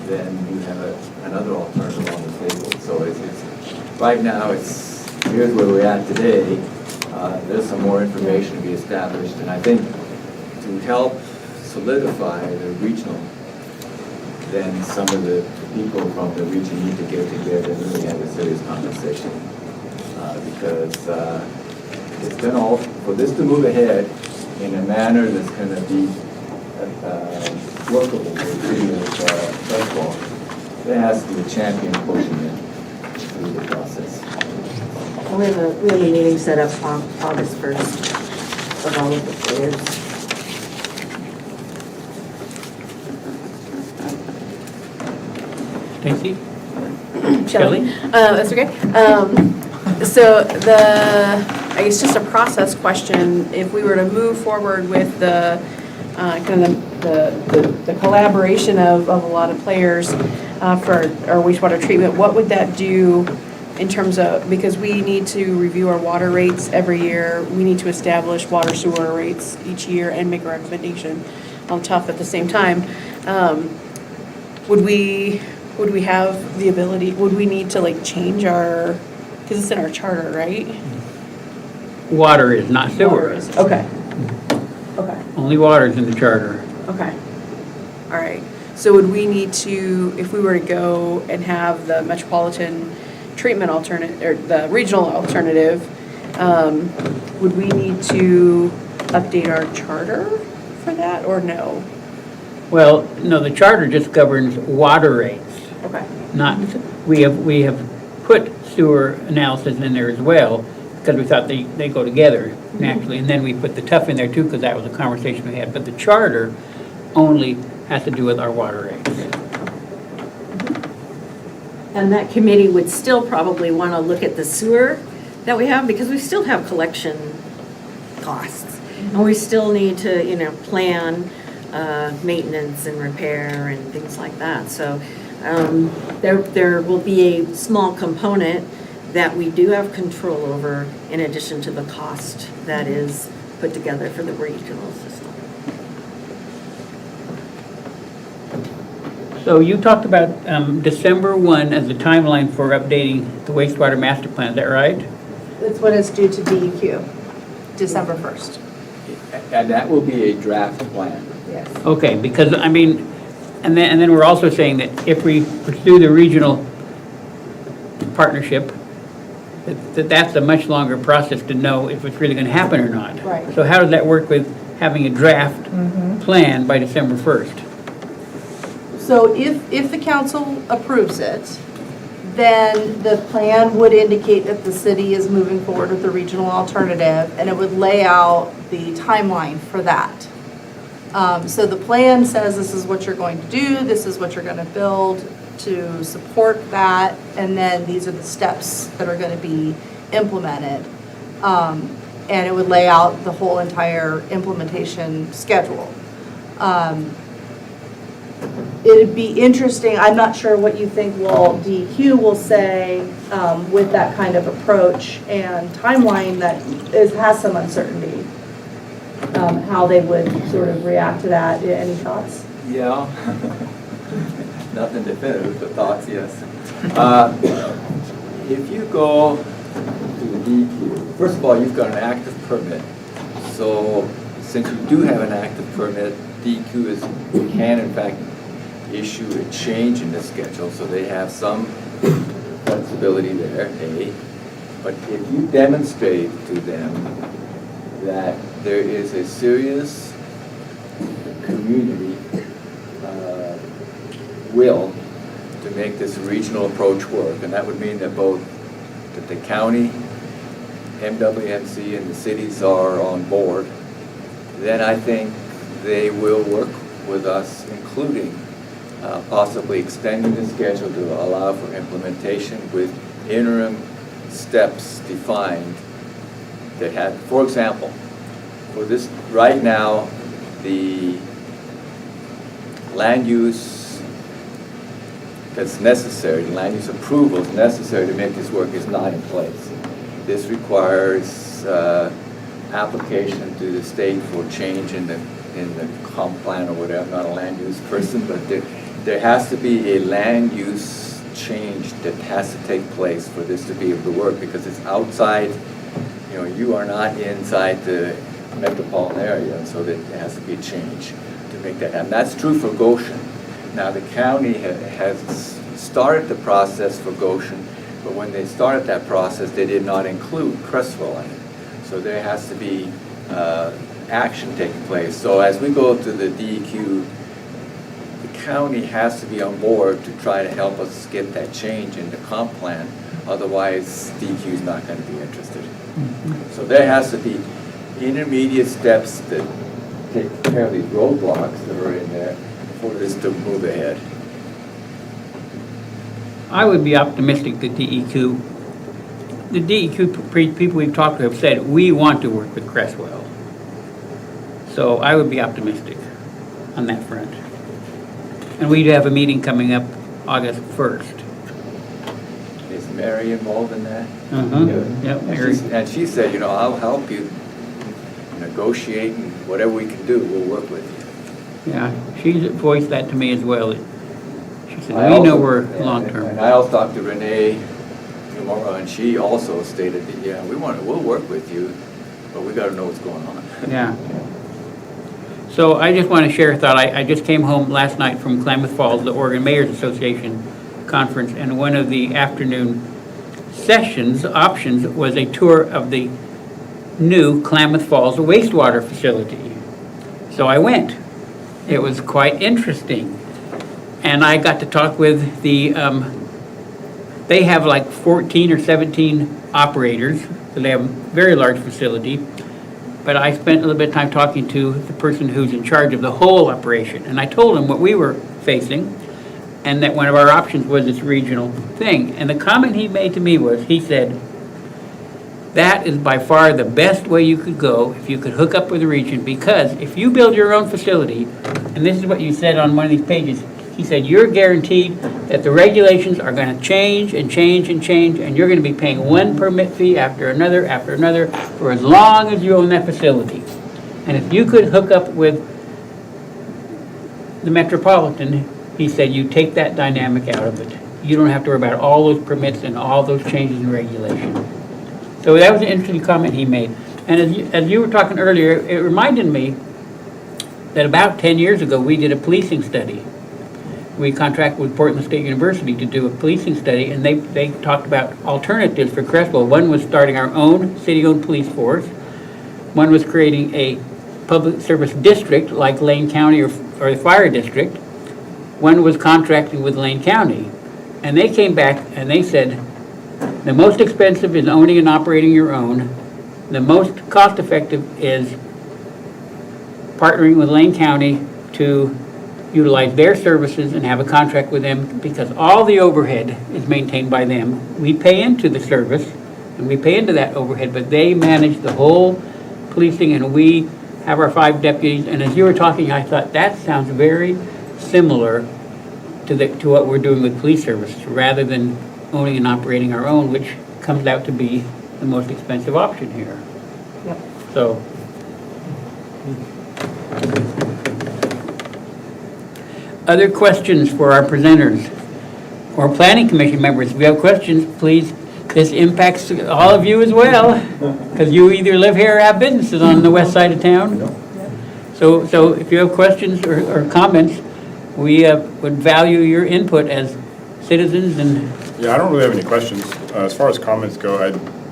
then you have another alternative on the table. So it's right now, here's where we're at today. There's some more information to be established, and I think to help solidify the regional, then some of the people from the region need to get together and really have a serious conversation. Because it's going to, for this to move ahead in a manner that's going to be workable for the city of Creswell, there has to be a champion pushing it through the process. We have a meeting set up on August 1st of all of the players. Stacy? Shelley? That's okay. So I guess just a process question, if we were to move forward with the kind of the collaboration of a lot of players for our wastewater treatment, what would that do in terms of, because we need to review our water rates every year, we need to establish water sewer rates each year and make a recommendation on tough at the same time. Would we have the ability, would we need to like change our, because it's in our charter, right? Water is not sewer. Water is, okay. Okay. Only water is in the charter. Okay. All right. So would we need to, if we were to go and have the metropolitan treatment alternative, or the regional alternative, would we need to update our charter for that, or no? Well, no, the charter just governs water rates. Okay. Not, we have put sewer analysis in there as well, because we thought they go together naturally, and then we put the tough in there too, because that was a conversation we had, but the charter only has to do with our water rates. And that committee would still probably want to look at the sewer that we have, because we still have collection costs. And we still need to, plan maintenance and repair and things like that. So there will be a small component that we do have control over, in addition to the cost that is put together for the regional system. So you talked about December 1 as the timeline for updating the wastewater master plan, is that right? That's when it's due to DEQ, December 1st. And that will be a draft plan. Yes. Okay, because, and then we're also saying that if we pursue the regional partnership, that's a much longer process to know if it's really going to happen or not. Right. So how does that work with having a draft plan by December 1st? So if the council approves it, then the plan would indicate that the city is moving forward with the regional alternative, and it would lay out the timeline for that. So the plan says this is what you're going to do, this is what you're going to build to support that, and then these are the steps that are going to be implemented. And it would lay out the whole entire implementation schedule. It'd be interesting, I'm not sure what you think DEQ will say with that kind of approach and timeline that has some uncertainty, how they would sort of react to that. Any thoughts? Yeah, nothing definitive, but thoughts, yes. If you go to the DEQ, first of all, you've got an active permit. So since you do have an active permit, DEQ can in fact issue a change in the schedule, so they have some flexibility there, A. But if you demonstrate to them that there is a serious community will to make this regional approach work, and that would mean that both that the county, MWMC, and the cities are on board, then I think they will work with us, including possibly extending the schedule to allow for implementation with interim steps defined that have, for example, for this, right now, the land use that's necessary, the land use approval is necessary to make this work is not in place. This requires application to the state for change in the comp plan or whatever. I'm not a land use person, but there has to be a land use change that has to take place for this to be able to work, because it's outside, you are not inside the metropolitan area, and so there has to be a change to make that happen. That's true for Goshen. Now, the county has started the process for Goshen, but when they started that process, they did not include Creswell in it. So there has to be action taking place. So as we go to the DEQ, the county has to be on board to try to help us get that change in the comp plan. Otherwise, DEQ is not going to be interested. So there has to be intermediate steps that take care of these roadblocks that are in there for this to move ahead. I would be optimistic that the DEQ people we've talked to have said, we want to work with Creswell. So I would be optimistic on that front. And we have a meeting coming up August 1st. Is Mary involved in that? Yeah, Mary. And she said, I'll help you negotiate, and whatever we can do, we'll work with you. Yeah, she's voiced that to me as well. She said, we know we're long-term. And I also talked to Renee, and she also stated that, we'll work with you, but we got to know what's going on. Yeah. So I just want to share a thought. I just came home last night from Klamath Falls, the Oregon Mayors Association conference, and one of the afternoon options was a tour of the new Klamath Falls wastewater facility. So I went. It was quite interesting. And I got to talk with the, they have like 14 or 17 operators, so they have a very large facility. But I spent a little bit of time talking to the person who's in charge of the whole operation. And I told him what we were facing, and that one of our options was this regional thing. And the comment he made to me was, he said, that is by far the best way you could go if you could hook up with the region, because if you build your own facility, and this is what you said on one of these pages, he said, you're guaranteed that the regulations are going to change and change and change, and you're going to be paying one permit fee after another for as long as you own that facility. And if you could hook up with the Metropolitan, he said, you take that dynamic out of it. You don't have to worry about all those permits and all those changes in regulation. So that was an interesting comment he made. And as you were talking earlier, it reminded me that about 10 years ago, we did a policing study. We contracted with Portland State University to do a policing study, and they talked about alternatives for Creswell. One was starting our own city-owned police force. One was creating a public service district like Lane County or the fire district. One was contracting with Lane County. And they came back and they said, the most expensive is owning and operating your own. The most cost-effective is partnering with Lane County to utilize their services and have a contract with them, because all the overhead is maintained by them. We pay into the service and we pay into that overhead, but they manage the whole policing, and we have our 5 deputies. And as you were talking, I thought that sounds very similar to what we're doing with police services, rather than owning and operating our own, which comes out to be the most expensive option here. Yep. So. Other questions for our presenters or planning commission members? If you have questions, please. This impacts all of you as well, because you either live here or have businesses on the west side of town. So if you have questions or comments, we would value your input as citizens. And yeah, I don't really have any questions. As far as comments go,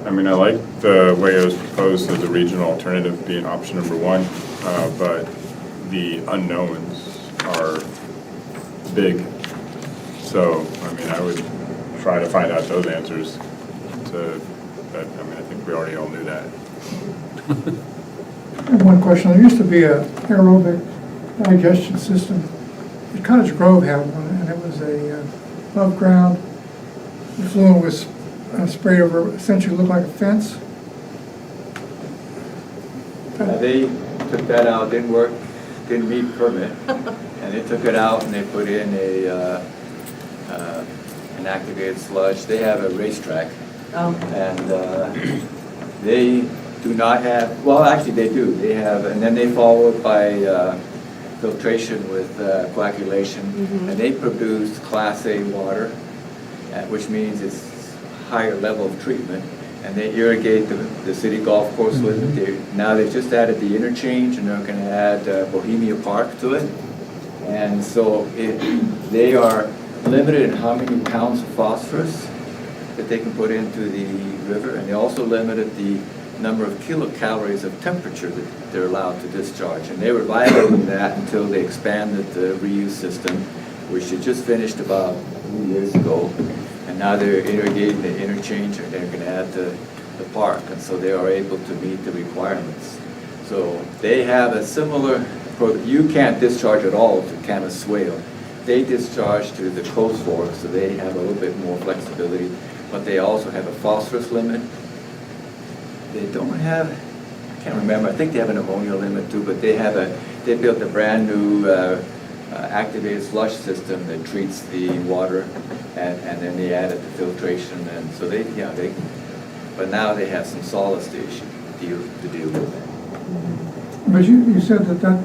I mean, I like the way it was proposed as a regional alternative being option number one, but the unknowns are big. So, I mean, I would try to find out those answers but I mean, I think we already all knew that. I have one question. There used to be a aerobic digestion system. Cottage Grove had one, and it was a above ground. The fluid was sprayed over, essentially looked like a fence. They took that out, didn't work, didn't meet permit, and they took it out and they put in an activated sludge. They have a racetrack, and they do not have, well, actually they do. They have, and then they follow it by filtration with coagulation, and they produce Class A water, which means it's higher level of treatment, and they irrigate the city golf course with it. Now they've just added the interchange, and they're going to add Bohemia Park to it, and so they are limited in how many pounds of phosphorus that they can put into the river, and they also limited the number of kilocalories of temperature that they're allowed to discharge. And they were violating that until they expanded the reuse system, which they just finished about 2 years ago. And now they're irrigating the interchange, and they're going to add the park. And so they are able to meet the requirements. So they have a similar, you can't discharge at all to Camas Swale. They discharge to the Coast Fork, so they have a little bit more flexibility. But they also have a phosphorus limit. They don't have, I can't remember, I think they have an ammonia limit too, but they built a brand new activated slush system that treats the water, and then they added the filtration, and so but now they have some solids to deal with. But you said that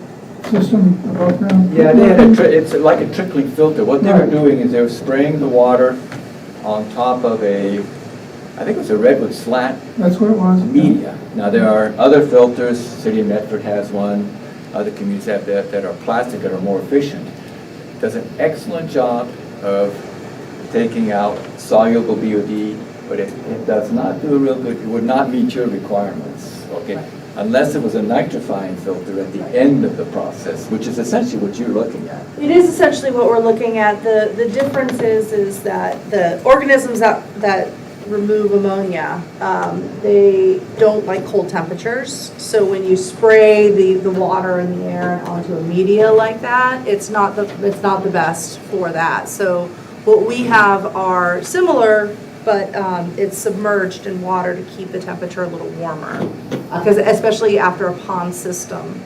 system above ground? Yeah, they had it's like a trickling filter. What they were doing is they were spraying the water on top of I think it was a redwood slat. That's what it was. Media. Now there are other filters. City of Medford has one. Other communities have that are plastic that are more efficient. It does an excellent job of taking out soluble BOD, but it does not do a real good. It would not meet your requirements. Okay. Right. Unless it was a nitrifying filter at the end of the process, which is essentially what you're looking at. It is essentially what we're looking at. The difference is that the organisms that remove ammonia, they don't like cold temperatures. So when you spray the water in the air onto a media like that, it's not the best for that. So what we have are similar, but it's submerged in water to keep the temperature a little warmer. Because especially after a pond system,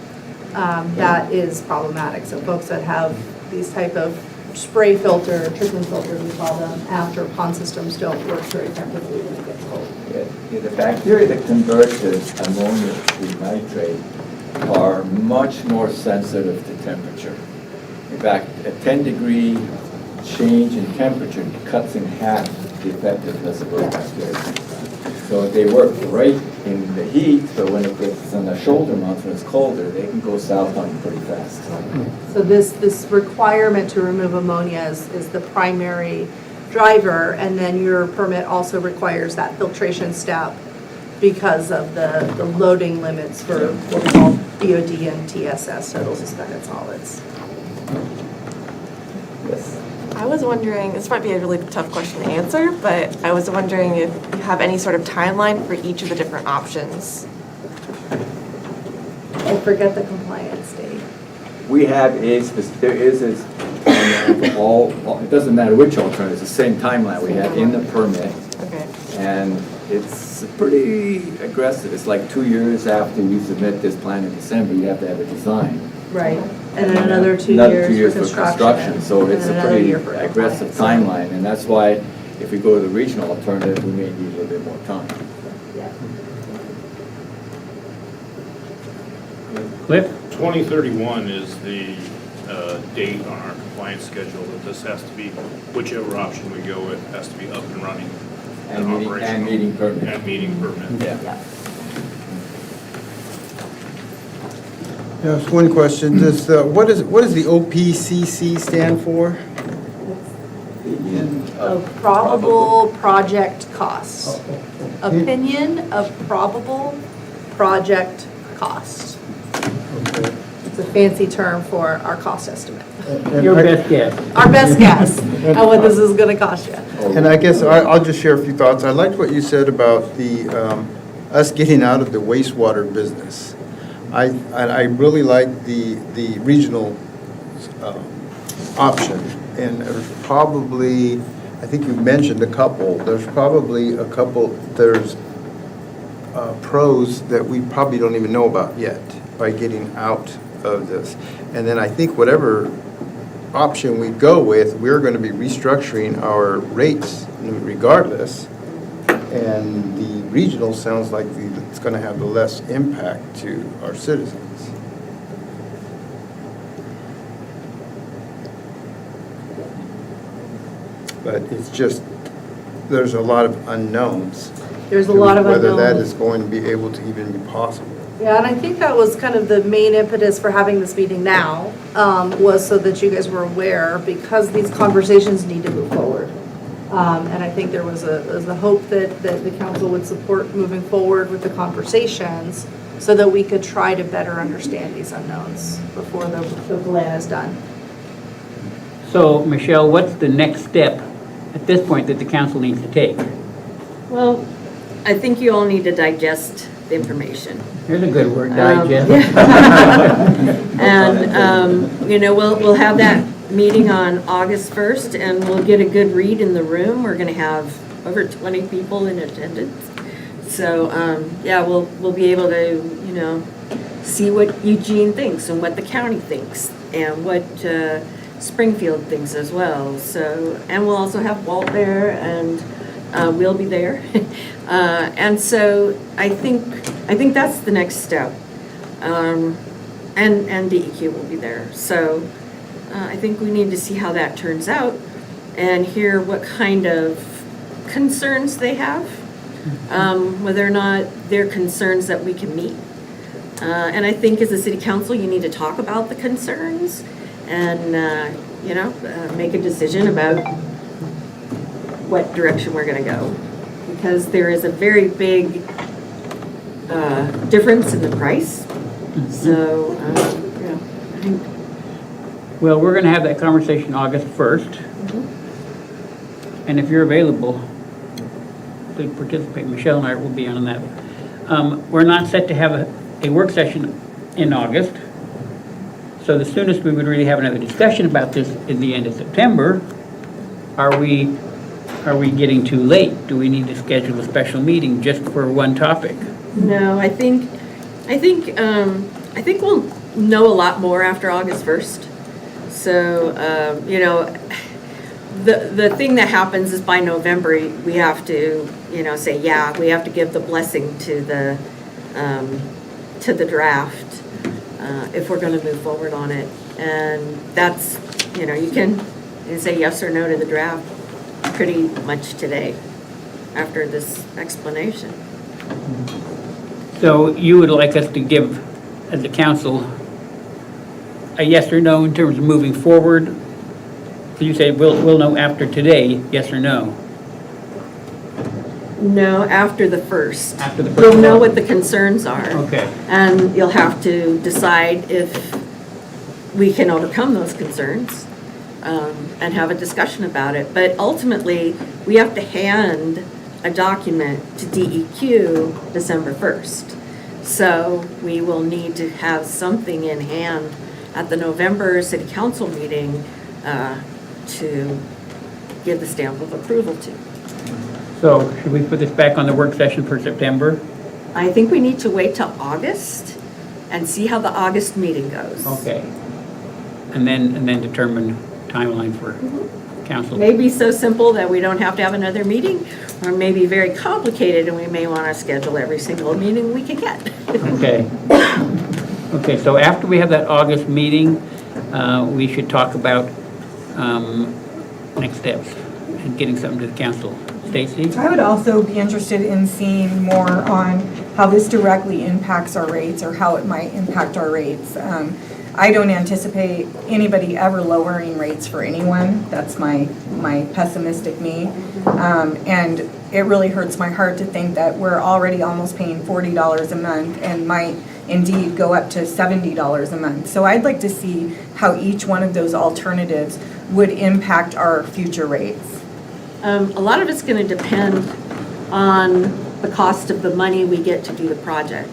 that is problematic. So folks that have these type of spray filter, trickling filter, we call them, after pond systems don't work very effectively when it gets cold. Yeah, the bacteria that convert the ammonia to nitrate are much more sensitive to temperature. In fact, a 10-degree change in temperature cuts in half the effectiveness of those bacteria. So they work right in the heat, but when it gets on the shoulder months, when it's colder, they can go south on you pretty fast. So this requirement to remove ammonia is the primary driver, and then your permit also requires that filtration step because of the loading limits for what we call BOD and TSS, total suspended solids. Yes. I was wondering, this might be a really tough question to answer, but I was wondering if you have any sort of timeline for each of the different options. I forget the compliance date. We have there is a timeline for all, it doesn't matter which alternative, it's the same timeline we have in the permit. Okay. And it's pretty aggressive. It's like 2 years after you submit this plan in December, you have to have a design. Right, and then another 2 years for construction. So it's a pretty aggressive timeline, and that's why if we go to the regional alternative, we may need a little bit more time. Yeah. Cliff? 2031 is the date on our compliance schedule that this has to be, whichever option we go with, has to be up and running and operational. And meeting permit. And meeting permit. Yeah. Yes, one question. What does the OPCC stand for? Of probable project costs. opinion of probable project cost. It's a fancy term for our cost estimate. Your best guess. Our best guess at what this is gonna cost you. And I guess I'll just share a few thoughts. I liked what you said about the, us getting out of the wastewater business. I really like the regional option. And there's probably, I think you mentioned a couple, there's pros that we probably don't even know about yet by getting out of this. And then I think whatever option we go with, we're going to be restructuring our rates regardless. And the regional sounds like it's going to have the less impact to our citizens. But it's just, there's a lot of unknowns. There's a lot of unknowns. Whether that is going to be able to even be possible. Yeah, and I think that was kind of the main impetus for having this meeting now, was so that you guys were aware, because these conversations need to move forward. And I think there was a hope that the council would support moving forward with the conversations so that we could try to better understand these unknowns before the plan is done. So, Michelle, what's the next step at this point that the council needs to take? Well, I think you all need to digest the information. Here's a good word, digest. And, we'll have that meeting on August 1st, and we'll get a good read in the room. We're going to have over 20 people in attendance. So, we'll be able to, see what Eugene thinks and what the county thinks and what Springfield thinks as well. So, and we'll also have Walt there, and we'll be there. And so I think that's the next step. And DEQ will be there. So I think we need to see how that turns out and hear what kind of concerns they have, whether or not they're concerns that we can meet. And I think as a city council, you need to talk about the concerns and, make a decision about what direction we're going to go. Because there is a very big difference in the price. So, I think. Well, we're going to have that conversation August 1st. And if you're available to participate, Michelle and I will be on that. We're not set to have a work session in August. So the soonest we would really have another discussion about this is the end of September. Are we getting too late? Do we need to schedule a special meeting just for one topic? No, I think we'll know a lot more after August 1st. So, the thing that happens is by November, we have to, say, yeah, we have to give the blessing to the draft if we're going to move forward on it. And that's, you can say yes or no to the draft pretty much today after this explanation. So you would like us to give, as a council, a yes or no in terms of moving forward? So you say we'll know after today, yes or no? No, after the 1st. After the 1st. You'll know what the concerns are. Okay. And you'll have to decide if we can overcome those concerns and have a discussion about it. But ultimately, we have to hand a document to DEQ December 1st. So we will need to have something in hand at the November City Council meeting to give the stamp of approval to. So should we put this back on the work session for September? I think we need to wait till August and see how the August meeting goes. Okay. And then determine timeline for council. Maybe so simple that we don't have to have another meeting, or maybe very complicated and we may want to schedule every single meeting we can get. Okay. Okay, so after we have that August meeting, we should talk about next steps and getting something to the council. Stacy? I would also be interested in seeing more on how this directly impacts our rates or how it might impact our rates. I don't anticipate anybody ever lowering rates for anyone. That's my pessimistic me. And it really hurts my heart to think that we're already almost paying $40 a month and might indeed go up to $70 a month. So I'd like to see how each one of those alternatives would impact our future rates. A lot of it's going to depend on the cost of the money we get to do the project.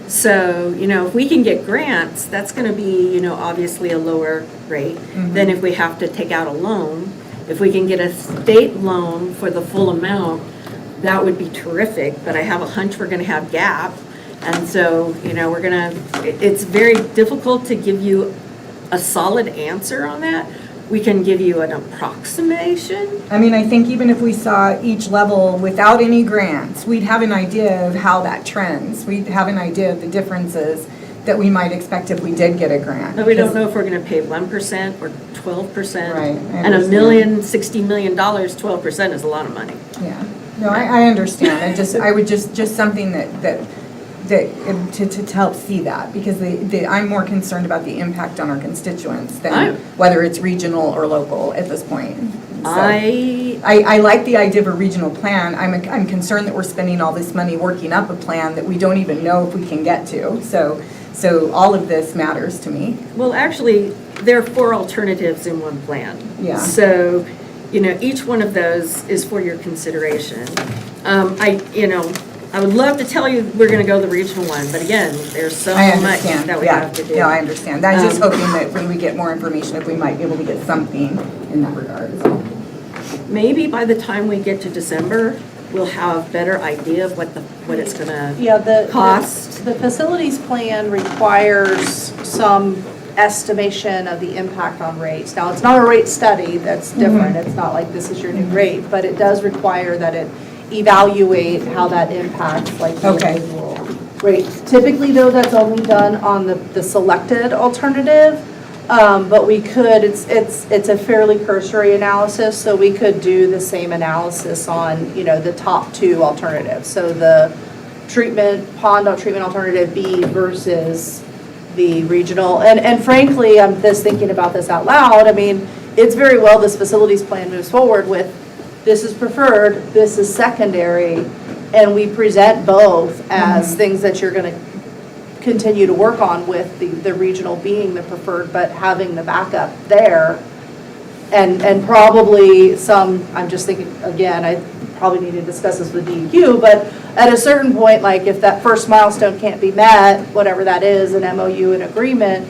So, if we can get grants, that's going to be, obviously a lower rate than if we have to take out a loan. If we can get a state loan for the full amount, that would be terrific, but I have a hunch we're going to have gap. And so, it's very difficult to give you a solid answer on that. We can give you an approximation. I mean, I think even if we saw each level without any grants, we'd have an idea of how that trends. We'd have an idea of the differences that we might expect if we did get a grant. But we don't know if we're going to pay 1% or 12%. Right, I And understand. $60 million, 12% is a lot of money. Yeah, no, I understand. I would just something that to help see that, because I'm more concerned about the impact on our constituents than whether it's regional or local at this point. So, I like the idea of a regional plan. I'm concerned that we're spending all this money working up a plan that we don't even know if we can get to. So all of this matters to me. Well, actually, there are 4 alternatives in one plan. Yeah. So, each one of those is for your consideration. I would love to tell you we're going to go the regional one, but again, there's so much that we have to do. Yeah, I understand. I'm just hoping that when we get more information, if we might be able to get something in that regard as well. Maybe by the time we get to December, we'll have better idea of what it's going to cost. The facilities plan requires some estimation of the impact on rates. Now, it's not a rate study, that's different. It's not like this is your new rate, but it does require that it evaluate how that impacts like the individual rates. Typically though, that's only done on the selected alternative, but we could, it's a fairly cursory analysis, so we could do the same analysis on, the top 2 alternatives. So the pond treatment alternative B versus the regional, and frankly, I'm just thinking about this out loud. I mean, it's very well this facilities plan moves forward with this is preferred, this is secondary, and we present both as things that you're going to continue to work on, with the regional being the preferred, but having the backup there. And probably I'm just thinking, again, I probably need to discuss this with DEQ, but at a certain point, like if that first milestone can't be met, whatever that is, an MOU, an agreement,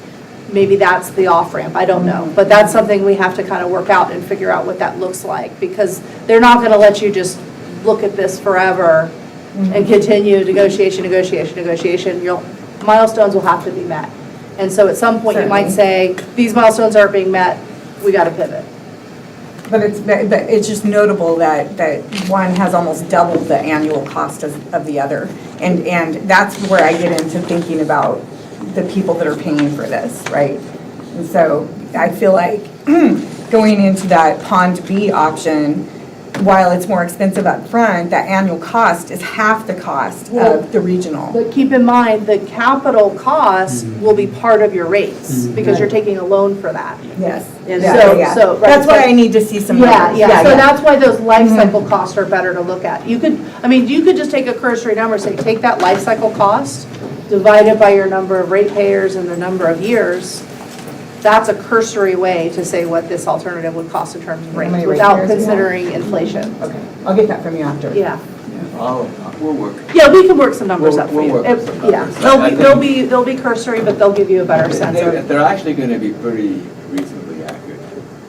maybe that's the off-ramp, I don't know. But that's something we have to kind of work out and figure out what that looks like, because they're not going to let you just look at this forever and continue negotiation. Milestones will have to be met. And so at some point you might say, these milestones aren't being met, we got to pivot. But it's just notable that one has almost double the annual cost of the other. And that's where I get into thinking about the people that are paying for this, right? And so I feel like going into that Pond B option, while it's more expensive up front, that annual cost is half the cost of the regional. But keep in mind, the capital cost will be part of your rates, because you're taking a loan for that. Yes. So that's why I need to see some numbers. So that's why those life cycle costs are better to look at. You could just take a cursory number, say, take that life cycle cost, divide it by your number of ratepayers and the number of years. That's a cursory way to say what this alternative would cost in terms of rates, without considering inflation. Okay, I'll get that from you after. Yeah. We'll work. Yeah, we can work some numbers up for We'll you. work with some Yeah, numbers. they'll be cursory, but they'll give you a better sense of. They're actually going to be pretty reasonably accurate.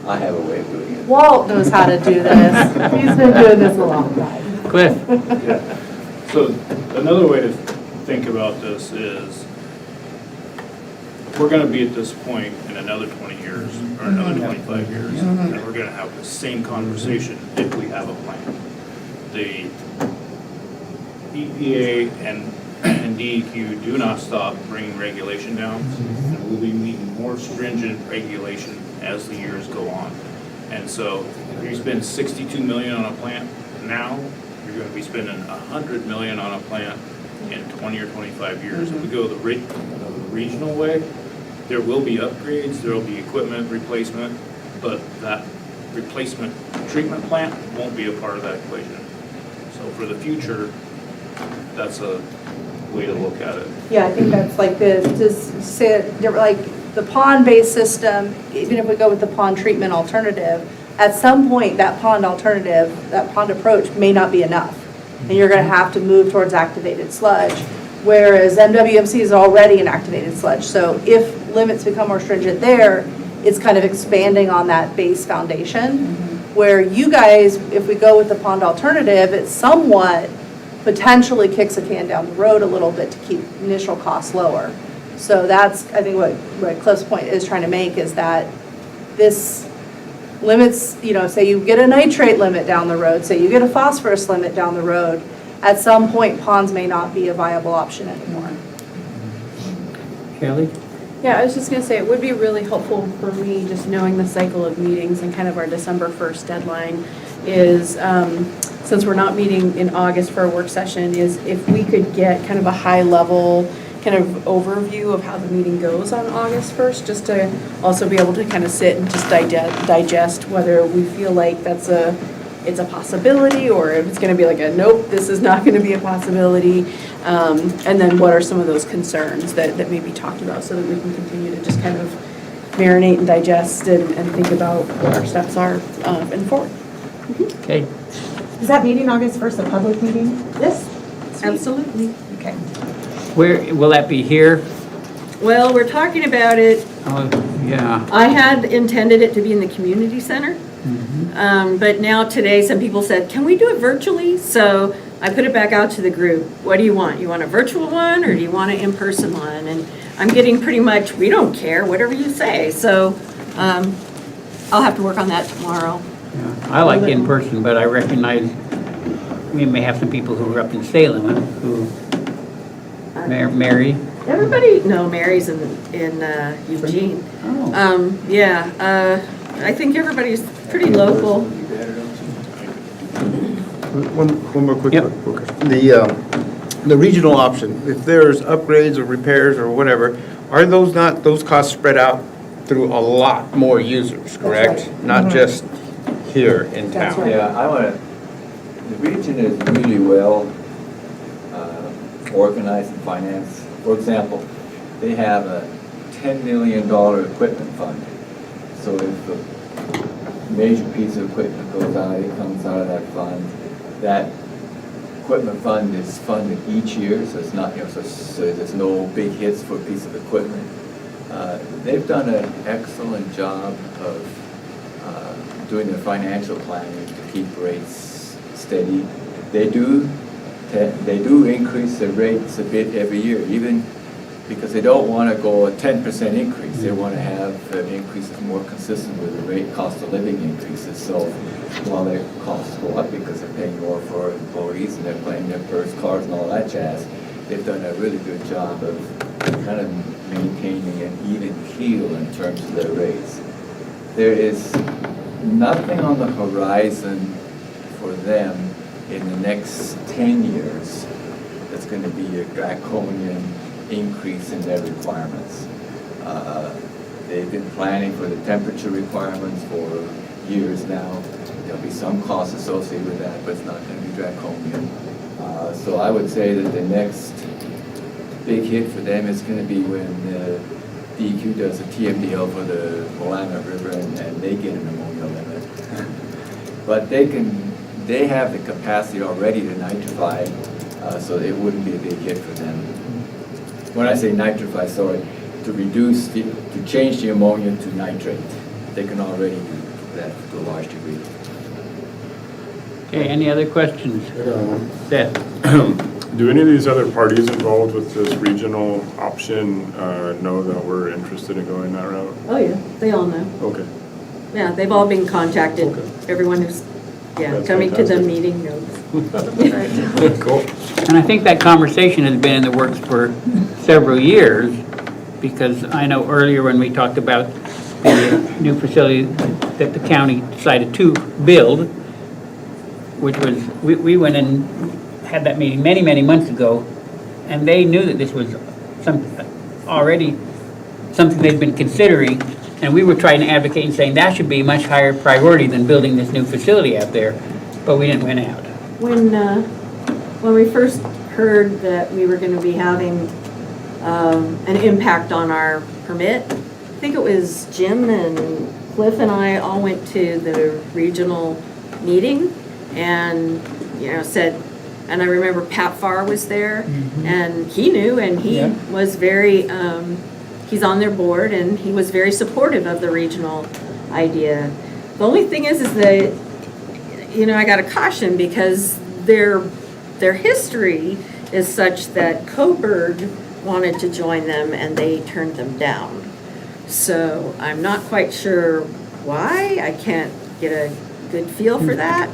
I have a way of doing it. Walt knows how to do this. He's been doing this a long time. Cliff? Yeah. So another way to think about this is, we're going to be at this point in another 20 years or another 25 years, and we're going to have the same conversation if we have a plan. The EPA and DEQ do not stop bringing regulation down, and we'll be meeting more stringent regulation as the years go on. And so if you spend $62 million on a plant now, you're going to be spending $100 million on a plant in 20 or 25 years. If we go the regional way, there will be upgrades, there will be equipment replacement, but that replacement treatment plant won't be a part of that equation. for the future, that's a way to look at it. Yeah, I think that's like just say, like the pond-based system, even if we go with the pond treatment alternative, at some point, that pond alternative, that pond approach may not be enough. And you're gonna have to move towards activated sludge. Whereas MWMC is already an activated sludge. So if limits become more stringent there, it's kind of expanding on that base foundation. Where you guys, if we go with the pond alternative, it somewhat potentially kicks a can down the road a little bit to keep initial costs lower. So that's, I think what Cliff's point is trying to make is that this limits, say you get a nitrate limit down the road, say you get a phosphorus limit down the road, at some point ponds may not be a viable option anymore. Kelly? Yeah, I was just gonna say, it would be really helpful for me, just knowing the cycle of meetings and kind of our December 1st deadline is, since we're not meeting in August for a work session, is if we could get kind of a high level kind of overview of how the meeting goes on August 1st, just to also be able to kind of sit and just digest whether we feel like it's a possibility, or if it's gonna be like a, nope, this is not gonna be a possibility. And then what are some of those concerns that may be talked about, so that we can continue to just kind of marinate and digest and think about what our steps are and forward. Okay. Is that meeting August 1st a public meeting? Yes, absolutely. Okay. Where, will that be here? Well, we're talking about it. Oh, yeah. I had intended it to be in the community center. But now today, some people said, can we do it virtually? So I put it back out to the group. What do you want? You want a virtual one, or do you want an in-person one? And I'm getting pretty much, we don't care, whatever you say. So I'll have to work on that tomorrow. Yeah. I like in person, but I recognize we may have some people who are up in Salem who, Mary. Everybody, no, Mary's in Eugene. Oh. Yeah, I think everybody's pretty local. One more quick Yep. question. The regional option, if there's upgrades or repairs or whatever, are those costs spread out through a lot more users, correct? Not just here in That's town? right. Yeah, the region is really well organized and financed. For example, they have a $10 million equipment fund. So if a major piece of equipment goes out, it comes out of that fund. That equipment fund is funded each year, so it's not, so there's no big hits for a piece of equipment. They've done an excellent job of doing their financial planning to keep rates steady. They do increase the rates a bit every year, even because they don't want to go a 10% increase. They want to have an increase that's more consistent with the rate cost of living increases. So while their costs go up because they're paying more for employees and they're paying their first cars and all that jazz, they've done a really good job of kind of maintaining an even keel in terms of their rates. There is nothing on the horizon for them in the next 10 years that's going to be a draconian increase in their requirements. They've been planning for the temperature requirements for years now. There'll be some costs associated with that, but it's not going to be draconian. So I would say that the next big hit for them is going to be when DEQ does a TMDL for the Willamette River and they get an ammonia limit. But they have the capacity already to nitrify, so it wouldn't be a big hit for them. When I say nitrify, sorry, to change the ammonia to nitrate. They can already do that to a large degree. Okay, any other questions? Seth? Do any of these other parties involved with this regional option know that we're interested in going that route? Oh, yeah, they all know. Okay. Yeah, they've all been contacted. Okay. Everyone who's, That's coming to the fantastic. meeting knows. Cool. And I think that conversation has been in the works for several years, because I know earlier when we talked about the new facility that the county decided to build, which was, we went and had that meeting many, many months ago, and they knew that this was already something they'd been considering, and we were trying to advocate and saying that should be a much higher priority than building this new facility out there, but we didn't win out. When when we first heard that we were going to be having an impact on our permit, I think it was Jim and Cliff and I all went to the regional meeting and, said, and I remember Pat Farr was there, and he knew, and he was very, he's on their board, and he was very supportive of the regional idea. The only thing is that, I got to caution because their history is such that Coburg wanted to join them and they turned them down. So I'm not quite sure why. I can't get a good feel for that.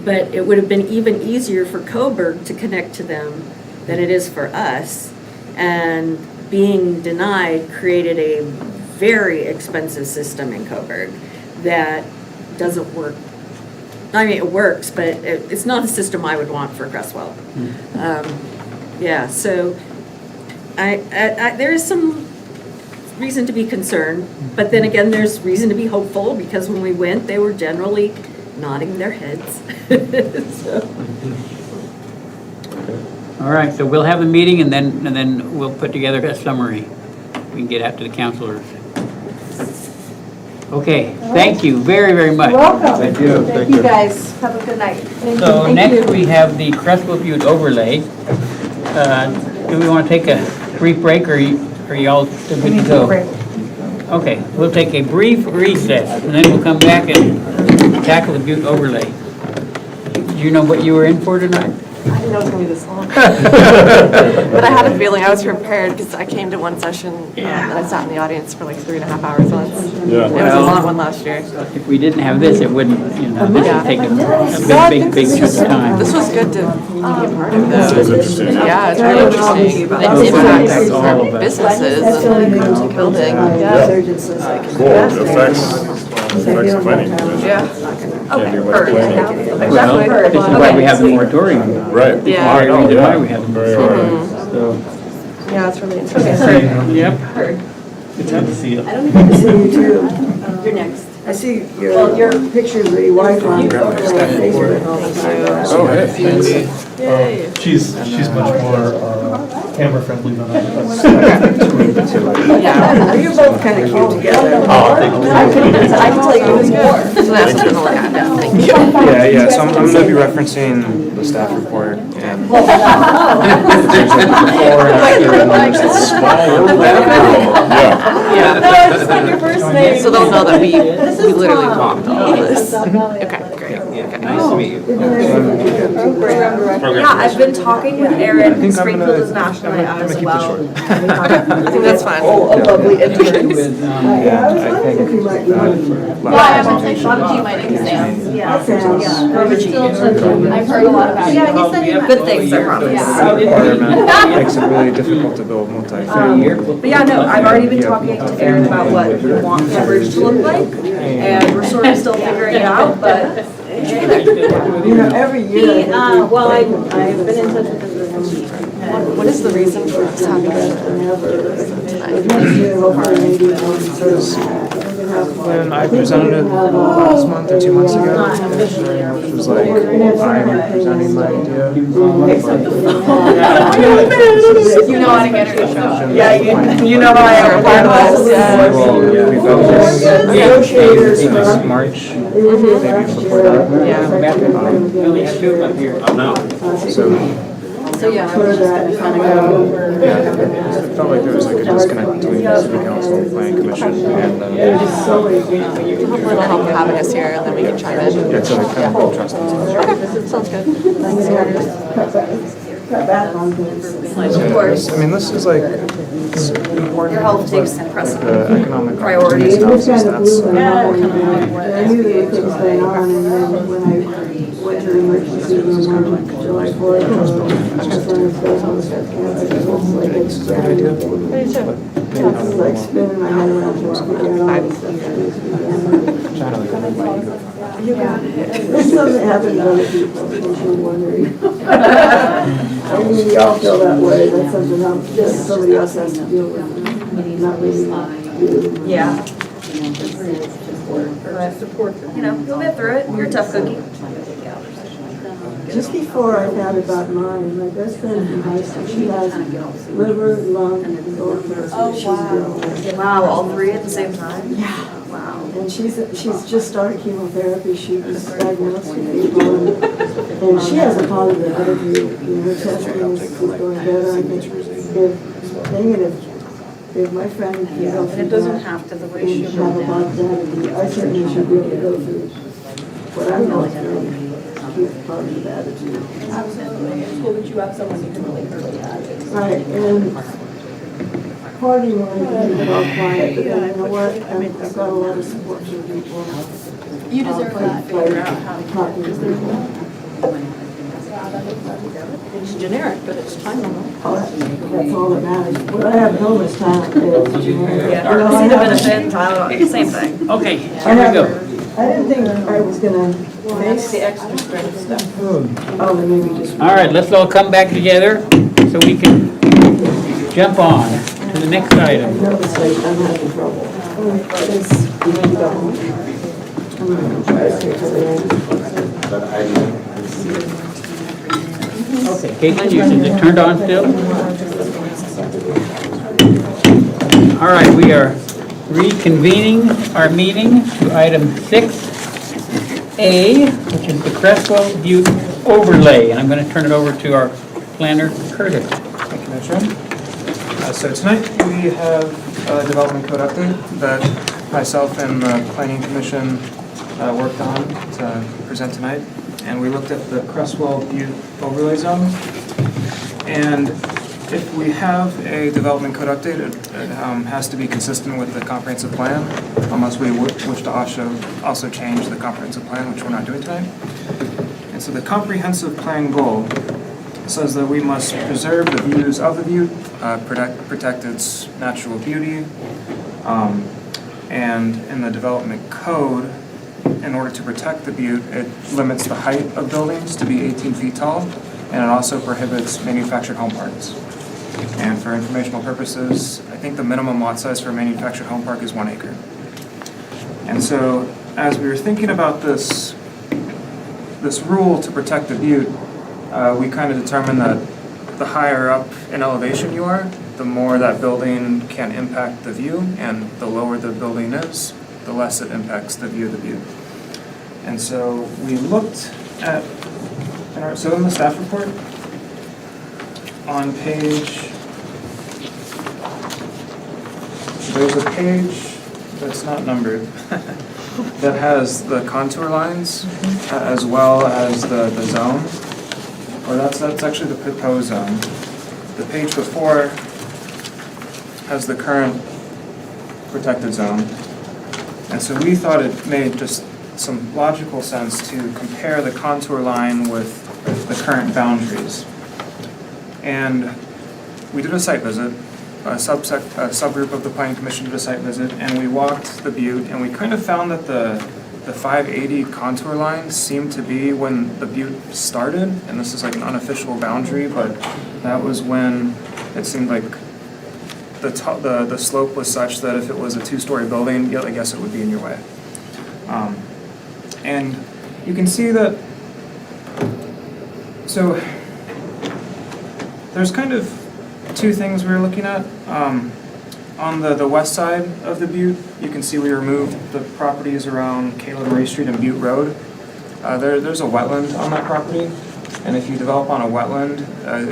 But it would have been even easier for Coburg to connect to them than it is for us. And being denied created a very expensive system in Coburg that doesn't work. I mean, it works, but it's not a system I would want for Creswell. So there is some reason to be concerned, but then again, there's reason to be hopeful because when we went, they were generally nodding their heads. All right, so we'll have a meeting and then we'll put together a summary. We can get out to the councilors. Okay, thank you very, very much. You're welcome. Thank you. Thank you, guys. Have a good night. So next we have the Creswell Butte overlay. Do we want to take a brief break or are y'all still good to go? Okay, we'll take a brief recess and then we'll come back and tackle the Butte overlay. Do you know what you were in for tonight? I didn't know it was going to be this long. But I had a feeling I was prepared because I came to one session and I sat in the audience for like 3.5 hours once. Yeah. It was a long one last year. If we didn't have this, it wouldn't, this would take a big chunk of time. This was good to be a part of This is though. interesting. Yeah, it's really interesting. It impacts our businesses and building. Cool, it affects money. Yeah. Can't do what you're planning. Well, this is why we have the moratorium. Right. Yeah. Part of the reason why we have the Very moratorium. hard. So, Yeah, it's really interesting. yep. Good to see you. I see you too. You're next. I see your pictures of your wife on Facebook all the time. Oh, hey, thanks. Yay. She's much more camera friendly than I am. Yeah, you're both kind of cute together. Oh, thank you. I can tell you it was more. So that's something to look at now. Thank you. Yeah, so I'm going to be referencing the staff report and there's a before and after, and then there's this small little Yeah. Yeah. So they'll know that we literally walked all of this. Okay, great. Okay. Nice to meet you. Yeah, I've been talking with Aaron. Springfield is national night out as well. I think that's fine. A lovely entrance. With, I was wondering if you might be on. I've heard a lot about it. Yeah, he said he Good things, I promise. makes it really difficult to build multi-family. But yeah, no, I've already been talking to Aaron about what we want coverage to look like, and we're sort of still figuring it out, but Every year. Well, I've been in touch with the chief. What is the reason for us having When I presented it last month or 2 months ago, which was like, I'm presenting my idea. You know how to get it. Yeah, you know how I am. Well, we've got this March, maybe before that. So yeah. It felt like there was like a disconnect between the city council and planning commission and Hopefully it'll help having us here and then we can chime in. yeah, so like kind of trust them. Okay, sounds good. of course, I mean, this is like, it's important. your health takes The precedent. economic Priority. opportunities analysis, that's, I knew there were things going on, and then when I went to the emergency room on July 4th, that's when I started on the step campus. It was like a scary thing. It was like spinning my head around trying to figure out all the stuff that needs to be done. You got it. This doesn't happen to other people, in case you're wondering. I mean, we all feel that way. That's something that somebody else has to deal with. Not really you. Yeah. But, you'll get through it. You're a tough cookie. just before I found about mine, my best friend from high school, she has liver, lung, and bone cancer. Oh, She's wow. doing. Wow, all three at the same time? Yeah. Wow. And she's just started chemotherapy. She was diagnosed with Ebola. And she has a positive attitude. Her testing is going better. I think if my friend can go through And it doesn't that have to, the and ratio have a goes down. positive attitude, I certainly should be able to go through what I'm going through. Keep a positive attitude. Absolutely. It's cool that you have someone you can relate to. Right, and party when I get all quiet, but then you know what? I've got a lot of support from people. You deserve that. Figure out how to talk to people. It's generic, but it's time limit. That's all that matters. What I have no is talent. Yeah, benefit, Tyler, same thing. Okay, here we go. I didn't think I was gonna That's the extra strength stuff. oh, then maybe just. All right, let's all come back together so we can jump on to the next I item. noticed I'm having trouble. You need to go home. I'm gonna try to stay till the end. Okay, Caitlin, is it turned on still? All right, we are reconvening our meeting to item 6A, which is the Creswell Butte overlay. And I'm going to turn it over to our planner, Curtis. Thank you, Metro. So tonight we have a development code update that myself and the Planning Commission worked on to present tonight. And we looked at the Creswell Butte overlay zone. And if we have a development code update, it has to be consistent with the comprehensive plan, unless we wish to also change the comprehensive plan, which we're not doing tonight. And so the comprehensive plan goal says that we must preserve the views of the butte, protect its natural beauty, and in the development code, in order to protect the butte, it limits the height of buildings to be 18 feet tall, and it also prohibits manufactured home parks. And for informational purposes, I think the minimum lot size for a manufactured home park is 1 acre. And so, as we were thinking about this rule to protect the butte, we kind of determined that the higher up in elevation you are, the more that building can impact the view, and the lower the building is, the less it impacts the view of the butte. And so we looked at, so in the staff report, on page, there's a page that's not numbered that has the contour lines as well as the zone. Or that's actually the proposed zone. The page before has the current protected zone. And so we thought it made just some logical sense to compare the contour line with the current boundaries. And we did a site visit, a subgroup of the Planning Commission did a site visit, and we walked the butte, and we kind of found that the 580 contour line seemed to be when the butte started, and this is like an unofficial boundary, but that was when it seemed like the slope was such that if it was a 2-story building, I guess it would be in your way. And you can see that, so there's kind of 2 things we were looking at. On the west side of the butte, you can see we removed the properties around Caleb Ray Street and Butte Road. There's a wetland on that property, and if you develop on a wetland,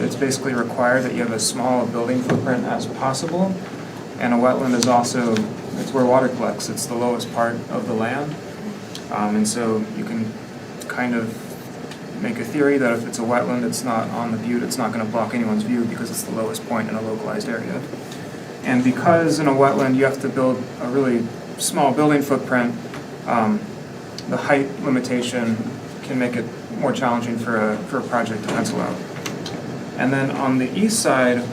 it's basically required that you have as small a building footprint as possible. And a wetland is also, it's where water collects. It's the lowest part of the land. And so you can kind of make a theory that if it's a wetland, it's not on the butte, it's not going to block anyone's view because it's the lowest point in a localized area. And because in a wetland you have to build a really small building footprint, the height limitation can make it more challenging for a project to pencil out. And then on the east side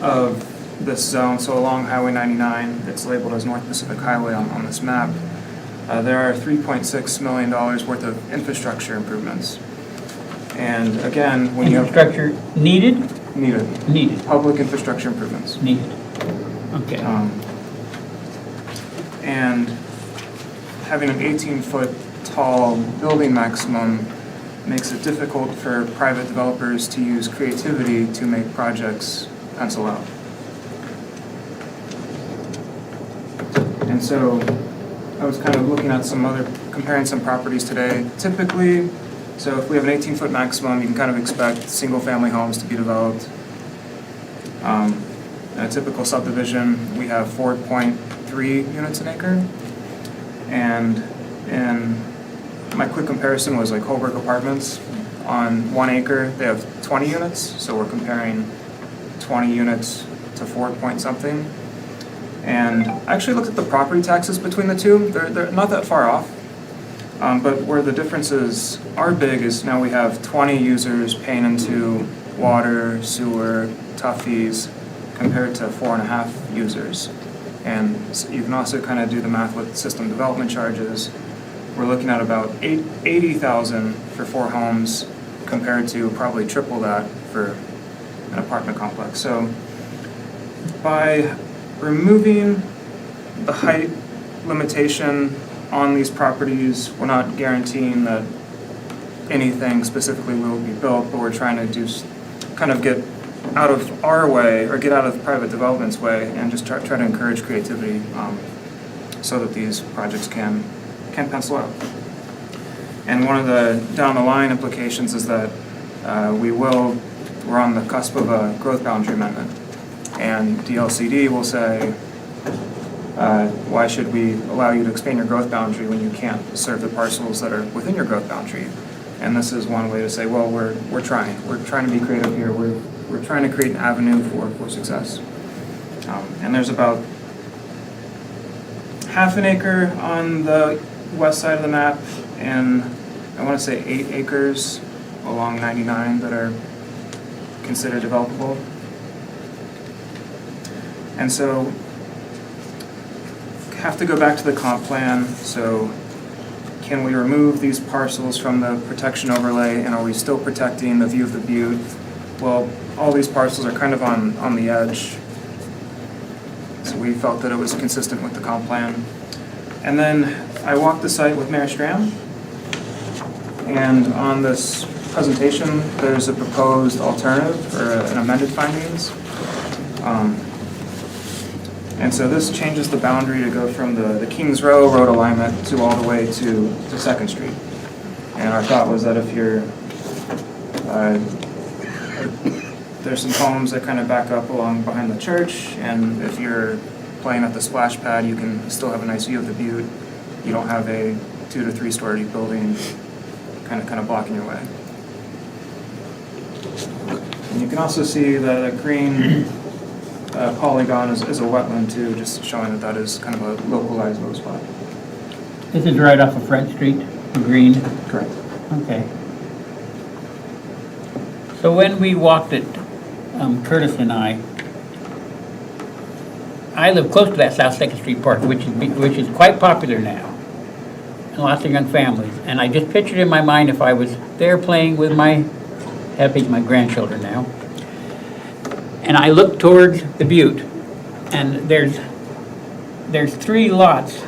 of this zone, so along Highway 99, it's labeled as North Pacific Highway on this map, there are $3.6 million worth of infrastructure improvements. And again, when you have... Infrastructure needed? Needed. Needed. Public infrastructure improvements. Needed. Okay. And having an 18-foot tall building maximum makes it difficult for private developers to use creativity to make projects pencil out. And so I was kind of looking at comparing some properties today. Typically, so if we have an 18-foot maximum, you can kind of expect single-family homes to be developed. In a typical subdivision, we have 4.3 units an acre. And in my quick comparison was like Holbrook Apartments. On 1 acre, they have 20 units, so we're comparing 20 units to 4 point something. And I actually looked at the property taxes between the two. They're not that far off. But where the differences are big is now we have 20 users paying into water, sewer, tough fees, compared to 4.5 users. And so you can also kind of do the math with system development charges. We're looking at about $80,000 for 4 homes compared to probably triple that for an apartment complex. So by removing the height limitation on these properties, we're not guaranteeing that anything specifically will be built, but we're trying to do kind of get out of our way, or get out of private development's way, and just try to encourage creativity so that these projects can pencil out. And one of the down the line implications is that we're on the cusp of a growth boundary amendment, and DLCD will say, why should we allow you to expand your growth boundary when you can't serve the parcels that are within your growth boundary? And this is one way to say, well, we're trying to be creative here. We're trying to create an avenue for success. And there's about half an acre on the west side of the map, and I want to say 8 acres along 99 that are considered developable. And so have to go back to the comp plan. So can we remove these parcels from the protection overlay, and are we still protecting the view of the butte? Well, all these parcels are kind of on the edge, so we felt that it was consistent with the comp plan. And then I walked the site with Mayor Stram, and on this presentation there's a proposed alternative, or an amended findings. And so this changes the boundary to go from the Kings Row road alignment to all the way to 2nd Street. And our thought was that if you're, there's some homes that kind of back up along behind the church, and if you're playing at the splash pad, you can still have a nice view of the butte. You don't have a 2 to 3 story building kind of blocking your way. And you can also see that a green polygon is a wetland too, just showing that is kind of a localized low spot. This is right off of Front Street, green? Correct. Okay. So when we walked it, Curtis and I live close to that South 2nd Street Park, which is quite popular now, and lots of young families. And I just pictured in my mind if I was there playing with my grandchildren now, and I looked towards the butte, and there's 3 lots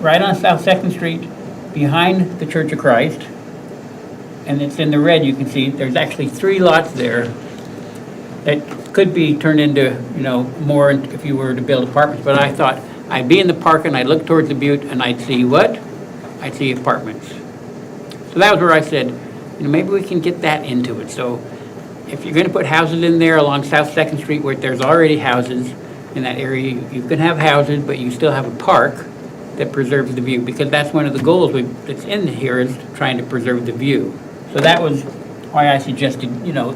right on South 2nd Street behind the Church of Christ, and it's in the red. You can see there's actually 3 lots there that could be turned into, more if you were to build apartments. But I thought I'd be in the park and I'd look towards the butte and I'd see what? I'd see apartments. So that was where I said, maybe we can get that into it. So if you're going to put houses in there along South 2nd Street where there's already houses in that area, you can have houses, but you still have a park that preserves the view, because that's one of the goals that's in here, is trying to preserve the view. So that was why I suggested,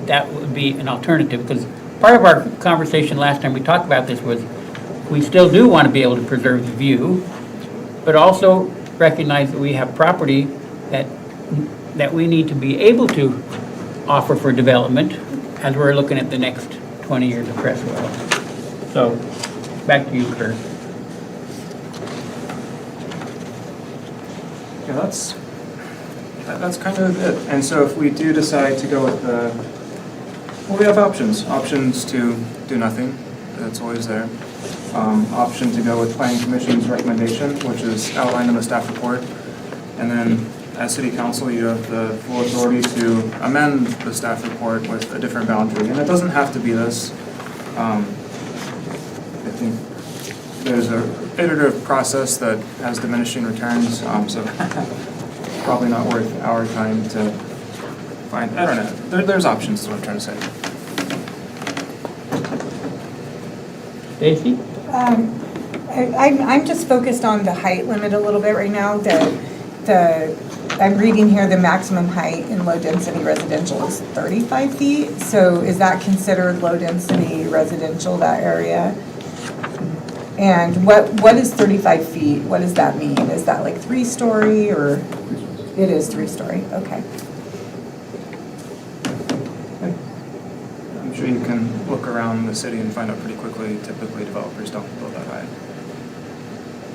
that would be an alternative, because part of our conversation last time we talked about this was we still do want to be able to preserve the view, but also recognize that we have property that we need to be able to offer for development as we're looking at the next 20 years of Creswell. So, back to you, Kurt. Yeah, that's kind of it. And so if we do decide to go with we have options to do nothing. That's always there. Option to go with Planning Commission's recommendation, which is outlined in the staff report. And then as city council, you have the full authority to amend the staff report with a different boundary, and it doesn't have to be this. I think there's a iterative process that has diminishing returns, so probably not worth our time to find, I don't know, there's options is what I'm trying to say. Stacy? I'm just focused on the height limit a little bit right now. I'm reading here the maximum height in low-density residential is 35 feet. So is that considered low-density residential, that area? And what is 35 feet? What does that mean? Is that like 3-story or? It is 3-story, okay. I'm sure you can look around the city and find out pretty quickly, typically developers don't build that high.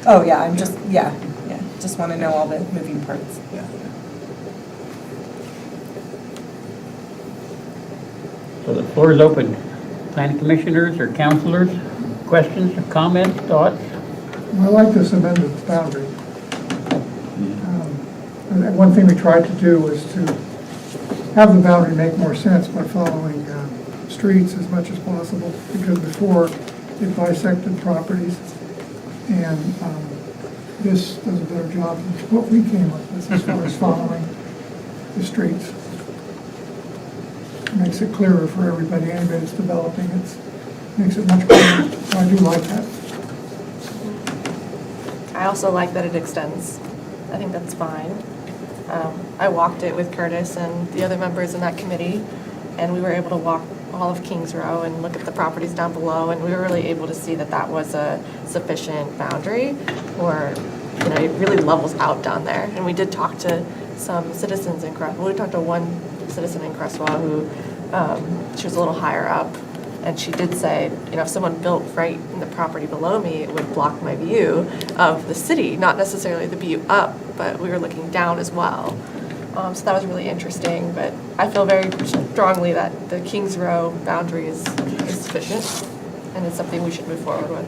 Oh, yeah, just want to know all the moving parts. Yeah. So the floor is open. Planning commissioners or councilors, questions or comments, thoughts? I like this amended boundary. And one thing we tried to do was to have the boundary make more sense by following streets as much as possible, because before it bisected properties, and this does a better job than what we came up with as far as following the streets. It makes it clearer for everybody that's developing. It makes it much clearer. So I do like that. I also like that it extends. I think that's fine. I walked it with Curtis and the other members in that committee, and we were able to walk all of Kings Row and look at the properties down below, and we were really able to see that that was a sufficient boundary, or it really levels out down there. And we did talk to some citizens in Creswell. We talked to one citizen in Creswell who, she was a little higher up, and she did say, if someone built right in the property below me, it would block my view of the city, not necessarily the view up, but we were looking down as well. So that was really interesting, but I feel very strongly that the Kings Row boundary is sufficient, and it's something we should move forward with.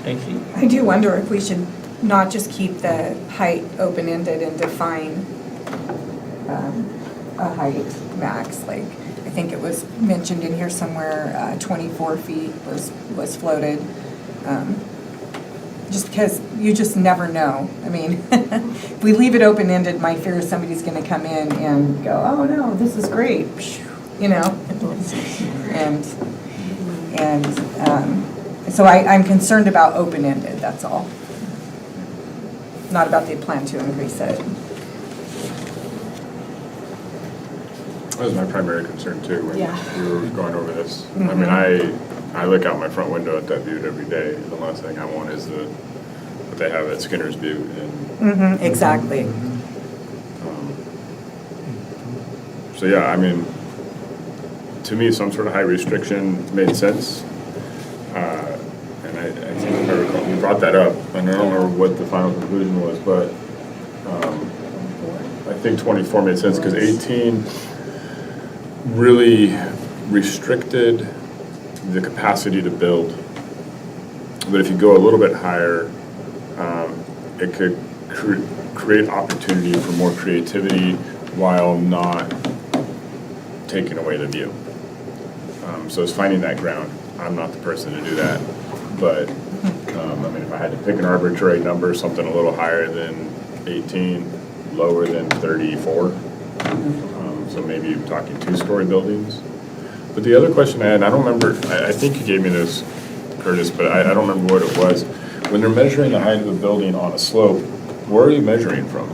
Stacy? I do wonder if we should not just keep the height open-ended and define a height max. Like, I think it was mentioned in here somewhere, 24 feet was floated. Just because you just never know. I mean, if we leave it open-ended, my fear is somebody's going to come in and go, oh no, this is great, and so I'm concerned about open-ended, that's all. Not about the plan to increase it. That was my primary concern too when Yeah. we were going over this. I mean, I look out my front window at that butte every day. The last thing I want is what they have at Skinner's Butte. And, Exactly. So yeah, I mean, to me, some sort of height restriction made sense. And I think if I recall, you brought that up, and I don't remember what the final conclusion was, but I think 24 made sense because 18 really restricted the capacity to build. But if you go a little bit higher, it could create opportunity for more creativity while not taking away the view. So it's finding that ground. I'm not the person to do that, but I mean, if I had to pick an arbitrary number, something a little higher than 18, lower than 34. So maybe you're talking 2-story buildings. But the other question I had, I don't remember, I think you gave me this, Curtis, but I don't remember what it was. When they're measuring the height of a building on a slope, where are you measuring from?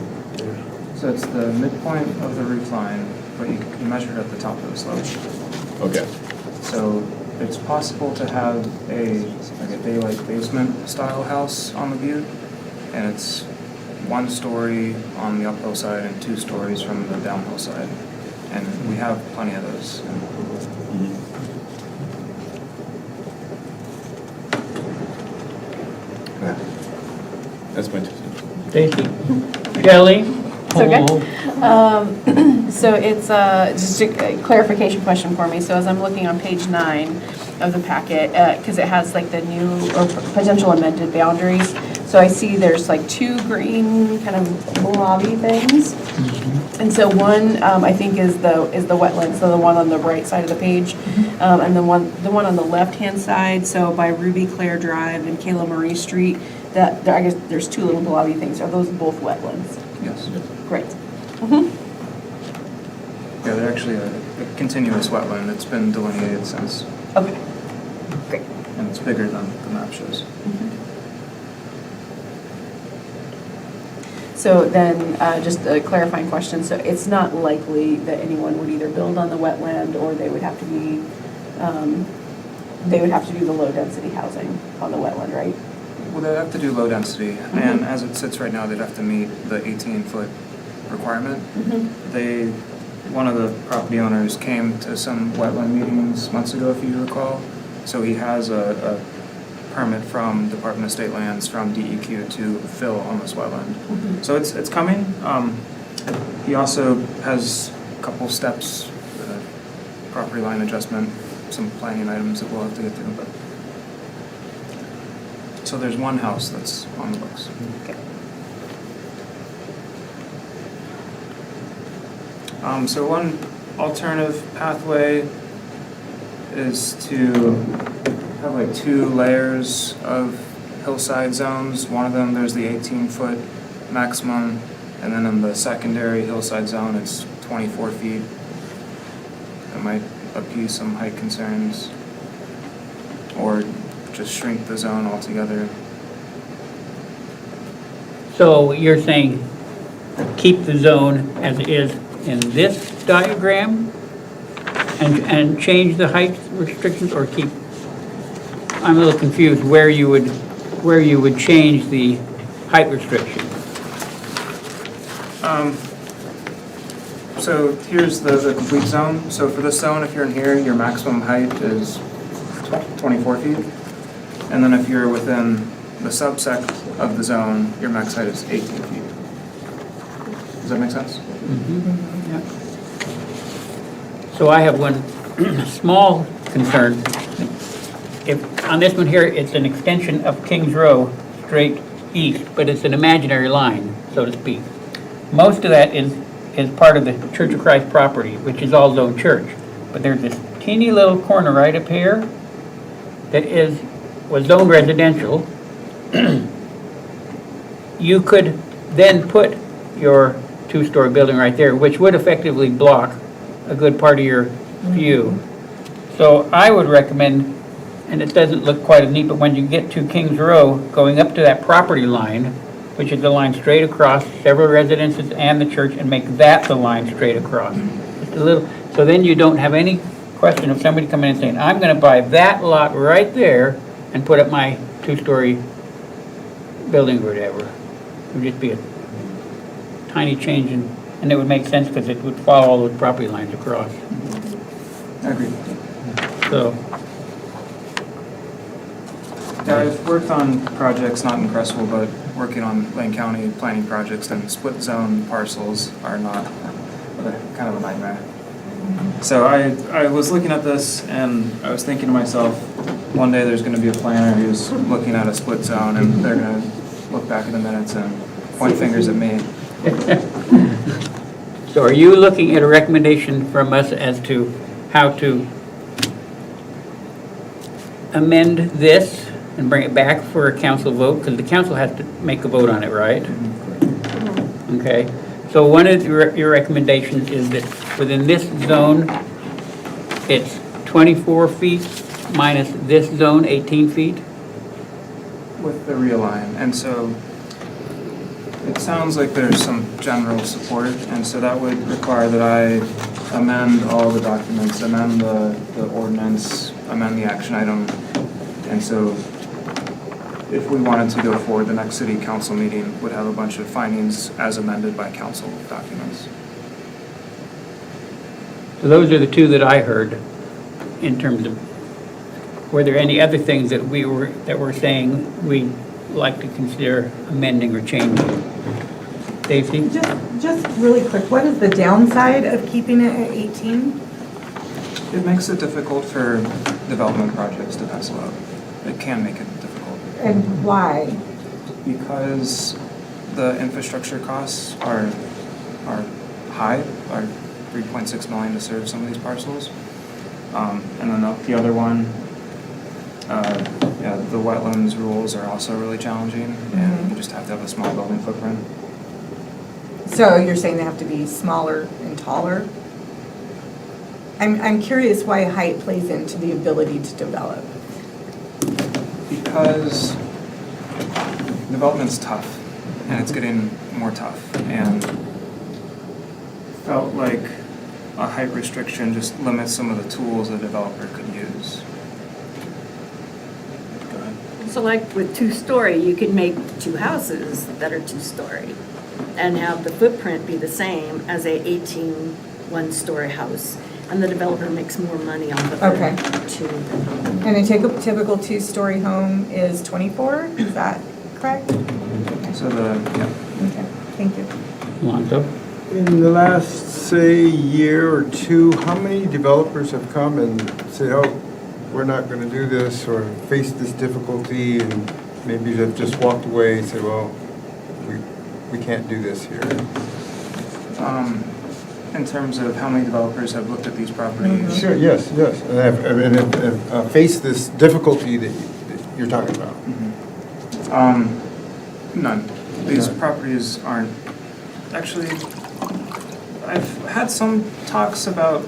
So it's the midpoint of the roof line, but you measure it at the top of the slope. Okay. So it's possible to have a daylight basement style house on the butte, and it's 1 story on the uphill side and 2 stories from the downhill side. And we have plenty of those. That's my 2 cents. Stacy? Shelley? It's okay. So it's just a clarification question for me. So as I'm looking on page 9 of the packet, because it has like the new or potential amended boundaries. So I see there's like two green kind of blobby things. And so one, I think is the wetland, so the one on the right side of the page. And the one on the left-hand side, so by Ruby Claire Drive and Kayla Marie Street, I guess there's two little blobby things. Are those both wetlands? Yes. Great. Yeah, they're actually a continuous wetland. It's been delineated since, Okay, great. and it's bigger than the map shows. So then, just a clarifying question, so it's not likely that anyone would either build on the wetland or they would have to be, they would have to do the low-density housing on the wetland, right? Well, they'd have to do low density, and as it sits right now, they'd have to meet the 18-foot requirement. One of the property owners came to some wetland meetings months ago, if you recall, so he has a permit from Department of State Lands from DEQ to fill on this wetland. So it's coming. He also has a couple steps, property line adjustment, some planning items that we'll have to get through. But so there's one house that's on the books. So one alternative pathway is to have like two layers of hillside zones. One of them, there's the 18-foot maximum, and then in the secondary hillside zone, it's 24 feet. It might appease some height concerns, or just shrink the zone altogether. So you're saying keep the zone as it is in this diagram and change the height restrictions, or keep, I'm a little confused where you would change the height restriction. So here's the complete zone. So for this zone, if you're in here, your maximum height is 24 feet. And then if you're within the subsect of the zone, your max height is 18 feet. Does that make sense? Yeah. So I have one small concern. If, on this one here, it's an extension of Kings Row straight east, but it's an imaginary line, so to speak. Most of that is part of the Church of Christ property, which is all zone church. But there's this teeny little corner right up here that was zoned residential. You could then put your two-story building right there, which would effectively block a good part of your view. So I would recommend, and it doesn't look quite as neat, but when you get to Kings Row, going up to that property line, which is the line straight across several residences and the church, and make that the line straight across. Just a little, so then you don't have any question of somebody coming in and saying, I'm going to buy that lot right there and put up my two-story building or whatever. It would just be a tiny change, and it would make sense because it would follow all those property lines across. I agree. So, Yeah, I've worked on projects not in Creswell, but working on Lane County planning projects, and split zone parcels are not, they're kind of a nightmare. So I was looking at this and I was thinking to myself, one day there's going to be a planner who's looking at a split zone and they're going to look back at the minutes and point fingers at me. so are you looking at a recommendation from us as to how to amend this and bring it back for a council vote? Because the council has to make a vote on it, right? Okay. So one of your recommendations is that within this zone, it's 24 feet minus this zone, 18 feet? With the realign, and so it sounds like there's some general support, and so that would require that I amend all the documents, amend the ordinance, amend the action item, and so if we wanted to go forward, the next city council meeting would have a bunch of findings as amended by council documents. So those are the two that I heard in terms of, were there any other things that we're saying we'd like to consider amending or changing? Stacy? Just really quick, what is the downside of keeping it at 18? It makes it difficult for development projects to pencil out. It can make it difficult. And why? because the infrastructure costs are high, are 3.6 million to serve some of these parcels. And then the other one, yeah, the wetlands rules are also really challenging, and you just have to have a small building footprint. So you're saying they have to be smaller and taller? I'm curious why height plays into the ability to develop. Because development's tough, and it's getting more tough, and felt like a height restriction just limits some of the tools a developer could use. Go ahead. So like with two-story, you could make two houses that are two-story and have the footprint be the same as a 18 one-story house. And the developer makes more money off of Okay. it too. And a typical two-story home is 24, is that correct? So Okay, thank you. Lonzo? In the last, say, year or two, how many developers have come and said, oh, we're not going to do this, or faced this difficulty, and maybe they've just walked away and said, well, we can't do this here? in terms of how many developers have looked at these properties. Sure, yes, and have faced this difficulty that you're talking about. None. These properties aren't, actually, I've had some talks about,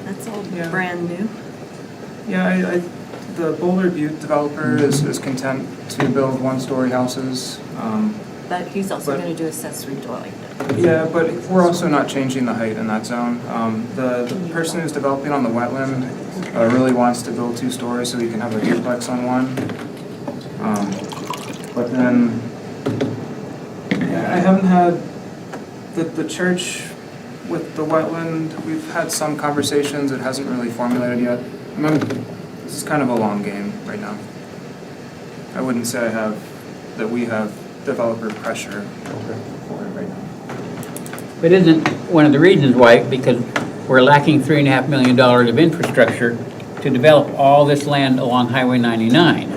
That's all Yeah. brand new. yeah, the Boulder Butte developer is content to build one-story houses. But he's also But- going to do accessory dwelling. Yeah, but we're also not changing the height in that zone. The person who's developing on the wetland really wants to build 2 stories so he can have a duplex on one. But then, yeah, I haven't had, the church with the wetland, we've had some conversations, it hasn't really formulated yet. This is kind of a long game right now. I wouldn't say that we have developer pressure for it right now. But isn't one of the reasons why, because we're lacking $3.5 million of infrastructure to develop all this land along Highway 99.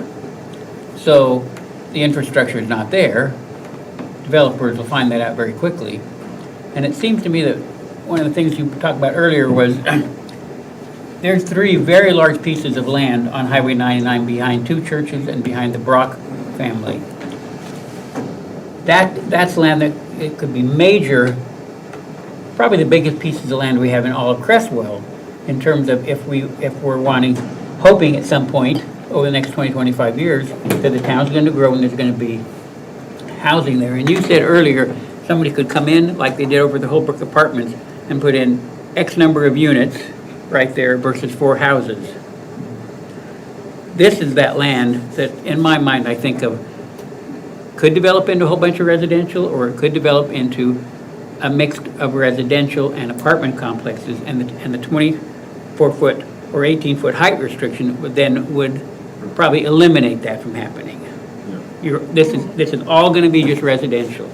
So the infrastructure is not there. Developers will find that out very quickly. And it seems to me that one of the things you talked about earlier was there's 3 very large pieces of land on Highway 99 behind 2 churches and behind the Brock family. That's land that it could be major, probably the biggest pieces of land we have in all of Creswell, in terms of if we're hoping at some point over the next 20, 25 years that the town's going to grow and there's going to be housing there. And you said earlier somebody could come in like they did over the Holbrook Apartments and put in X number of units right there versus 4 houses. This is that land that, in my mind, I think of could develop into a whole bunch of residential, or it could develop into a mix of residential and apartment complexes, and the 24-foot or 18-foot height restriction would probably eliminate that from happening. This is all going to be just residential,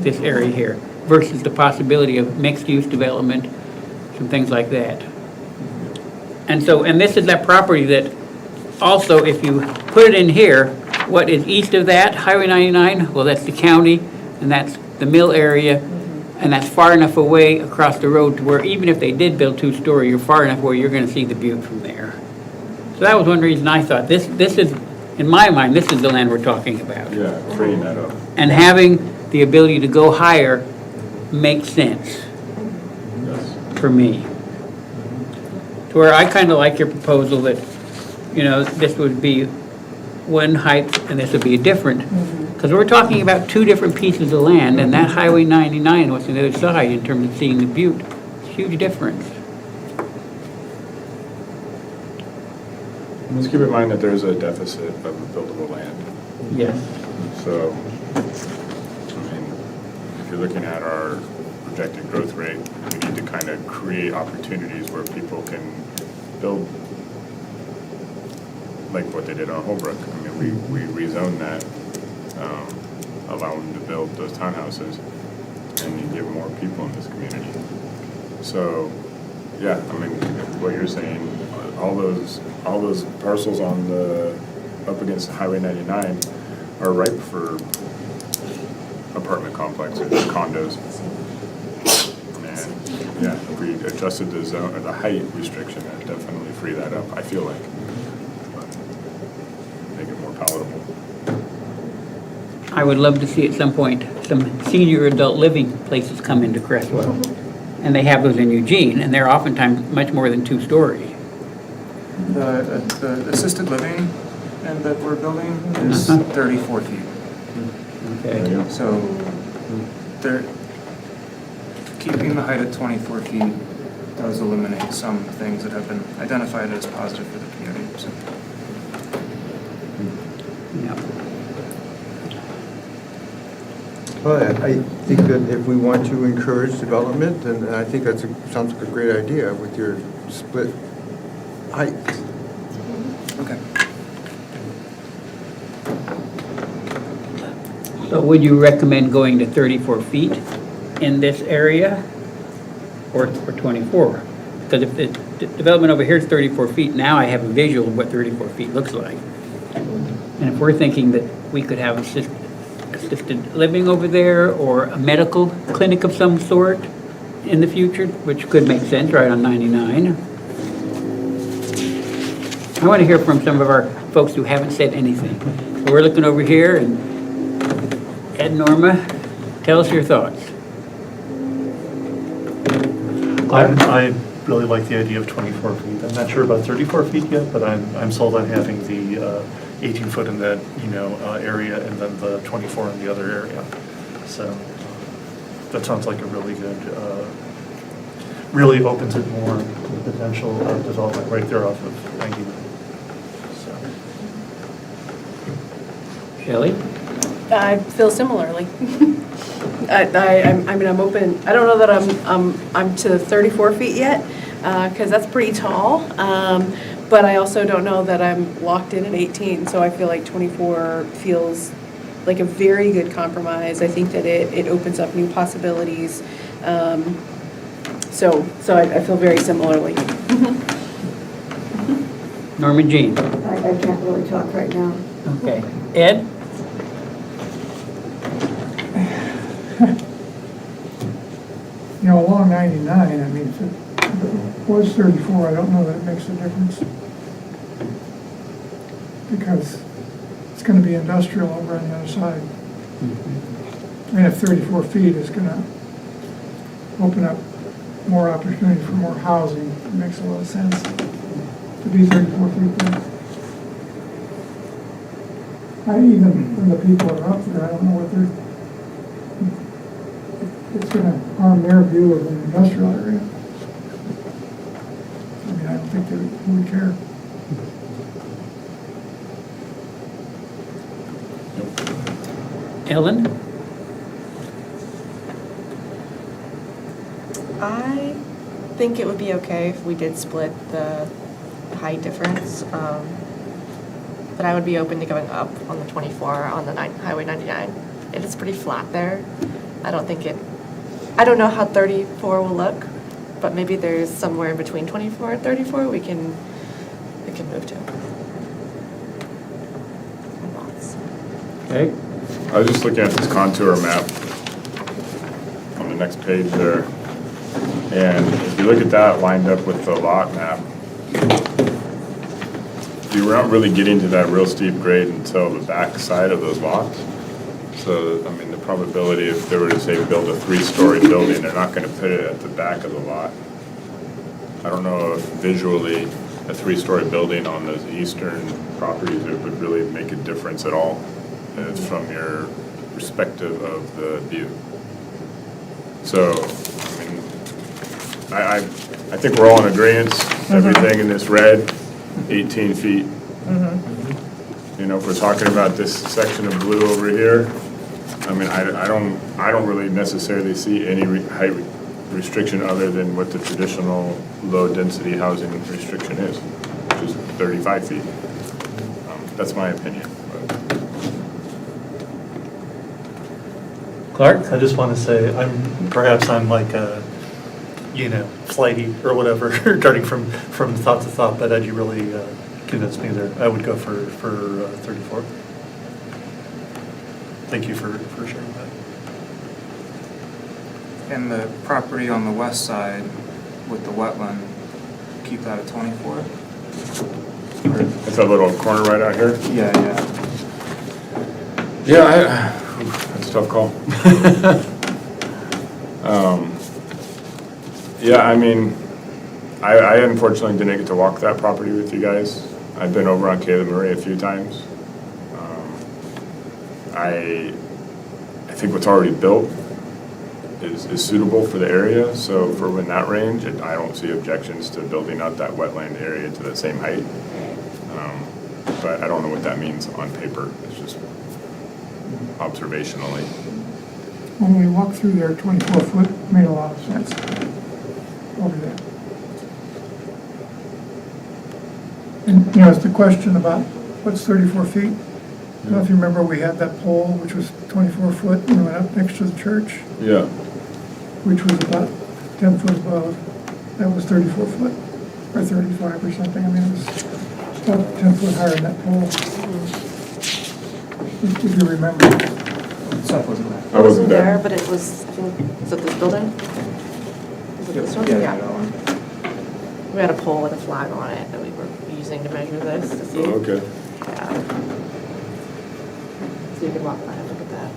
this area here, versus the possibility of mixed-use development, some things like that. And this is that property that also, if you put it in here, what is east of that, Highway 99? Well, that's the county, and that's the mill area, and that's far enough away across the road to where even if they did build 2-story, you're far enough where you're going to see the butte from there. So that was one reason I thought this is, in my mind, this is the land we're talking about. Yeah, freeing that up. And having the ability to go higher makes sense Yes. for me. To where I kind of like your proposal that, this would be one height and this would be a different. Because we're talking about 2 different pieces of land, and that Highway 99, what's on the other side in terms of seeing the butte, huge difference. Let's keep in mind that there's a deficit of buildable land. Yes. So, I mean, if you're looking at our projected growth rate, we need to kind of create opportunities where people can build like what they did on Holbrook. I mean, we rezoned that, allow them to build those townhouses, and you get more people in this community. So, yeah, I mean, what you're saying all those parcels on up against Highway 99 are ripe for apartment complexes, condos. And, yeah, if we adjusted the zone, or the height restriction, that'd definitely free that up, I feel like. But make it more palatable. I would love to see at some point some senior adult living places come into Creswell. And they have those in Eugene, and they're oftentimes much more than 2 stories. The assisted living and that we're building is 34 feet. Okay. So they're keeping the height at 24 feet does eliminate some things that have been identified as positive for the community. So. Yeah. Well, I think that if we want to encourage development, and I think sounds like a great idea with your split height. Okay. So would you recommend going to 34 feet in this area or 24? Because if the development over here is 34 feet, now I have a visual of what 34 feet looks like. And if we're thinking that we could have assisted living over there or a medical clinic of some sort in the future, which could make sense right on 99. I want to hear from some of our folks who haven't said anything. So we're looking over here, and Ed, Norma, tell us your thoughts. I really like the idea of 24 feet. I'm not sure about 34 feet yet, but I'm sold on having the 18 foot in that, area, and then the 24 in the other area. So that sounds like a really good, really opens it more to the potential of development right there off of 99. So. Shelley? I feel similarly. I mean, I'm open. I don't know that I'm to 34 feet yet, because that's pretty tall. But I also don't know that I'm locked in at 18, so I feel like 24 feels like a very good compromise. I think that it opens up new possibilities. So I feel very similarly. Norma Jean? I can't really talk right now. Okay. Ed? Along 99, I mean, if it was 34, I don't know that it makes a difference. Because it's going to be industrial over on the other side. And if 34 feet is going to open up more opportunity for more housing, it makes a lot of sense to be 34 feet there. Even when the people are up there, I don't know what it's going to harm their view of an industrial area. I mean, I don't think they would care. Ellen? I think it would be okay if we did split the height difference, but I would be open to going up on the 24 on the Highway 99. It is pretty flat there. I don't know how 34 will look, but maybe there's somewhere in between 24 and 34 we can move to. Okay. I was just looking at this contour map on the next page there. And if you look at that lined up with the lot map, you weren't really getting to that real steep grade until the back side of those lots. So, I mean, the probability if they were to say build a 3-story building, they're not going to put it at the back of the lot. I don't know if visually a 3-story building on those eastern properties it would really make a difference at all. It's from your perspective of the view. So, I mean, I think we're all in agreement. Everything in this red, 18 feet. If we're talking about this section of blue over here, I mean, I don't really necessarily see any height restriction other than what the traditional low-density housing restriction is, which is 35 feet. That's my opinion. Clark? I just want to say, I'm like flighty or whatever, darting from thought to thought, but Ed, you really convinced me there. I would go for 34. Thank you for sharing that. And the property on the west side with the wetland, keep that at 24? It's a little corner right out here. Yeah. Yeah, that's a tough call. Yeah, I mean, I unfortunately didn't get to walk that property with you guys. I've been over on Caleb Murray a few times. I think what's already built is suitable for the area, so for in that range, I don't see objections to building out that wetland area to the same height. But I don't know what that means on paper, it's just observationally. When we walked through there, 24-foot made a lot of sense over there. And, it's the question about what's 34 feet. I don't know if you remember, we had that pole, which was 24 foot, and it went up next to the church, Yeah. which was about 10 foot above. That was 34 foot, or 35 or something. I mean, it was about 10 foot higher than that pole. If you remember. Seth wasn't there. I wasn't there. But it was, I think, is it this building? Is it this one? Yeah, that one. We had a pole with a flag on it that we were using to measure this to see. Oh, okay, Yeah. So you could walk by and look at that.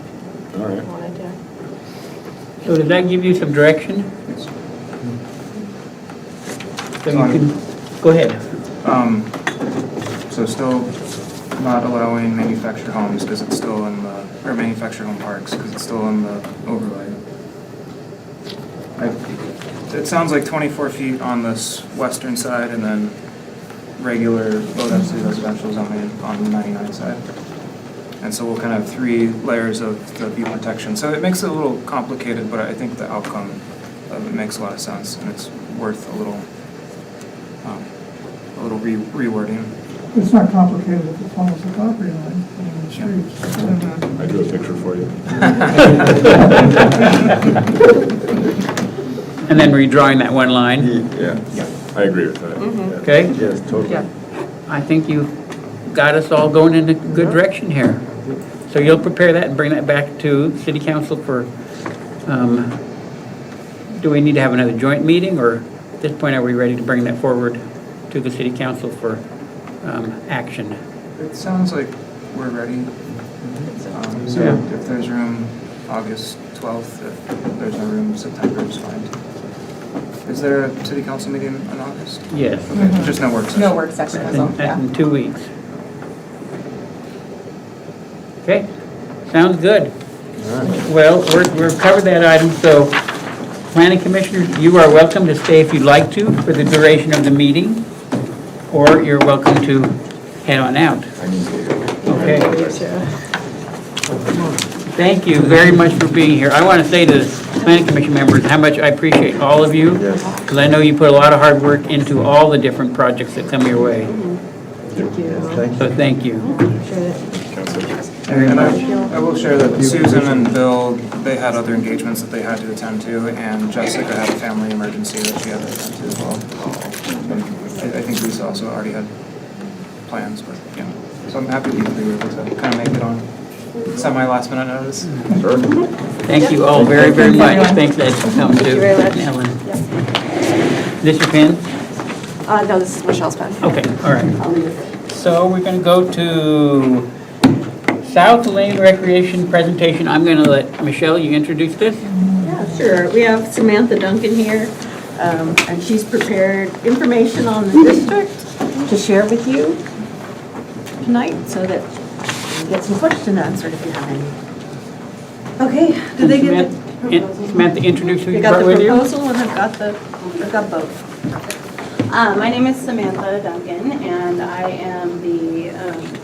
all right. If you wanted, yeah. So does that give you some direction? So you can, go ahead. So still not allowing manufactured homes because it's still in the, or manufactured home parks because it's still in the overlay. It sounds like 24 feet on this western side and then regular low density residential zoning on the 99 side. And so we'll kind of have 3 layers of the view protection. So it makes it a little complicated, but I think the outcome of it makes a lot of sense and it's worth a little rewording. It's not complicated if it follows the property line in the streets. I drew a picture for you. And then redrawing that one line, Yeah, I agree with that. okay? Yes, totally. Yeah. I think you got us all going in a good direction here. So you'll prepare that and bring that back to City Council for, do we need to have another joint meeting, or at this point, are we ready to bring that forward to the City Council for action? It sounds like we're ready. So Yeah. if there's room, August 12th, if there's no room, September is fine. Is there a city council meeting in August? Yes. Okay, just no work session. No work session as well, That's in 2 weeks. Okay, sounds good. Well, we've covered that item, so planning commissioners, you are welcome to stay if you'd like to for the duration of the meeting, or you're welcome to head on out. Okay. Thank you very much for being here. I want to say to the planning commission members how much I appreciate all of you, because I know you put a lot of hard work into all the different projects that come your way. So thank you. And I will share that Susan and Bill, they had other engagements that they had to attend to, and Jessica had a family emergency that she had to attend to as well. And I think Lisa also already had plans, but yeah. So I'm happy that we were able to kind of make it on semi-last minute notice. Sure. Thank you all very, very much. Thanks, Ed, for coming too. very much. Ellen. This your pen? No, this is Michelle's pen. Okay, all right. So we're going to go to South Lane Recreation presentation. I'm going to let Michelle, you introduce this? Yeah, sure. We have Samantha Duncan here, and she's prepared information on the district to share with you tonight so that you get some questions answered if you have any. Okay, did they get the proposal? Samantha, introduce who You you got brought the with you. proposal and I've got both. My name is Samantha Duncan, and I am the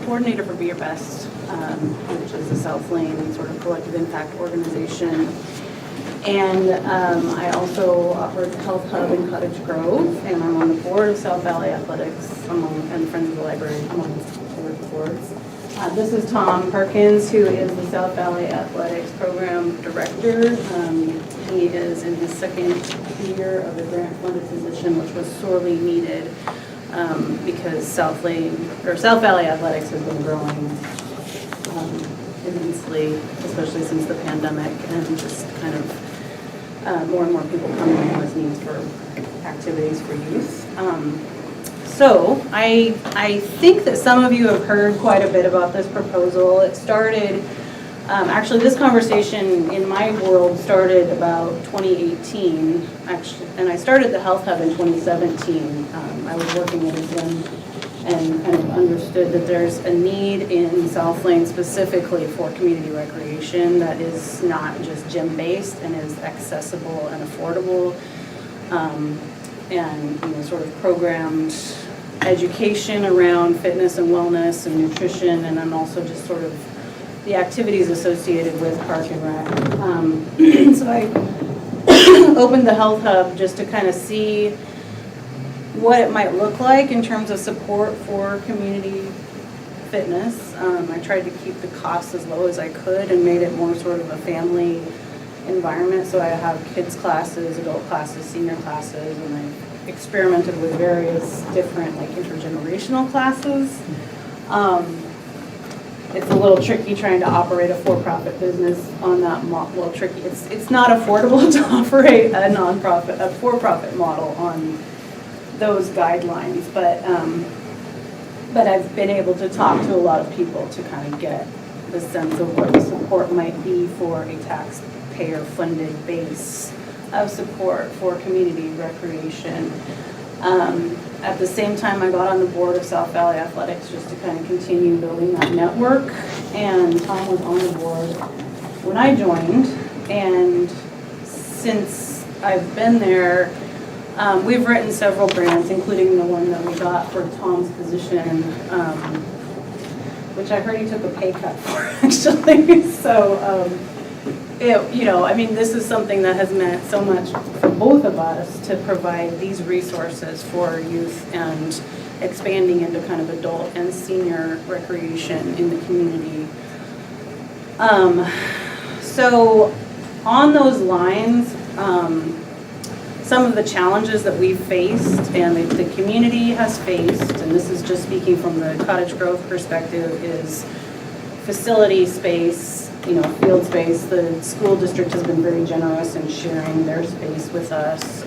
coordinator for Be Your Best, which is a South Lane sort of collective impact organization. And I also operate the Health Hub in Cottage Grove, and I'm on the board of South Valley Athletics and Friends of the Library, among other boards. This is Tom Perkins, who is the South Valley Athletics Program Director. He is in his second year of a grant-funded position, which was sorely needed because South Valley Athletics has been growing immensely, especially since the pandemic, and just kind of more and more people coming in with needs for activities for youth. So I think that some of you have heard quite a bit about this proposal. It started, actually this conversation in my world started about 2018, actually, and I started the Health Hub in 2017. I was working at a gym and kind of understood that there's a need in South Lane specifically for community recreation that is not just gym-based and is accessible and affordable, and sort of programmed education around fitness and wellness and nutrition, and then also just sort of the activities associated with Park and Rec. So I opened the Health Hub just to kind of see what it might look like in terms of support for community fitness. I tried to keep the costs as low as I could and made it more sort of a family environment. So I have kids classes, adult classes, senior classes, and I experimented with various different like intergenerational classes. It's a little tricky trying to operate a for-profit business on that model. Well, tricky. It's not affordable to operate a for-profit model on those guidelines, but I've been able to talk to a lot of people to kind of get the sense of what the support might be for a taxpayer-funded base of support for community recreation. At the same time, I got on the board of South Valley Athletics just to kind of continue building that network, and Tom was on the board when I joined, and since I've been there, we've written several grants, including the one that we got for Tom's position, which I heard he took a pay cut for, actually. So, this is something that has meant so much for both of us to provide these resources for youth and expanding into kind of adult and senior recreation in the community. So on those lines, some of the challenges that we've faced and the community has faced, and this is just speaking from the Cottage Grove perspective, is facility space, field space. The school district has been very generous in sharing their space with us,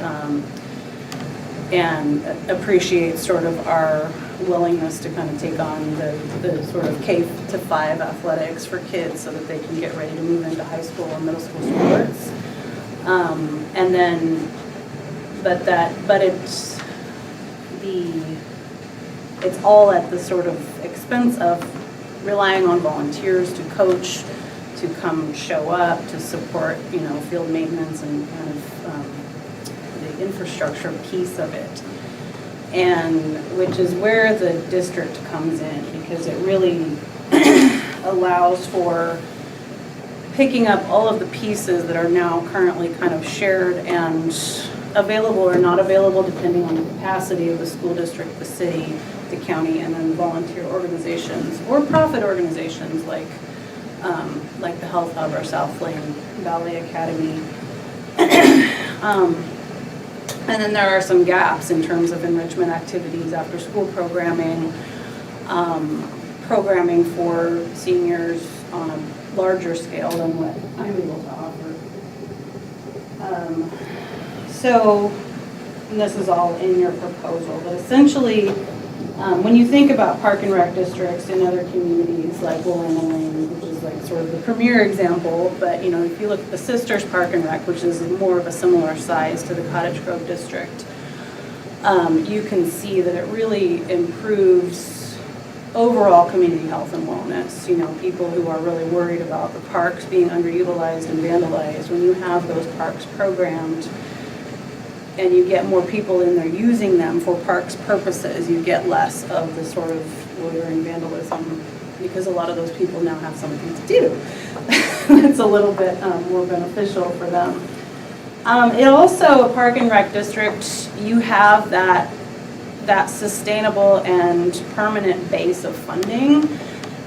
and appreciates sort of our willingness to kind of take on the sort of K-5 athletics for kids so that they can get ready to move into high school and middle school sports. It's all at the sort of expense of relying on volunteers to coach, to come show up, to support, field maintenance and kind of the infrastructure piece of it. And which is where the district comes in, because it really allows for picking up all of the pieces that are now currently kind of shared and available or not available depending on the capacity of the school district, the city, the county, and then volunteer organizations or profit organizations like the Health Hub or South Lane Valley Academy. And then there are some gaps in terms of enrichment activities, after school programming, programming for seniors on a larger scale than what I'm able to offer. And this is all in your proposal, but essentially, when you think about park and rec districts in other communities like Willamette Lane, which is like sort of the premier example, but if you look at the Sisters Park and Rec, which is more of a similar size to the Cottage Grove district, you can see that it really improves overall community health and wellness. People who are really worried about the parks being underutilized and vandalized, when you have those parks programmed and you get more people in there using them for parks purposes, you get less of the sort of loitering vandalism, because a lot of those people now have something to do. It's a little bit more beneficial for them. It also, a park and rec district, you have that sustainable and permanent base of funding.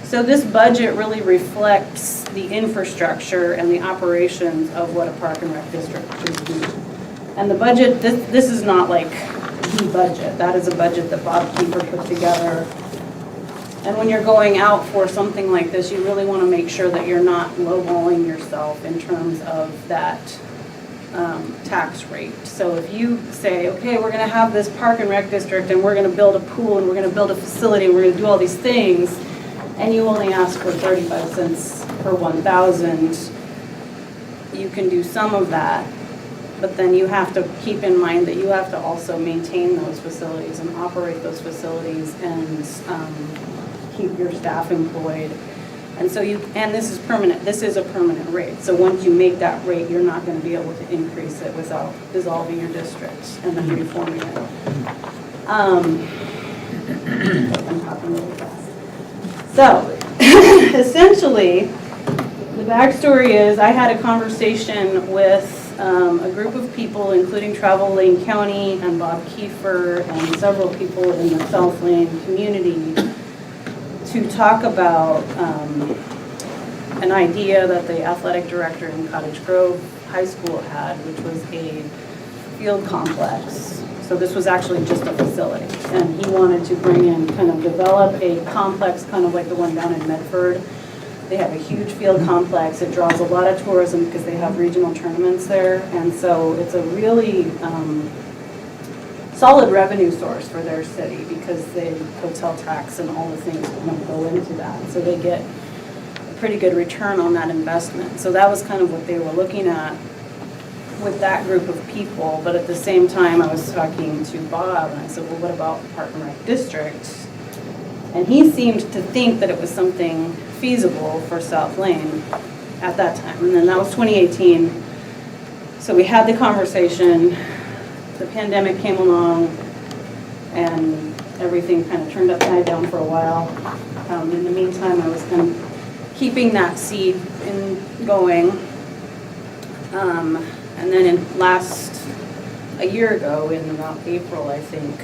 So this budget really reflects the infrastructure and the operations of what a park and rec district should do. And the budget, this is not like the budget. That is a budget that Bob Kiefer put together. And when you're going out for something like this, you really want to make sure that you're not lowballing yourself in terms of that tax rate. So if you say, okay, we're going to have this park and rec district and we're going to build a pool and we're going to build a facility and we're going to do all these things, and you only ask for 35 cents per 1,000, you can do some of that, but then you have to keep in mind that you have to also maintain those facilities and operate those facilities and keep your staff employed. And so and this is permanent, this is a permanent rate. So once you make that rate, you're not going to be able to increase it without dissolving your district and then reforming it. I'm talking really fast. So essentially, the backstory is I had a conversation with a group of people, including Travel Lane County and Bob Kiefer and several people in the South Lane community, to talk about an idea that the athletic director in Cottage Grove High School had, which was a field complex. So this was actually just a facility. And he wanted to bring in, kind of develop a complex, kind of like the one down in Medford. They have a huge field complex. It draws a lot of tourism because they have regional tournaments there. And so it's a really solid revenue source for their city because the hotel tax and all the things go into that. So they get a pretty good return on that investment. So that was kind of what they were looking at with that group of people. But at the same time, I was talking to Bob and I said, well, what about the Park and Rec District? And he seemed to think that it was something feasible for South Lane at that time. And then that was 2018. So we had the conversation. The pandemic came along and everything kind of turned upside down for a while. In the meantime, I was kind of keeping that seed going. And then a year ago, in about April, I think,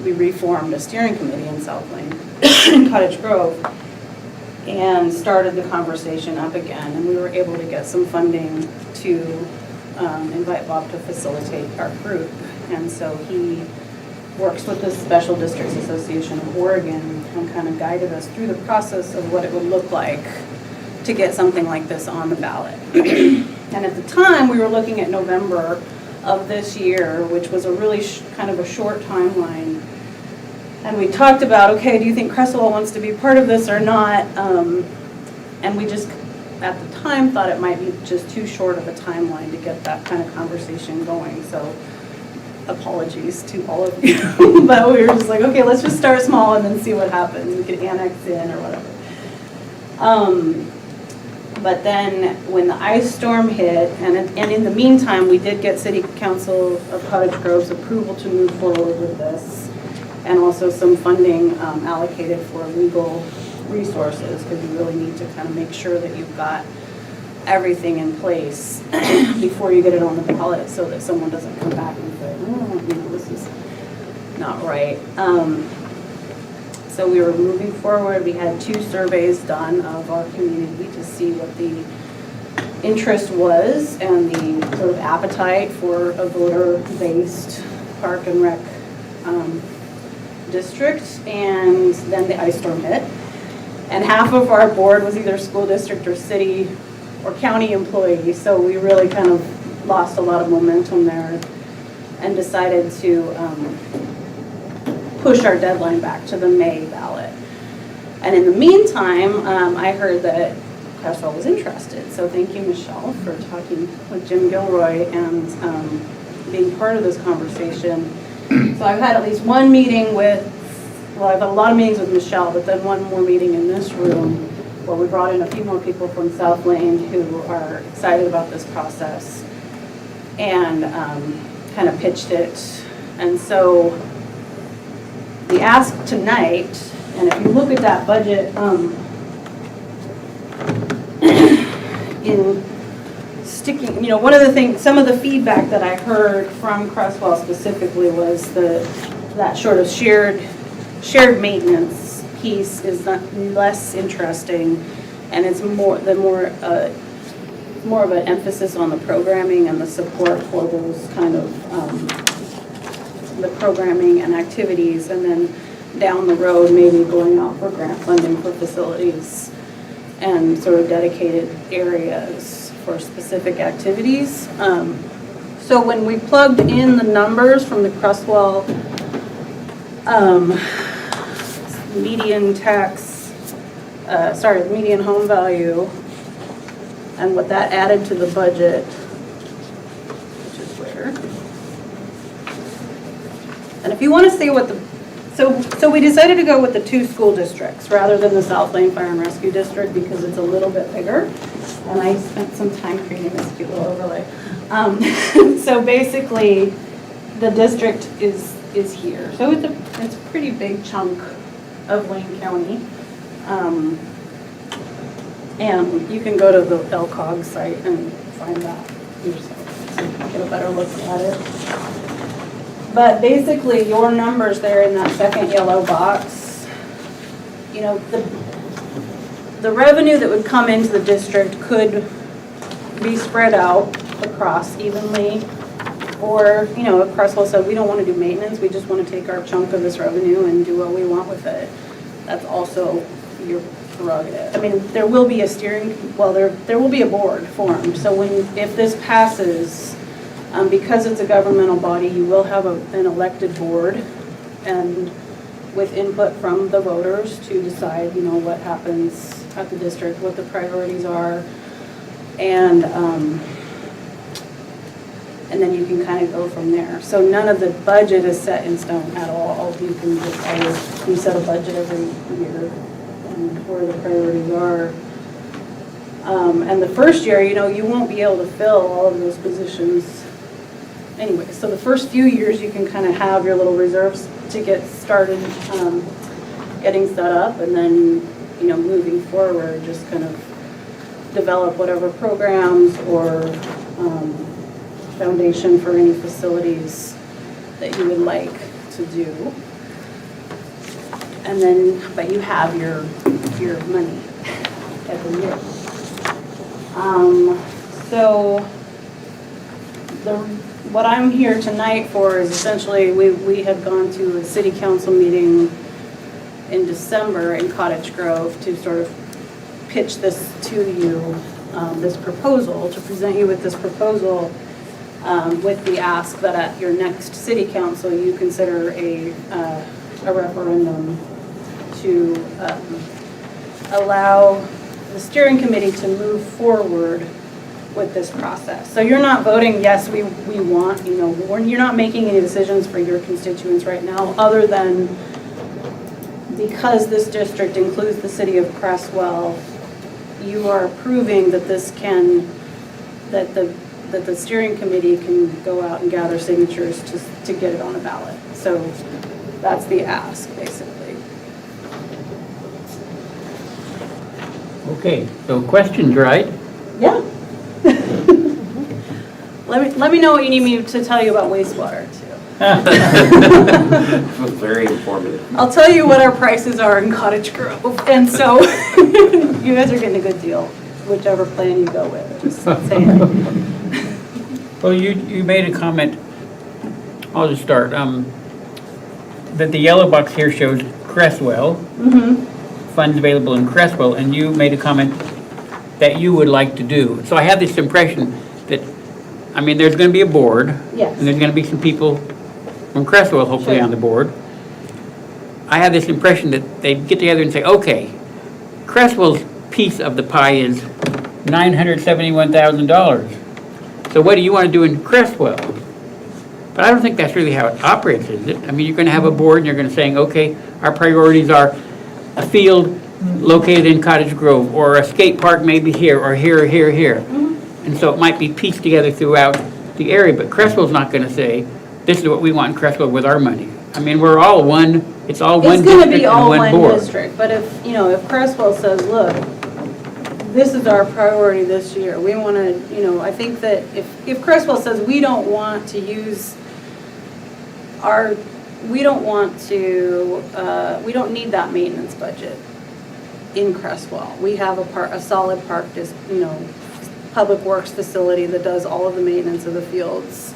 we reformed a steering committee in South Lane, in Cottage Grove, and started the conversation up again. And we were able to get some funding to invite Bob to facilitate our group. And so he works with the Special Districts Association of Oregon and kind of guided us through the process of what it would look like to get something like this on the ballot. And at the time, we were looking at November of this year, which was a really kind of a short timeline. And we talked about, okay, do you think Creswell wants to be part of this or not? And we just, at the time, thought it might be just too short of a timeline to get that kind of conversation going. So apologies to all of you. But we were just like, okay, let's just start small and then see what happens. We could annex in or whatever. But then when the ice storm hit, and in the meantime, we did get City Council of Cottage Grove's approval to move forward with this, and also some funding allocated for legal resources, because you really need to kind of make sure that you've got everything in place before you get it on the ballot, so that someone doesn't come back and say, oh, this is not right. So we were moving forward. We had 2 surveys done of our community to see what the interest was and the sort of appetite for a voter-based park and rec district. And then the ice storm hit. And half of our board was either school district or city or county employees. So we really kind of lost a lot of momentum there and decided to push our deadline back to the May ballot. And in the meantime, I heard that Creswell was interested. So thank you, Michelle, for talking with Jim Gilroy and being part of this conversation. So I've had at least one meeting with, well, I've had a lot of meetings with Michelle, but then one more meeting in this room where we brought in a few more people from South Lane who are excited about this process and kind of pitched it. And so the ask tonight, and if you look at that budget in sticking, one of the things, some of the feedback that I heard from Creswell specifically was that sort of shared maintenance piece is not less interesting, and it's more of an emphasis on the programming and the support for those kind of the programming and activities, and then down the road maybe going out for grant funding for facilities and sort of dedicated areas for specific activities. So when we plugged in the numbers from the Creswell median median home value, and what that added to the budget, which is where. And if you want to see what so we decided to go with the 2 school districts rather than the South Lane Fire and Rescue District because it's a little bit bigger. And I spent some time creating this cute little overlay. So basically, the district is here. So it's a pretty big chunk of Lane County. And you can go to the LCOG site and find that yourself, so you can get a better look at it. But basically, your numbers there in that second yellow box, you know, the revenue that would come into the district could be spread out across evenly. Or, you know, if Creswell said, we don't want to do maintenance, we just want to take our chunk of this revenue and do what we want with it, that's also your prerogative. I mean, there will be a there will be a board formed. So if this passes, because it's a governmental body, you will have an elected board, and with input from the voters to decide, you know, what happens at the district, what the priorities are, and then you can kind of go from there. So none of the budget is set in stone at all. You can just always set a budget every year and where the priorities are. And the first year, you know, you won't be able to fill all of those positions anyway. So the first few years, you can kind of have your little reserves to get started getting set up, and then, you know, moving forward, just kind of develop whatever programs or foundation for any facilities that you would like to do. And then, but you have your money every year. So what I'm here tonight for is essentially, we had gone to a city council meeting in December in Cottage Grove to sort of pitch this to you, this proposal, to present you with this proposal, with the ask that at your next city council you consider a referendum to allow the steering committee to move forward with this process. So you're not voting, yes, we want, you know, you're not making any decisions for your constituents right now, other than because this district includes the city of Creswell, you are approving that that the steering committee can go out and gather signatures to get it on a ballot. So that's the ask, basically. Okay, so questions, right? Yeah. Let me know what you need me to tell you about wastewater, too. It was very informative. I'll tell you what our prices are in Cottage Grove, and so you guys are getting a good deal, whichever plan you go with, just saying. Well, you made a comment, I'll just start, that the yellow box here shows Creswell, funds available in Creswell, and you made a comment that you would like to do. So I have this impression that, I mean, there's going to be a board, Yes. and there's going to be some people from Creswell hopefully Sure. on the board. I have this impression that they'd get together and say, okay, Creswell's piece of the pie is $971,000. So what do you want to do in Creswell? But I don't think that's really how it operates, is it? I mean, you're going to have a board and you're going to say, okay, our priorities are a field located in Cottage Grove, or a skate park maybe here, or here, or here, or here. And so it might be pieced together throughout the area, but Creswell's not going to say, this is what we want in Creswell with our money. I mean, we're all one, it's all one It's gonna district be and all one one board. district, but if, you know, if Creswell says, look, this is our priority this year, we want to, you know, I think that if Creswell says we don't want to use our we don't want to, we don't need that maintenance budget in Creswell. We have a solid park, public works facility that does all of the maintenance of the fields.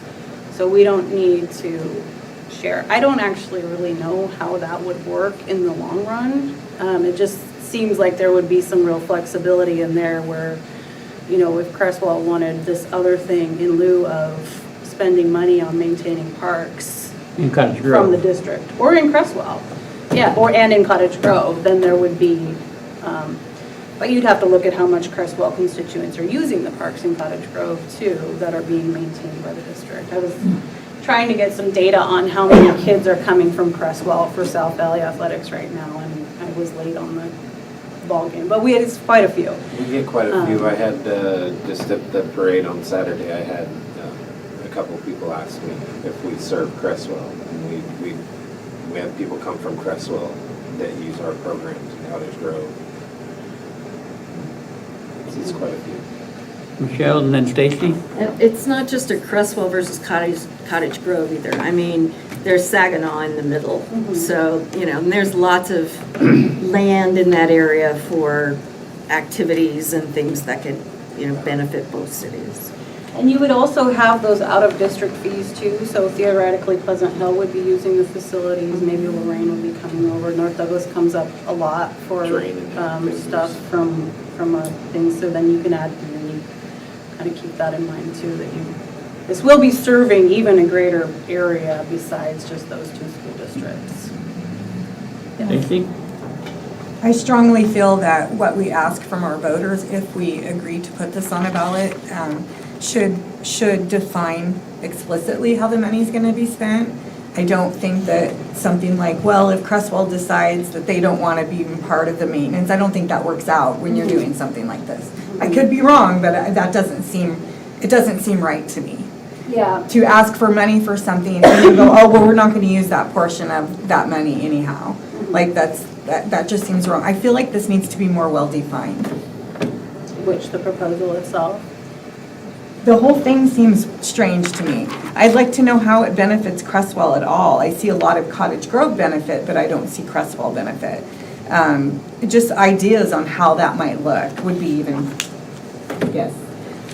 So we don't need to share. I don't actually really know how that would work in the long run. It just seems like there would be some real flexibility in there where, if Creswell wanted this other thing in lieu of spending money on maintaining parks In Cottage Grove. from the district, or in Creswell, yeah, and in Cottage Grove, then there would be, but you'd have to look at how much Creswell constituents are using the parks in Cottage Grove too, that are being maintained by the district. I was trying to get some data on how many kids are coming from Creswell for South Valley Athletics right now, and I was late on the ball game, but it's quite a few. We get quite a few. I had, just at the parade on Saturday, I had a couple of people ask me if we serve Creswell. And we have people come from Creswell that use our programs in Cottage Grove. It's quite a few. Michelle and then Stacy? It's not just a Creswell versus Cottage Grove either. I mean, there's Saginaw in the middle. So, and there's lots of land in that area for activities and things that could, benefit both cities. And you would also have those out-of-district fees too, so theoretically Pleasant Hill would be using the facilities, maybe Lorraine would be coming over. North Douglas comes up a lot for stuff from things, so then you can add, you kind of keep that in mind too, that this will be serving even a greater area besides just those two school districts. Stacy? I strongly feel that what we ask from our voters, if we agree to put this on a ballot, should define explicitly how the money's going to be spent. I don't think that something like, well, if Creswell decides that they don't want to be part of the maintenance, I don't think that works out when you're doing something like this. I could be wrong, but that doesn't seem right to me. Yeah. To ask for money for something and you go, oh, well, we're not going to use that portion of that money anyhow. Like that just seems wrong. I feel like this needs to be more well-defined. Which, the proposal itself? The whole thing seems strange to me. I'd like to know how it benefits Creswell at all. I see a lot of Cottage Grove benefit, but I don't see Creswell benefit. Just ideas on how that might look would be even, yes.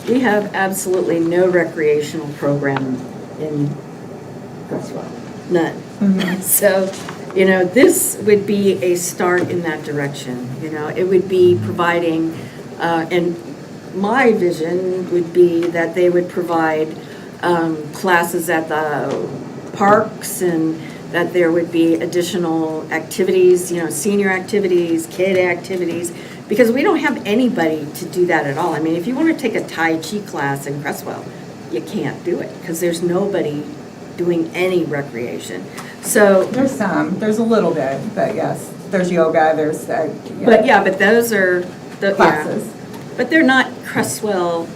We have absolutely no recreational program in Creswell, none. So, this would be a start in that direction. It would be providing, and my vision would be that they would provide classes at the parks, and that there would be additional activities, senior activities, kid activities, because we don't have anybody to do that at all. I mean, if you want to take a Tai Chi class in Creswell, you can't do it because there's nobody doing any recreation. So there's a little bit, but yes, there's yoga, there's but those are the classes. Yeah, but they're not Creswell.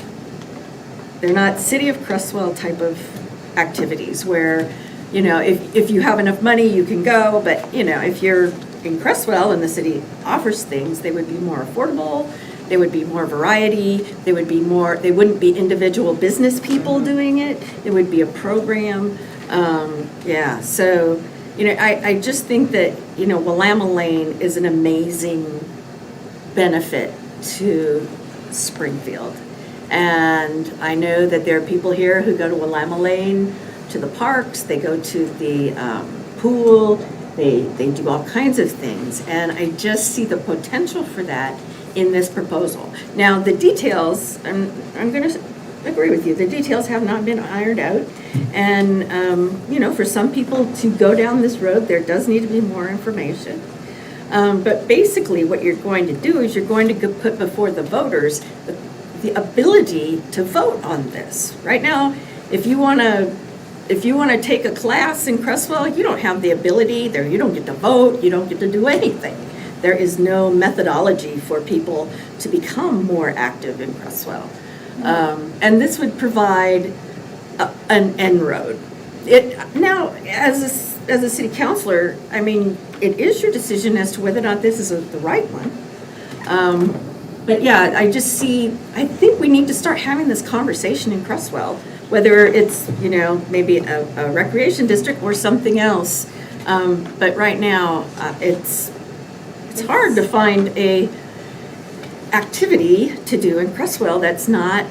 They're not City of Creswell type of activities where, if you have enough money, you can go. But if you're in Creswell and the city offers things, they would be more affordable. They would be more variety. They wouldn't be individual business people doing it. It would be a program. So, I just think that, Willamette Lane is an amazing benefit to Springfield. And I know that there are people here who go to Willamette Lane, to the parks, they go to the pool, they do all kinds of things. And I just see the potential for that in this proposal. Now, the details, I'm going to agree with you, the details have not been ironed out. And, for some people to go down this road, there does need to be more information. But basically what you're going to do is you're going to put before the voters the ability to vote on this. Right now, if you want to take a class in Creswell, you don't have the ability there. You don't get to vote. You don't get to do anything. There is no methodology for people to become more active in Creswell. And this would provide an end road. Now, as a city councilor, I mean, it is your decision as to whether or not this is the right one. But yeah, I think we need to start having this conversation in Creswell, whether it's, maybe a recreation district or something else. But right now, it's hard to find a activity to do in Creswell that's not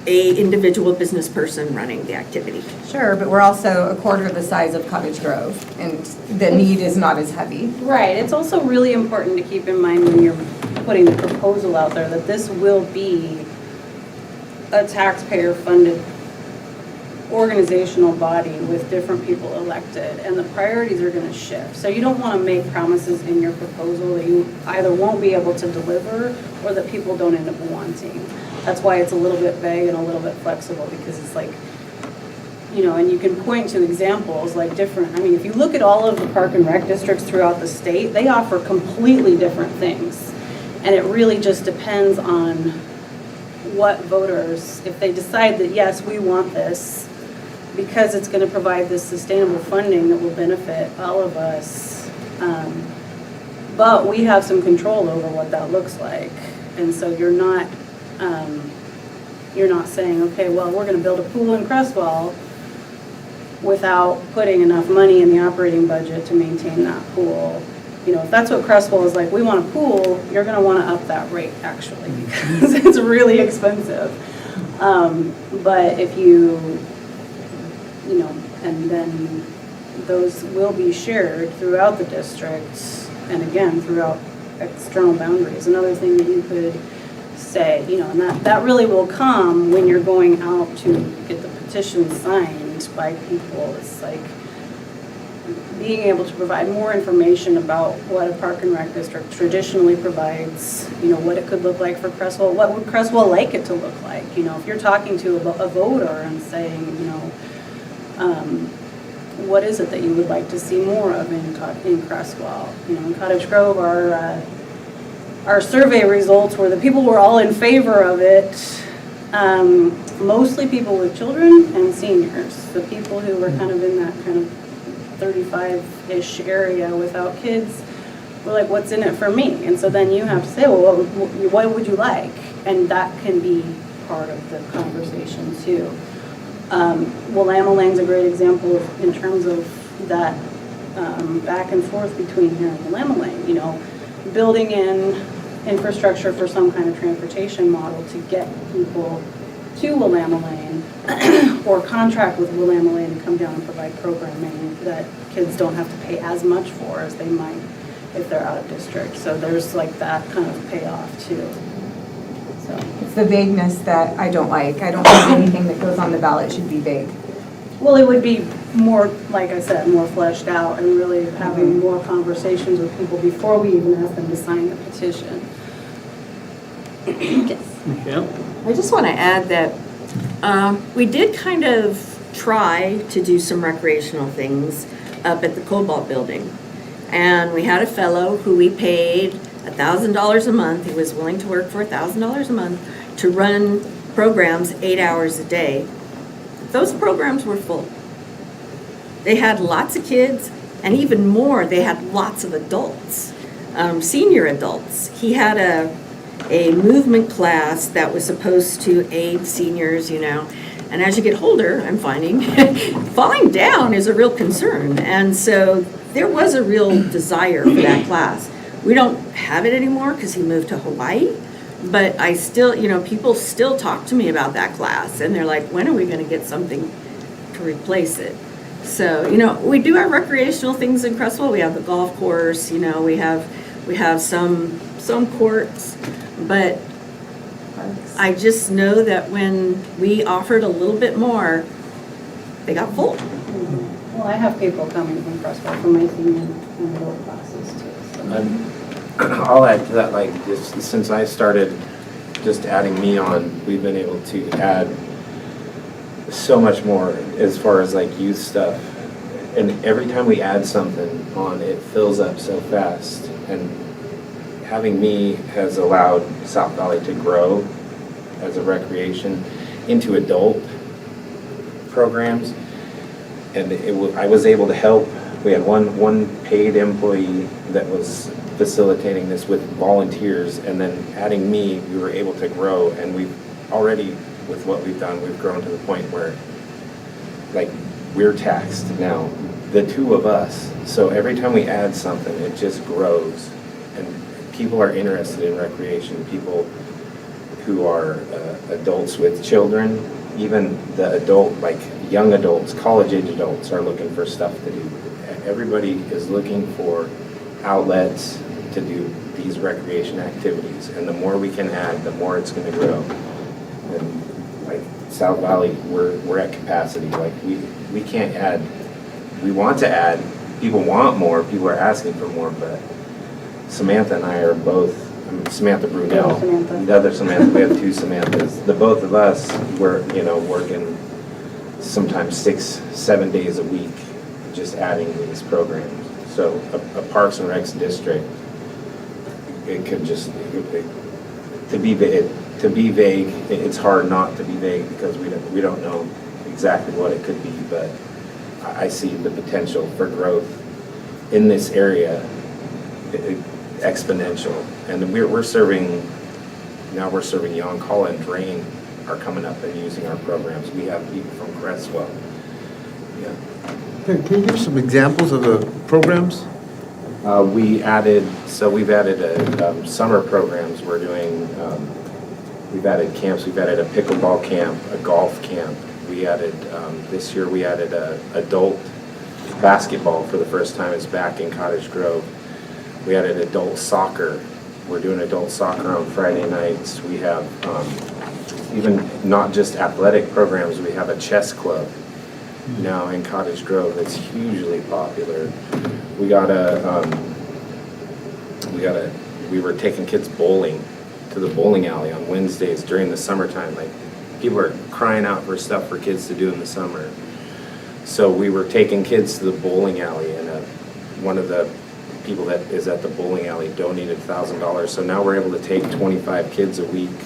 a individual business person running the activity. Sure, but we're also a quarter the size of Cottage Grove, and the need is not as heavy. Right, it's also really important to keep in mind when you're putting the proposal out there that this will be a taxpayer-funded organizational body with different people elected, and the priorities are going to shift. So you don't want to make promises in your proposal that you either won't be able to deliver or that people don't end up wanting. That's why it's a little bit vague and a little bit flexible, because it's like, you know, and you can point to examples like different, I mean, if you look at all of the park and rec districts throughout the state, they offer completely different things. And it really just depends on what voters, if they decide that, yes, we want this, because it's going to provide this sustainable funding that will benefit all of us. But we have some control over what that looks like. And so you're not saying, okay, well, we're going to build a pool in Creswell without putting enough money in the operating budget to maintain that pool. You know, if that's what Creswell is like, we want a pool, you're going to want to up that rate, actually, because it's really expensive. But if you know, and then those will be shared throughout the districts, and again, throughout external boundaries. Another thing that you could say, you know, and that really will come when you're going out to get the petition signed by people. It's like being able to provide more information about what a park and rec district traditionally provides, you know, what it could look like for Creswell, what would Creswell like it to look like? You know, if you're talking to a voter and saying, you know, what is it that you would like to see more of in Creswell? You know, in Cottage Grove, our survey results were that people were all in favor of it, mostly people with children and seniors. The people who were kind of in that kind of 35-ish area without kids were like, what's in it for me? And so then you have to say, well, what would you like? And that can be part of the conversation too. Willamette Lane's a great example in terms of that back and forth between here and Willamette Lane, you know, building in infrastructure for some kind of transportation model to get people to Willamette Lane or contract with Willamette Lane to come down and provide programming that kids don't have to pay as much for as they might if they're out of district. So there's like that kind of payoff too. So it's the vagueness that I don't like. I don't think anything that goes on the ballot should be vague. Well, it would be more, like I said, more fleshed out and really having more conversations with people before we even ask them to sign the petition. Yes. Michelle? I just want to add that we did kind of try to do some recreational things up at the Cobalt Building. And we had a fellow who we paid $1,000 a month. He was willing to work for $1,000 a month to run programs 8 hours a day. Those programs were full. They had lots of kids, and even more, they had lots of adults, senior adults. He had a movement class that was supposed to aid seniors, you know. And as you get older, I'm finding, falling down is a real concern. And so there was a real desire for that class. We don't have it anymore because he moved to Hawaii. But I still, you know, people still talk to me about that class. And they're like, when are we going to get something to replace it? So, you know, we do our recreational things in Creswell. We have the golf course, you know, we have some courts. But I just know that when we offered a little bit more, they got full. Well, I have people coming from Creswell for my senior and adult classes too. So. I'll add to that, like, since I started just adding me on, we've been able to add so much more as far as like youth stuff. And every time we add something on, it fills up so fast. And having me has allowed South Valley to grow as a recreation into adult programs. And I was able to help. We had one paid employee that was facilitating this with volunteers, and then adding me, we were able to grow. And we've already, with what we've done, we've grown to the point where like we're taxed now the two of us. So every time we add something, it just grows. And people are interested in recreation. People who are adults with children, even the adult, like young adults, college-age adults are looking for stuff to do. Everybody is looking for outlets to do these recreation activities. And the more we can add, the more it's going to grow. And like South Valley, we're at capacity. Like we can't add. We want to add. People want more. People are asking for more. But Samantha and I are both. Samantha Brunel, the other Samantha. We have two Samanthas. The both of us were, working sometimes 6-7 days a week, just adding these programs. So a Parks and Recs district, it could just to be vague. It's hard not to be vague because we don't know exactly what it could be, but I see the potential for growth in this area exponential. And we're serving Yoncalla and Drain are coming up and using our programs. We have people from Creswell. Yeah. Can you give some examples of the programs? We've added summer programs. We're doing, we've added camps. We've added a pickleball camp, a golf camp. We added, this year we added adult basketball for the first time. It's back in Cottage Grove. We added adult soccer. We're doing adult soccer on Friday nights. We have even not just athletic programs, we have a chess club now in Cottage Grove that's hugely popular. We were taking kids bowling to the bowling alley on Wednesdays during the summertime. Like, people are crying out for stuff for kids to do in the summer. So we were taking kids to the bowling alley, and one of the people that is at the bowling alley donated $1,000. So now we're able to take 25 kids a week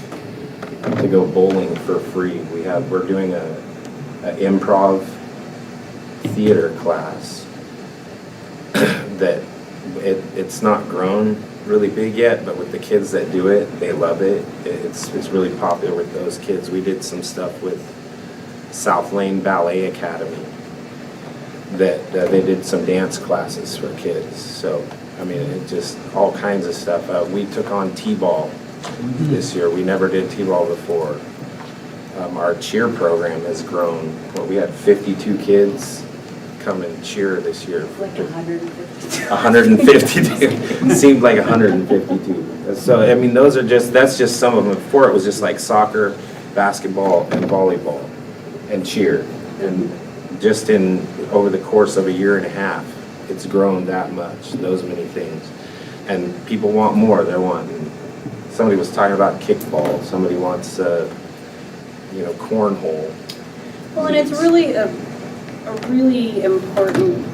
to go bowling for free. We're doing a improv theater class that it's not grown really big yet, but with the kids that do it, they love it. It's really popular with those kids. We did some stuff with South Lane Ballet Academy that they did some dance classes for kids. So, I mean, it just all kinds of stuff. We took on T-ball this year. We never did T-ball before. Our cheer program has grown. Well, we had 52 kids come and cheer this year. Like 150. 152. Seemed like 152. So, I mean, that's just some of them. Before it was just like soccer, basketball, and volleyball, and cheer. And just over the course of a year and a half, it's grown that much, those many things. And people want more. They're wanting, somebody was talking about kickball. Somebody wants, cornhole. Well, and it's really a really important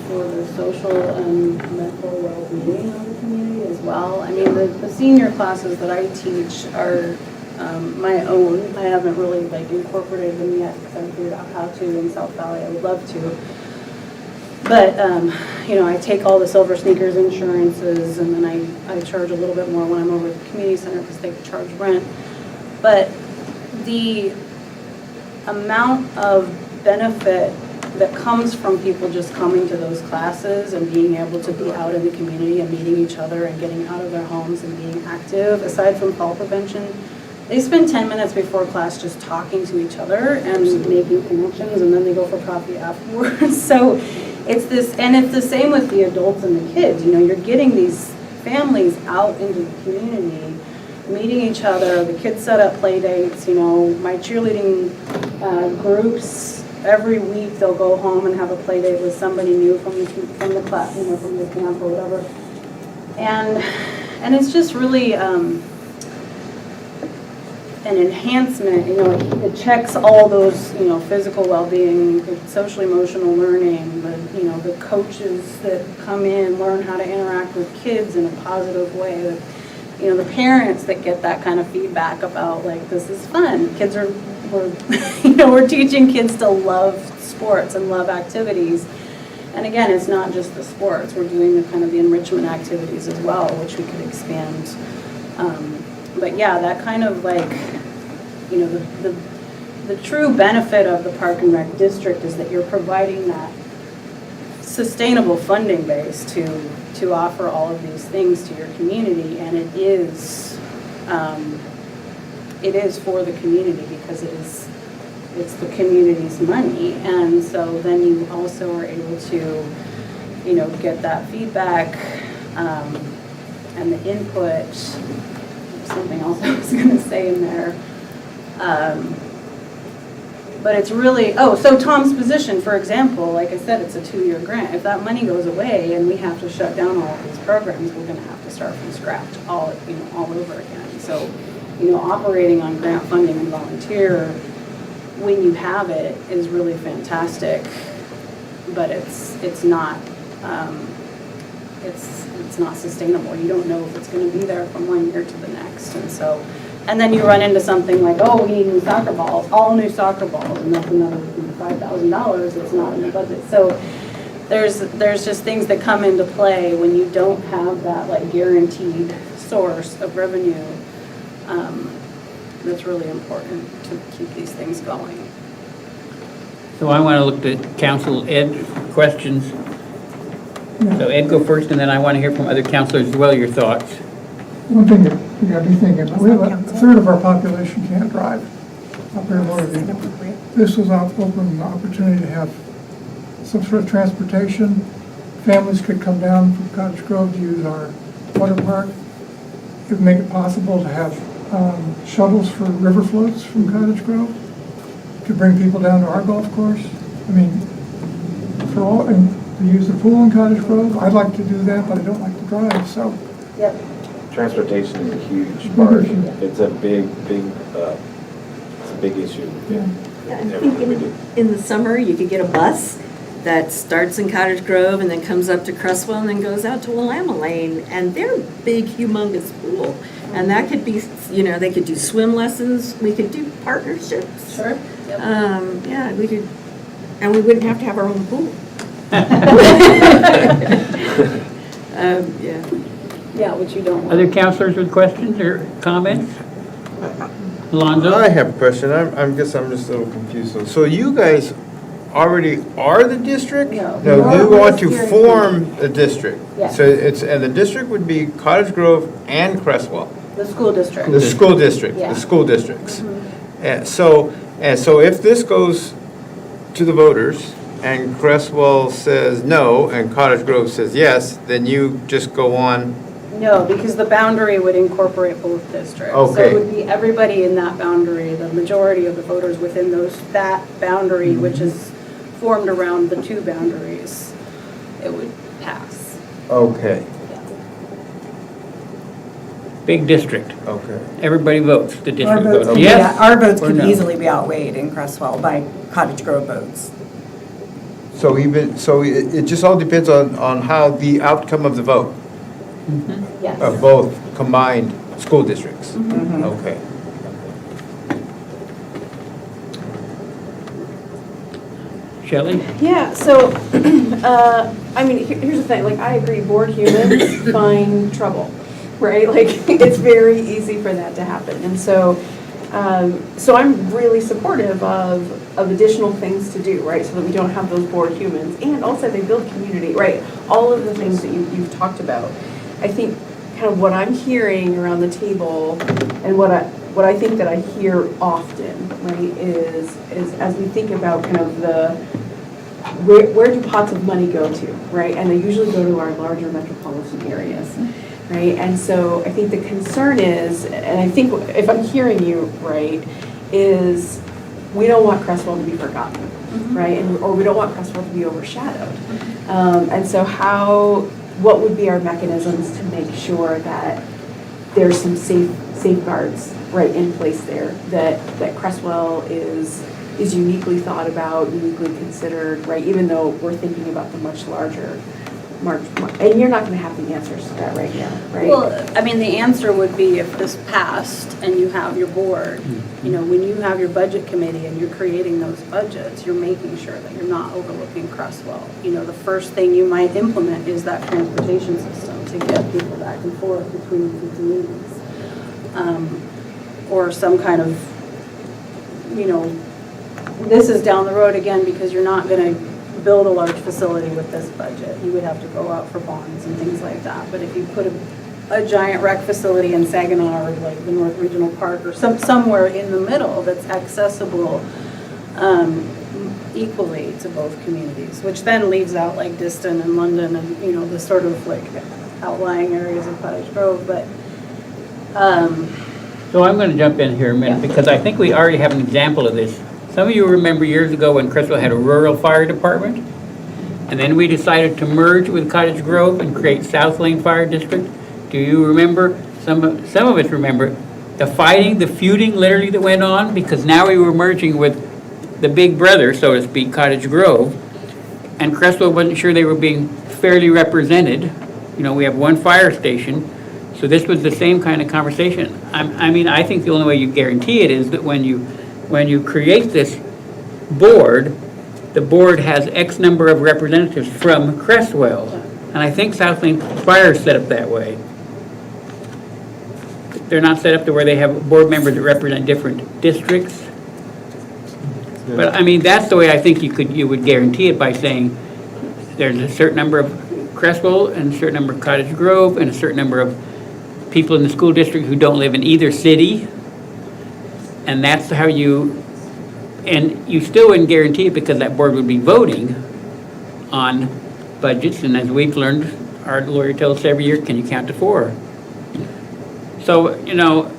for the social and mental well-being of the community as well. I mean, the senior classes that I teach are my own. I haven't really incorporated them yet because I haven't figured out how to in South Valley. I would love to. But, I take all the Silver Sneakers insurances, and then I charge a little bit more when I'm over at the community center because they charge rent. But the amount of benefit that comes from people just coming to those classes and being able to be out in the community and meeting each other and getting out of their homes and being active, aside from fall prevention, they spend 10 minutes before class just talking to each other and making connections, and then they go for coffee afterwards. So it's the same with the adults and the kids. You're getting these families out into the community, meeting each other. The kids set up play dates. My cheerleading groups, every week they'll go home and have a play date with somebody new from the class, from the camp or whatever. And it's just really an enhancement. It checks all those, physical well-being, social emotional learning, the coaches that come in learn how to interact with kids in a positive way. The parents that get that kind of feedback about this is fun. We're teaching kids to love sports and love activities. And again, it's not just the sports. We're doing the enrichment activities as well, which we could expand. But yeah, that kind of the true benefit of the Park and Rec district is that you're providing that sustainable funding base to offer all of these things to your community, and it is for the community because it's the community's money, and so then you also are able to, you know, get that feedback and the input. Something else I was going to say in there. But it's really, so Tom's position, for example, like I said, it's a 2-year grant. If that money goes away and we have to shut down all of these programs, we're going to have to start from scratch all over again. So, you know, operating on grant funding and volunteer when you have it is really fantastic, but it's not sustainable. You don't know if it's going to be there from one year to the next, and then you run into something like, we need new soccer balls, all new soccer balls, and that's another $5,000 that's not in the budget. So there's just things that come into play when you don't have that like guaranteed source of revenue. That's really important to keep these things going. So I want to look at council. Ed, questions? So Ed, go first, and then I want to hear from other councilors as well, your thoughts. One thing that you got to be thinking about, we have a third of our population can't drive up here in motor vehicle. This was open an opportunity to have some sort of transportation. Families could come down from Cottage Grove to use our water park. It would make it possible to have shuttles for river floats from Cottage Grove to bring people down to our golf course. I mean, and to use the pool in Cottage Grove. I'd like to do that, but I don't like to drive, so. Yep. Transportation is a huge part. It's a big issue. Yeah, I think in the summer, you could get a bus that starts in Cottage Grove and then comes up to Creswell and then goes out to Willamette Lane, and they're big, humongous pool. And that could be, you know, they could do swim lessons, we could do partnerships. Sure. Yep. Yeah, we could, and we wouldn't have to have our own pool. Yeah. Yeah, which you don't want. Other councilors with questions or comments? Alonzo? I have a question. I guess I'm just a little confused. So you guys already are the district? No. No, We're you want steering to form a district? Yes. So and the district would be Cottage Grove and Creswell? The school district. The school district, Yeah. the school districts. Mhm. And so if this goes to the voters and Creswell says no and Cottage Grove says yes, then you just go on? No, because the boundary would incorporate both districts. So Okay. it would be everybody in that boundary, the majority of the voters within that boundary, which is formed around the two boundaries, it would pass. Okay, Big district. okay. Everybody votes, the Our district votes votes. could Yes? our votes or could no? easily be outweighed in Creswell by Cottage Grove votes. So it just all depends on how the outcome of the vote Yes. of both combined school districts? Okay. Shelley? Yeah, so, I mean, here's the thing, like, I agree, bored humans find trouble, right? Like, it's very easy for that to happen, and so I'm really supportive of additional things to do, right? So that we don't have those bored humans, and also they build community, right? All of the things that you've talked about. I think kind of what I'm hearing around the table, and what I think that I hear often, right, is as we think about kind of where do pots of money go to, right? And they usually go to our larger metropolitan areas, right? And so I think the concern is, and I think if I'm hearing you right, is we don't want Creswell to be forgotten, right? Or we don't want Creswell to be overshadowed. And so what would be our mechanisms to make sure that there's some safeguards right in place there, that Creswell is uniquely thought about, uniquely considered, right? Even though we're thinking about the much larger, and you're not going to have the answers to that right now, right? Well, I mean, the answer would be if this passed and you have your board, you know, when you have your budget committee and you're creating those budgets, you're making sure that you're not overlooking Creswell. You know, the first thing you might implement is that transportation system to get people back and forth between the two communities. Or some kind of, you know, this is down the road again because you're not going to build a large facility with this budget. You would have to go out for bonds and things like that. But if you put a giant rec facility in Saginaw or like the North Regional Park or somewhere in the middle that's accessible equally to both communities, which then leaves out like Diston and London and, you know, the sort of like outlying areas of Cottage Grove, but. So I'm going to jump in here a minute because I think we already have an example of this. Some of you remember years ago when Creswell had a rural fire department, and then we decided to merge with Cottage Grove and create South Lane Fire District. Do you remember? Some of us remember the fighting, the feuding literally that went on because now we were merging with the big brother, so to speak, Cottage Grove, and Creswell wasn't sure they were being fairly represented. You know, we have one fire station, so this was the same kind of conversation. I mean, I think the only way you guarantee it is that when you create this board, the board has X number of representatives from Creswell, and I think South Lane Fire is set up that way. They're not set up to where they have board members that represent different districts. But I mean, that's the way I think you would guarantee it by saying there's a certain number of Creswell and a certain number of Cottage Grove and a certain number of people in the school district who don't live in either city. And that's how you still wouldn't guarantee it because that board would be voting on budgets. And as we've learned, our lawyer tells us every year, can you count to 4? So, you know,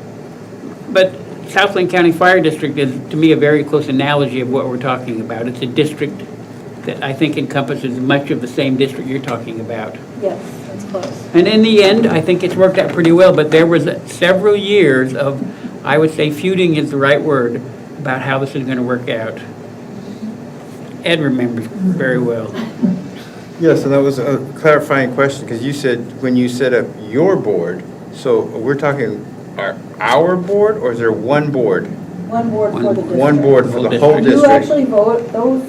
but Southland County Fire District is, to me, a very close analogy of what we're talking about. It's a district that I think encompasses much of the same district you're talking about. Yes, that's close. And in the end, I think it's worked out pretty well, but there was several years of, I would say feuding is the right word, about how this is going to work out. Ed remembers very well. Yes, and that was a clarifying question, because you said when you set up your board, so we're talking our board, or is there one board? One board for the district. One board for the whole You district? actually vote, those,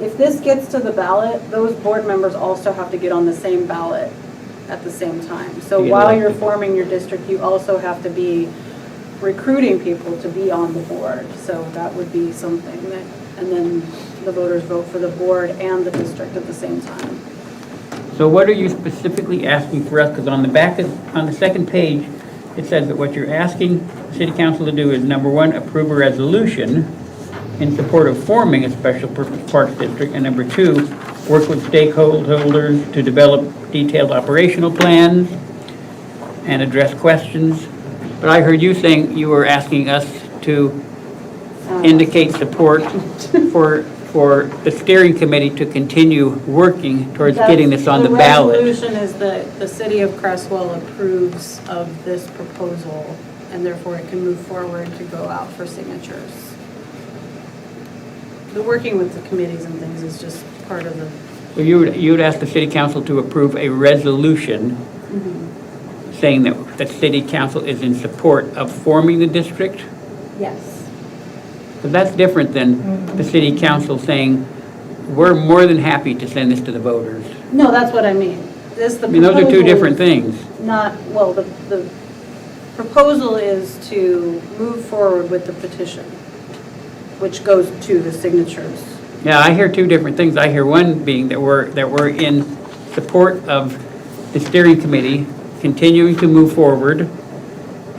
if this gets to the ballot, those board members also have to get on the same ballot at the same time. So while you're forming your district, you also have to be recruiting people to be on the board. So that would be something that, and then the voters vote for the board and the district at the same time. So what are you specifically asking for us? Because on the second page, it says that what you're asking the City Council to do is, number 1, approve a resolution in support of forming a special purpose parks district, and number 2, work with stakeholders to develop detailed operational plans and address questions. But I heard you saying you were asking us to indicate support for the steering committee to continue working towards getting this on the ballot. The resolution is that the city of Creswell approves of this proposal, and therefore it can move forward to go out for signatures. The working with the committees and things is just part of the... So you would ask the city council to approve a resolution saying that the city council is in support of forming the district? Yes. But that's different than the city council saying, we're more than happy to send this to the voters. No, that's what I mean. I mean, those are two different things. Well, the proposal is to move forward with the petition, which goes to the signatures. Yeah, I hear two different things. I hear one being that we're in support of the steering committee continuing to move forward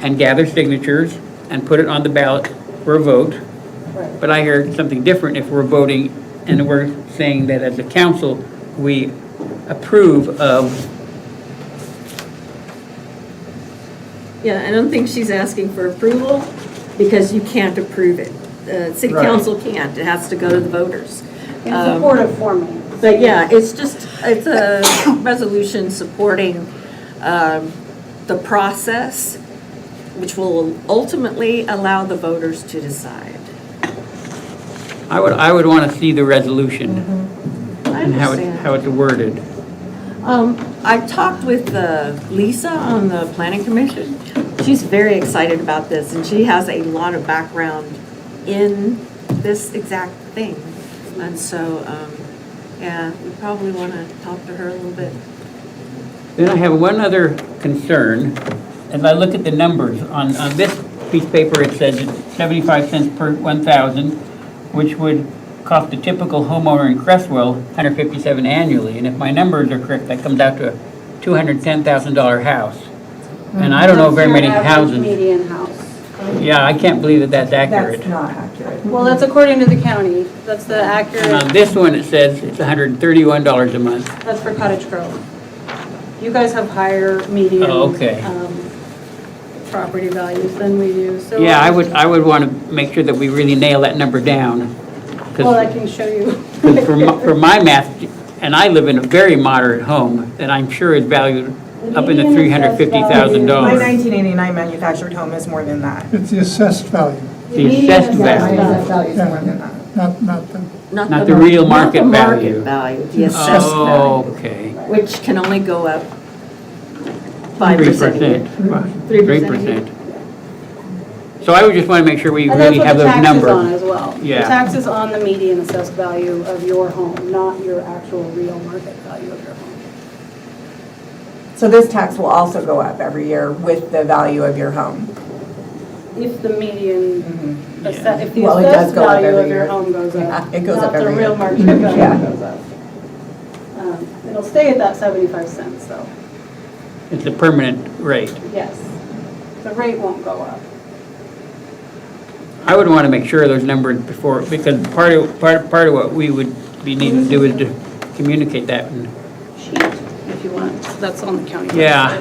and gather signatures and put it on the ballot for a vote. Right. But I hear something different if we're voting and we're saying that as a council, we approve of. Yeah, I don't think she's asking for approval because you can't approve it. City council can't, it has to go to the voters. In support of forming. But yeah, it's a resolution supporting the process, which will ultimately allow the voters to decide. I would want to see the resolution and understand. how it's worded. I talked with Lisa on the planning commission. She's very excited about this, and she has a lot of background in this exact thing. And so, yeah, we probably want to talk to her a little bit. Then I have one other concern. As I look at the numbers, on this piece of paper, it says 75 cents per 1,000, which would cost a typical homeowner in Creswell $157 annually, and if my numbers are correct, that comes out to a $210,000 house. And I don't know very many That's your average houses. median house. Yeah, I can't believe that that's accurate. That's not accurate. Well, that's according to the county. That's the And accurate, on this one, it says it's $131 a month. that's for Cottage Grove. You guys have higher median. Oh, okay. Property values than we do, so. Yeah, I would want to make sure that we really nail that number down. Well, I can show you. For my math, and I live in a very moderate home that I'm sure is valued up in the My $350,000. 1989 manufactured home is more than that. It's the assessed value, The assessed My value, assessed value is more than that. not the real market value. The assessed Oh, value, okay. which can only go up 5% a year. 3%. So I would just want to make sure we And that's really what have the those tax is on numbers. as well. The Yeah. tax is on the median assessed value of your home, not your actual real market value of your home. So this tax will also go up every year with the value of your home. If the median, if the Well, it does assessed go up value every of your year. home goes Yeah, up. it goes up every Not the year. real market value Yeah. goes up. It'll stay at that 75 cents though. It's a permanent rate. Yes. The rate won't go up. I would want to make sure of those numbers before, because part of what we would be needing to do is to communicate that. And Sheet, if you want. That's on the county yeah.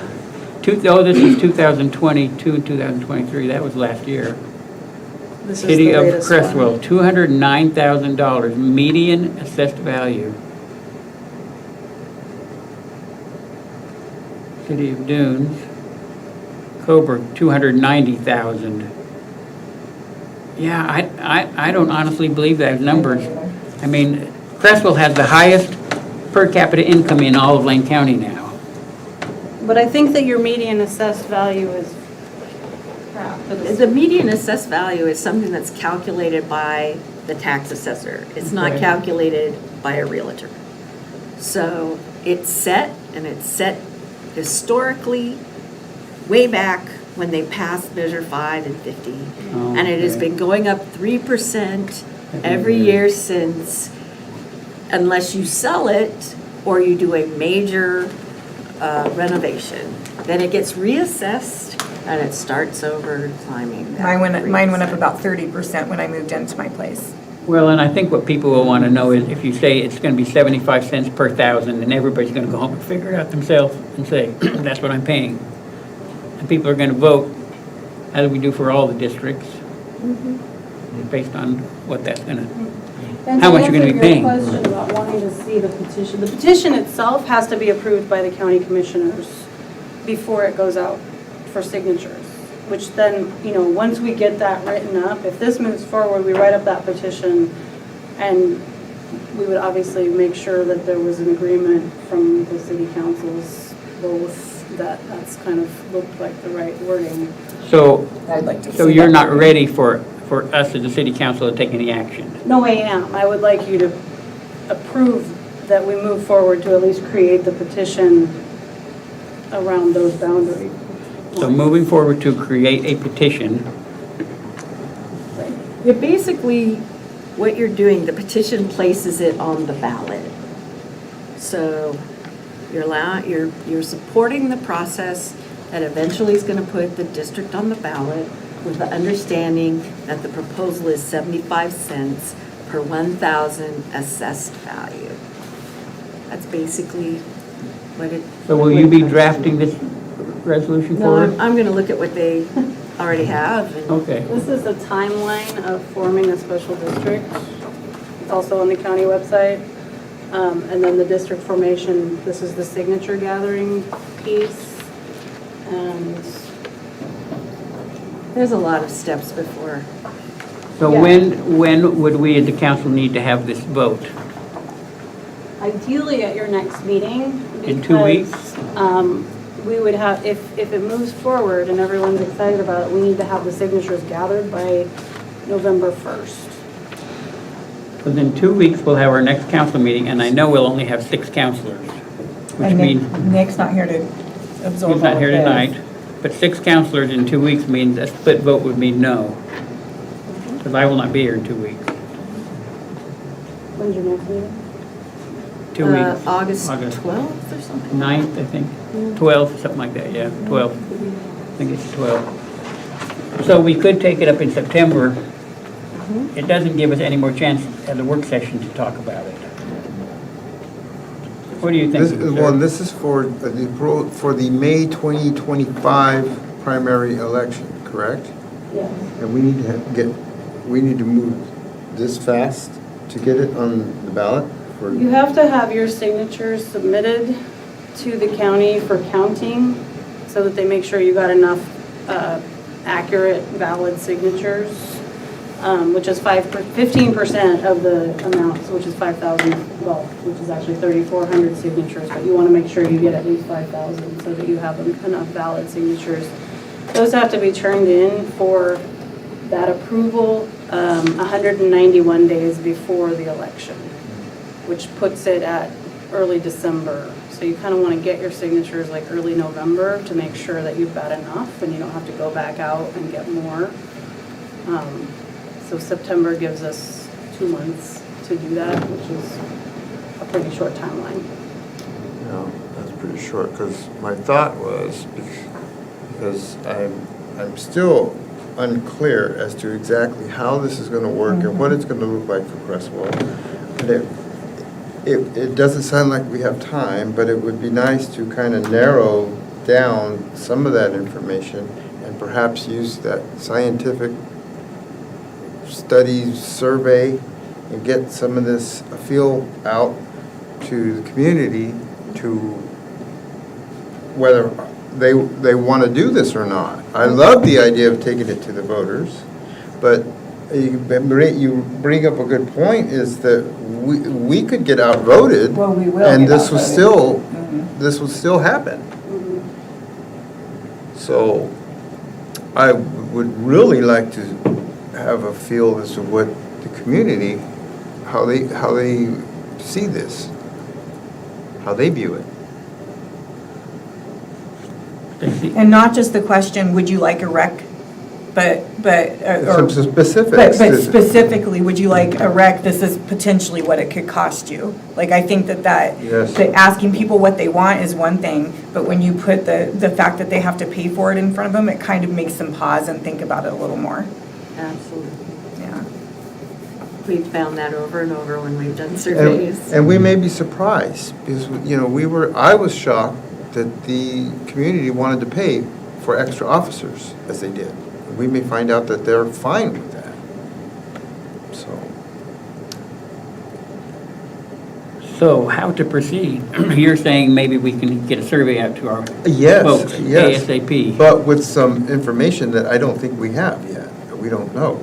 website. This is 2022 and 2023. That was last year. This is City the of latest Creswell, one. $209,000 median assessed value. City of Dunes, Coburg, $290,000. Yeah, I don't honestly believe those numbers. I mean, Creswell has the highest per capita income in all of Lane County now. But I think that your median assessed value is crap. The median assessed value is something that's calculated by the tax assessor. It's not Okay. calculated by a realtor. So it's set, and it's set historically way back when they passed Measure 5 and 50. And it has Okay. been going up 3% every year since, unless you sell it or you do a major renovation. Then it gets reassessed and it starts over climbing. that Mine went up 3%. about 30% when I moved into my place. Well, and I think what people will want to know is if you say it's going to be 75 cents per thousand, and everybody's going to go home and figure it out themselves and say, that's what I'm paying. And people are going to vote, as we do for all the districts, based on what that's going to, And how much you're going to be paying. To answer your question about wanting to see the petition itself has to be approved by the county commissioners before it goes out for signatures, which then, once we get that written up, if this moves forward, we write up that petition, and we would obviously make sure that there was an agreement from the city councils, both, that that's kind of looked like the right wording. So, I'd like to so see you're that. not ready for us as a city council to take any action? No, I am. I would like you to approve that we move forward to at least create the petition around those boundaries. So moving forward to create a petition, You're basically, what you're doing, the petition places it on the ballot. So you're supporting the process that eventually is going to put the district on the ballot with the understanding that the proposal is 75 cents per 1,000 assessed value. That's basically what it. so will you be drafting this resolution No, forward? I'm going to look at what they already have. And Okay. This is the timeline of forming a special district. It's also on the county website. And then the district formation, this is the signature gathering piece. And There's a lot of steps before. So Yeah. when would we as a council need to have this vote? ideally at your next meeting. In 2 weeks? Because, we would have, if it moves forward and everyone's excited about it, we need to have the signatures gathered by November 1st. Within 2 weeks, we'll have our next council meeting, and I know we'll only have 6 councilors, which And means Nick's not here to absorb he's all not of here this. tonight. But 6 councilors in 2 weeks means a split vote would mean no, because I will not be here in 2 weeks. When's your next meeting? 2 weeks. August August 12th or something? 9th, I think. 12th, something like that, yeah, 12th. I think it's 12. So we could take it up in September. It doesn't give us any more chance at the work session to talk about it. What do you think? Well, this is for the May 2025 primary election, correct? Yes. And we need to move this fast to get it on the ballot for. You have to have your signatures submitted to the county for counting so that they make sure you got enough accurate, valid signatures, which is 15% of the amounts, which is 5,000, well, which is actually 3,400 signatures, but you want to make sure you get at least 5,000 so that you have enough valid signatures. Those have to be turned in for that approval 191 days before the election, which puts it at early December. So you kind of want to get your signatures like early November to make sure that you've got enough and you don't have to go back out and get more. So September gives us 2 months to do that, which is a pretty short timeline. No, that's pretty short, because my thought was, because I'm still unclear as to exactly how this is going to work and what it's going to look like for Creswell. And it doesn't sound like we have time, but it would be nice to kind of narrow down some of that information and perhaps use that scientific studies survey and get some of this feel out to the community to whether they want to do this or not. I love the idea of taking it to the voters, but you bring up a good point, is that we could get outvoted. Well, we will and get this was outvoted. this will still happen. So I would really like to have a feel as to what the community, how they see this, how they view it. And not just the question, would you like a rec, but Some specifics. But specifically, would you like a rec, this is potentially what it could cost you. Like, I think that Yes. asking people what they want is one thing, but when you put the fact that they have to pay for it in front of them, it kind of makes them pause and think about it a little more. Absolutely. Yeah. We've found that over and over when we've done surveys. And we may be surprised, because, I was shocked that the community wanted to pay for extra officers, as they did. We may find out that they're fine with that. So how to proceed? You're saying maybe we can get a survey out to our Yes, folks yes. ASAP. But with some information that I don't think we have yet, that we don't know.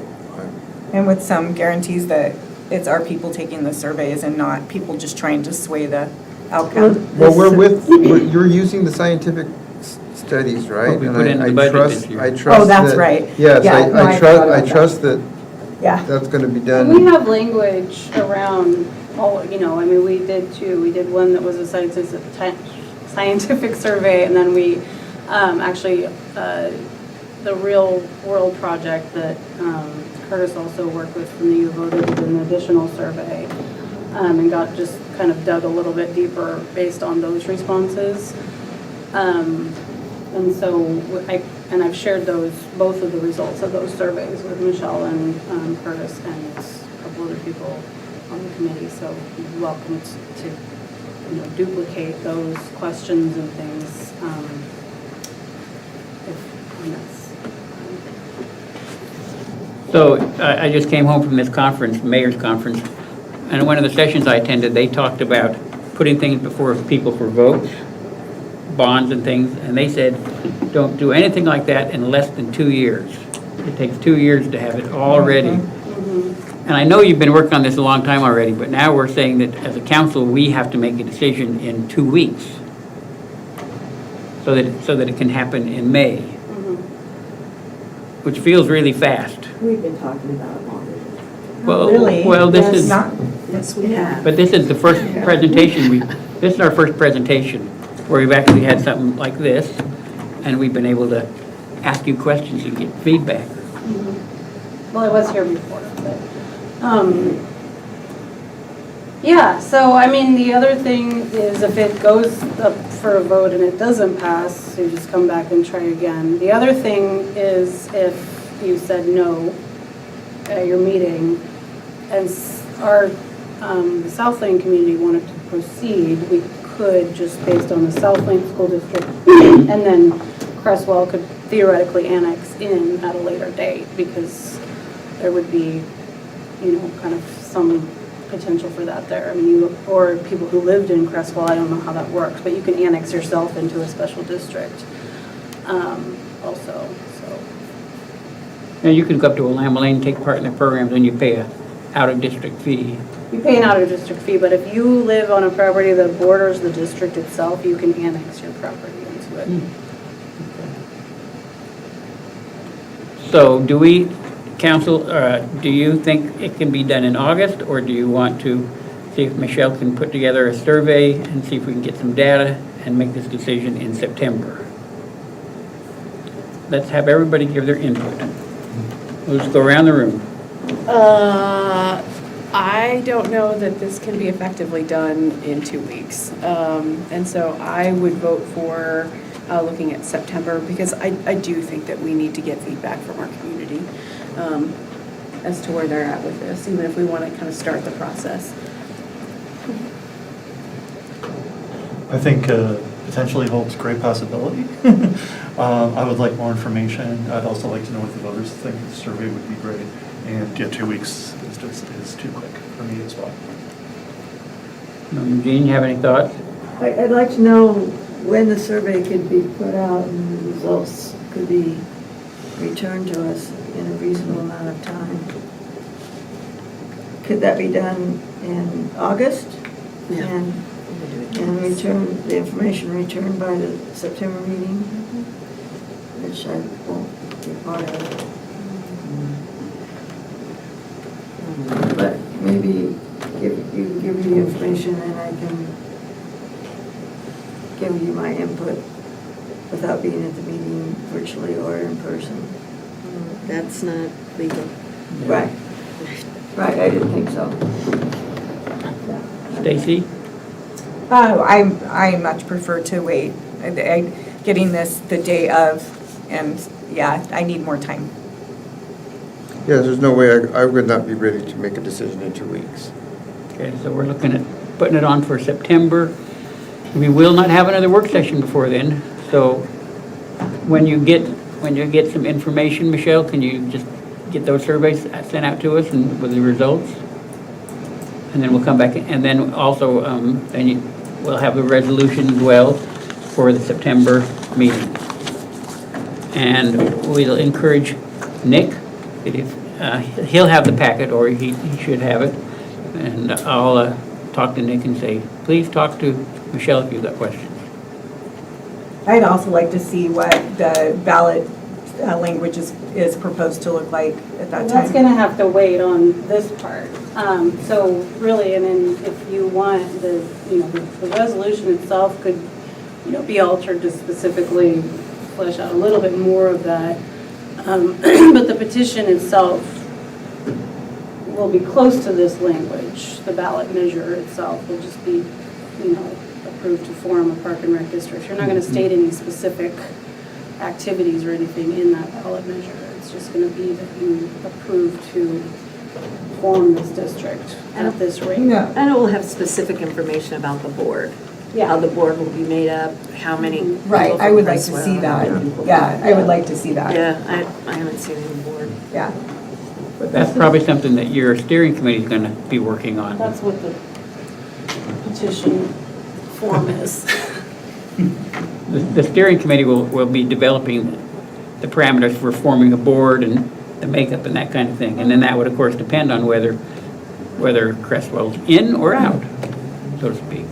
And with some guarantees that it's our people taking the surveys and not people just trying to sway the outcome. Well, you're using the scientific studies, right? What we And put in the budget this year. I trust Oh, that's that- right. Yes, Yeah, no, I I forgot about trust that Yeah. that's going to be We done. have language around all, we did two. We did one that was a scientific survey, and then we the real world project that Curtis also worked with from the U of O did an additional survey and got just kind of dug a little bit deeper based on those responses. And so I've shared both of the results of those surveys with Michelle and Curtis and a couple other people on the committee. So you're welcome to duplicate those questions and things if that's. So I just came home from this conference, mayor's conference, and one of the sessions I attended, they talked about putting things before people for votes, bonds and things, and they said, don't do anything like that in less than 2 years. It takes 2 years to have it all ready. And I know you've been working on this a long time already, but now we're saying that as a council, we have to make a decision in 2 weeks so that it can happen in May, which feels really fast. We've been talking about it longer. Well, this is, Yes, we have. but this is the first presentation, this is our first presentation where we've actually had something like this, and we've been able to ask you questions and get feedback. Well, I was here before, but Yeah, so I mean, the other thing is if it goes up for a vote and it doesn't pass, you just come back and try again. The other thing is if you said no at your meeting and the South Lane community wanted to proceed, we could, just based on the South Lane School District, and then Creswell could theoretically annex in at a later date because there would be, kind of some potential for that there. I mean, or people who lived in Creswell, I don't know how that works, but you can annex yourself into a special district also, so. Now, you can go up to Willamette Lane and take part in the programs, and you pay a out-of-district fee. You pay an out-of-district fee, but if you live on a property that borders the district itself, you can annex your property into it. So do we, council, do you think it can be done in August, or do you want to see if Michelle can put together a survey and see if we can get some data and make this decision in September? Let's have everybody give their input. We'll just go around the room. I don't know that this can be effectively done in 2 weeks. And so I would vote for looking at September because I do think that we need to get feedback from our community as to where they're at with this, even if we want to kind of start the process. I think potentially holds great possibility. I would like more information. I'd also like to know what the voters think. The survey would be great. And 2 weeks is too quick for me as well. Eugene, you have any thoughts? I'd like to know when the survey could be put out and the results could be returned to us in a reasonable amount of time. Could that be done in August? Yeah. And return, the information returned by the September meeting, which I won't be part of. But maybe you can give me the information and I can give you my input without being at the meeting virtually or in person. That's not legal. Right. Right, I didn't think so. Stacy? I much prefer to wait. Getting this the day of, and yeah, I need more time. Yeah, there's no way I would not be ready to make a decision in 2 weeks. Okay, so we're looking at putting it on for September. We will not have another work session before then, so when you get some information, Michelle, can you just get those surveys sent out to us and with the results? And then we'll come back, and then also, we'll have the resolution as well for the September meeting. And we'll encourage Nick, that if, he'll have the packet, or he should have it, and I'll talk to Nick and say, please talk to Michelle if you've got questions. I'd also like to see what the ballot language is proposed to look like at that time. That's going to have to wait on this part. So really, and then if you want the resolution itself could, be altered to specifically flesh out a little bit more of that. But the petition itself will be close to this language. The ballot measure itself will just be, approved to form a park and rec district. You're not going to state any specific activities or anything in that ballot measure. It's just going to be that you approve to form this district at this rate. Yeah. And it will have specific information about the board. Yeah. How the board will be made up, how many. Right, people I from would like to Creswell, see that. how many people Yeah, from- I would like to see that. Yeah, I haven't seen any board. Yeah. That's probably something that your steering committee is going to be working on. That's what the petition form is. The steering committee will be developing the parameters for forming a board and the makeup and that kind of thing. And then that would, of course, depend on whether Creswell's in or out, so to speak.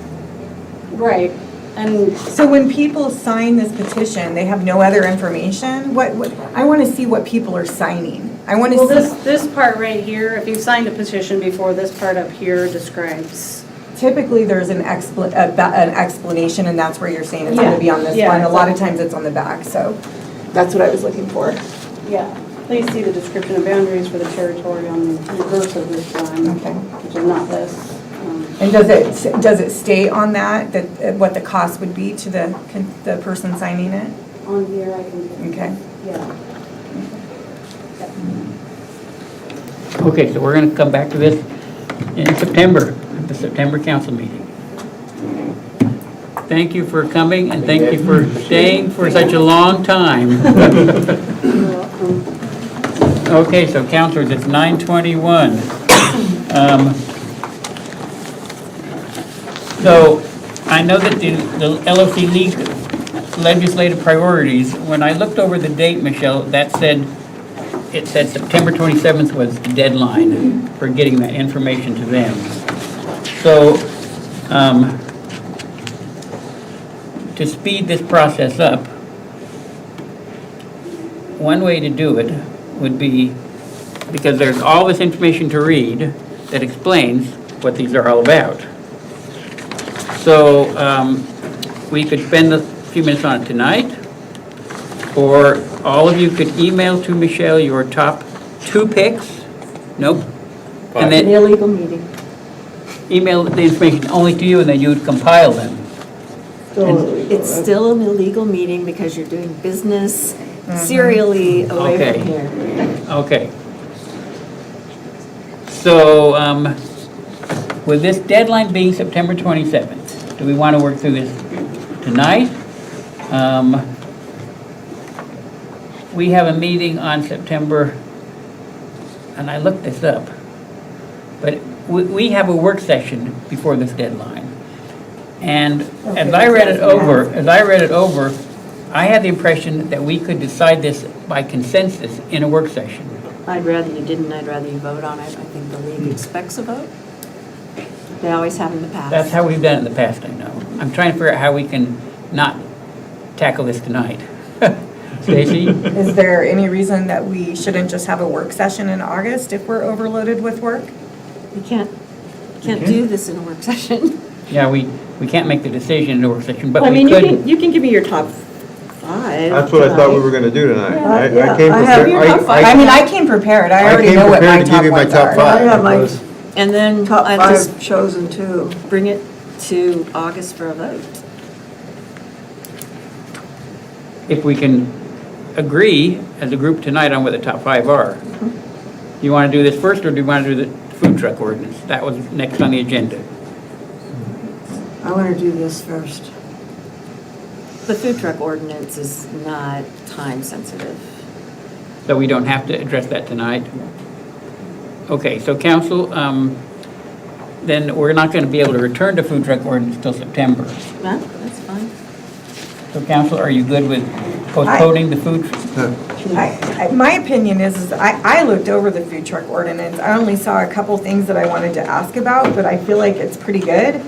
Right. And So when people sign this petition, they have no other information? What, I want to see what people are signing. I want to well, see. this part right here, if you signed a petition before, this part up here describes. Typically, there's an explanation, and that's where you're saying it's going to be on this Yeah, one. A lot of times it's on the back, so that's what I was looking for. Yeah. Please see the description of boundaries for the territory on the reverse of this one, Okay. which is not this. And does it state on that what the cost would be to the person signing it? On here, I can. Okay. Yeah. Okay, so we're going to come back to this in September, the September council meeting. Thank you for coming, and thank you for staying for such a long time. Okay, so councilors, it's 9:21. So I know that the LOC legislative priorities, when I looked over the date, Michelle, it said September 27th was the deadline for getting that information to them. So to speed this process up, one way to do it would be, because there's all this information to read that explains what these are all about. So we could spend a few minutes on it tonight, or all of you could email to Michelle your top 2 picks. Nope. And An then illegal meeting. email the information only to you, and then you would compile them. It's still an illegal meeting because you're doing business serially away Okay. from here. Okay. So with this deadline being September 27th, do we want to work through this tonight? We have a meeting on September, and I looked this up, but we have a work session before this deadline. And as I read it over, I had the impression that we could decide this by consensus in a work session. I'd rather you didn't, I'd rather you vote on it. I think the league expects a vote. They always have in the past. That's how we've done it in the past, I know. I'm trying to figure out how we can not tackle this tonight. Stacy? Is there any reason that we shouldn't just have a work session in August if we're overloaded with work? You can't do this in a work session. Yeah, we can't make the decision in a work session, but I we mean, could. you can give me your top 5. That's what I thought we were going to do tonight. Yeah. I came I have prepared. your top 5. I mean, I came prepared. I already know what my came prepared to give top you my ones top are. 5. I have my And then top I 5 just chosen too. bring it to August for a vote. If we can agree as a group tonight on what the top 5 are. You want to do this first, or do you want to do the food truck ordinance? That was next on the agenda. I want to do this first. The food truck ordinance is not time sensitive. So we don't have to address that tonight? Okay, so council, then we're not going to be able to return to food truck ordinance till September. No, that's fine. So council, are you good with postponing the food? My opinion is I looked over the food truck ordinance. I only saw a couple things that I wanted to ask about, but I feel like it's pretty good.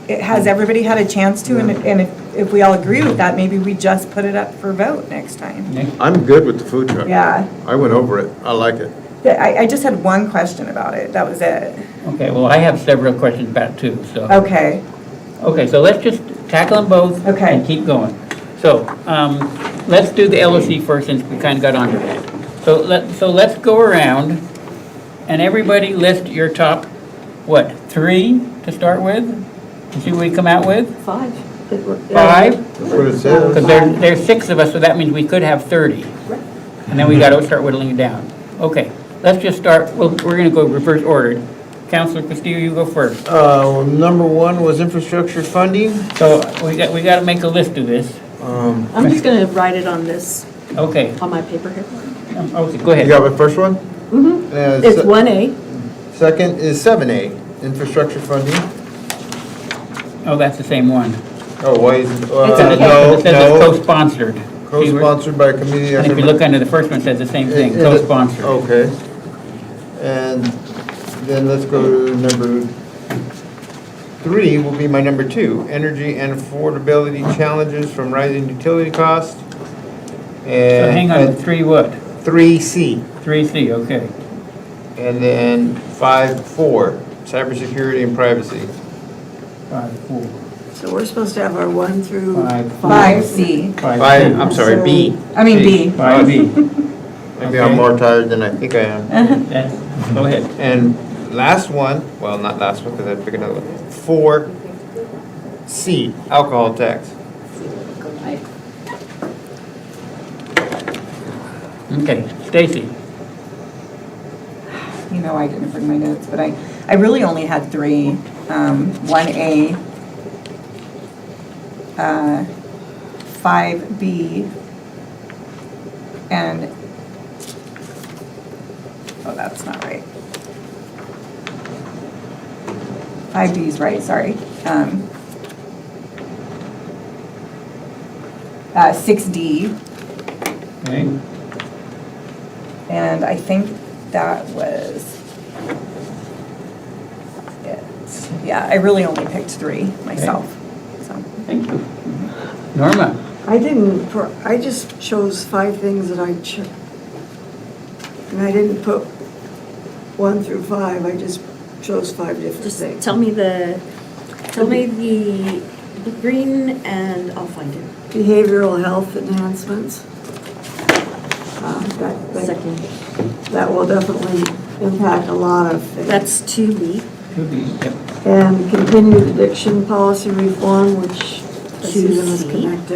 Has everybody had a chance to, and if we all agree with that, maybe we just put it up for vote next time. I'm good with the food truck. Yeah. I went over it. I like it. I just had one question about it. That was it. Okay, well, I have several questions about it too, so. Okay. Okay, so let's just tackle them both. Okay. And keep going. So, let's do the LOC first, since we kind of got onto that. So let's go around, and everybody list your top, 3 to start with? And see what we come out with? 5. 5? That's what it says. Because there's 6 of us, so that means we could have 30. And then we got to start whittling it down. Okay, let's just start, we're going to go reverse order. Councilor Castillo, you go first. Number 1 was infrastructure funding. So we got to make a list of this. I'm just going to write it on this, Okay, on my paper here. okay, go You ahead. got my first one? It's 1A. Second is 7A, infrastructure funding. Oh, that's the same one. Oh, why is it? It says it's co-sponsored. Co-sponsored by a committee. And if you look under the first one, it says the same thing, co-sponsored. Okay. And then let's go to number 3 will be my number 2, energy and affordability challenges from rising utility costs. So hang on, 3 what? 3C. 3C, okay. And then 5.4, cybersecurity and privacy. 5.4. So we're supposed to have our 1 through 5C. 5, I'm sorry, B. I mean B. 5B. Maybe I'm more tired than I think I am. Go ahead. And last one, well, not last one, because I picked another one. 4C, alcohol tax. Okay, Stacy? You know, I didn't bring my notes, but I really only had three. 1A, 5B, and, oh, that's not right. 5B is right, sorry. 6D, Okay. and I think that was it. Yeah, I really only picked three myself, so. Thank you. Norma? I just chose 5 things that and I didn't put 1 through 5, I just chose 5 different Just things. tell me the green and I'll find it. Behavioral health enhancements. Second. That will definitely impact a lot of things. That's 2B. Yep. And continued addiction policy reform, which Susan is C. connected.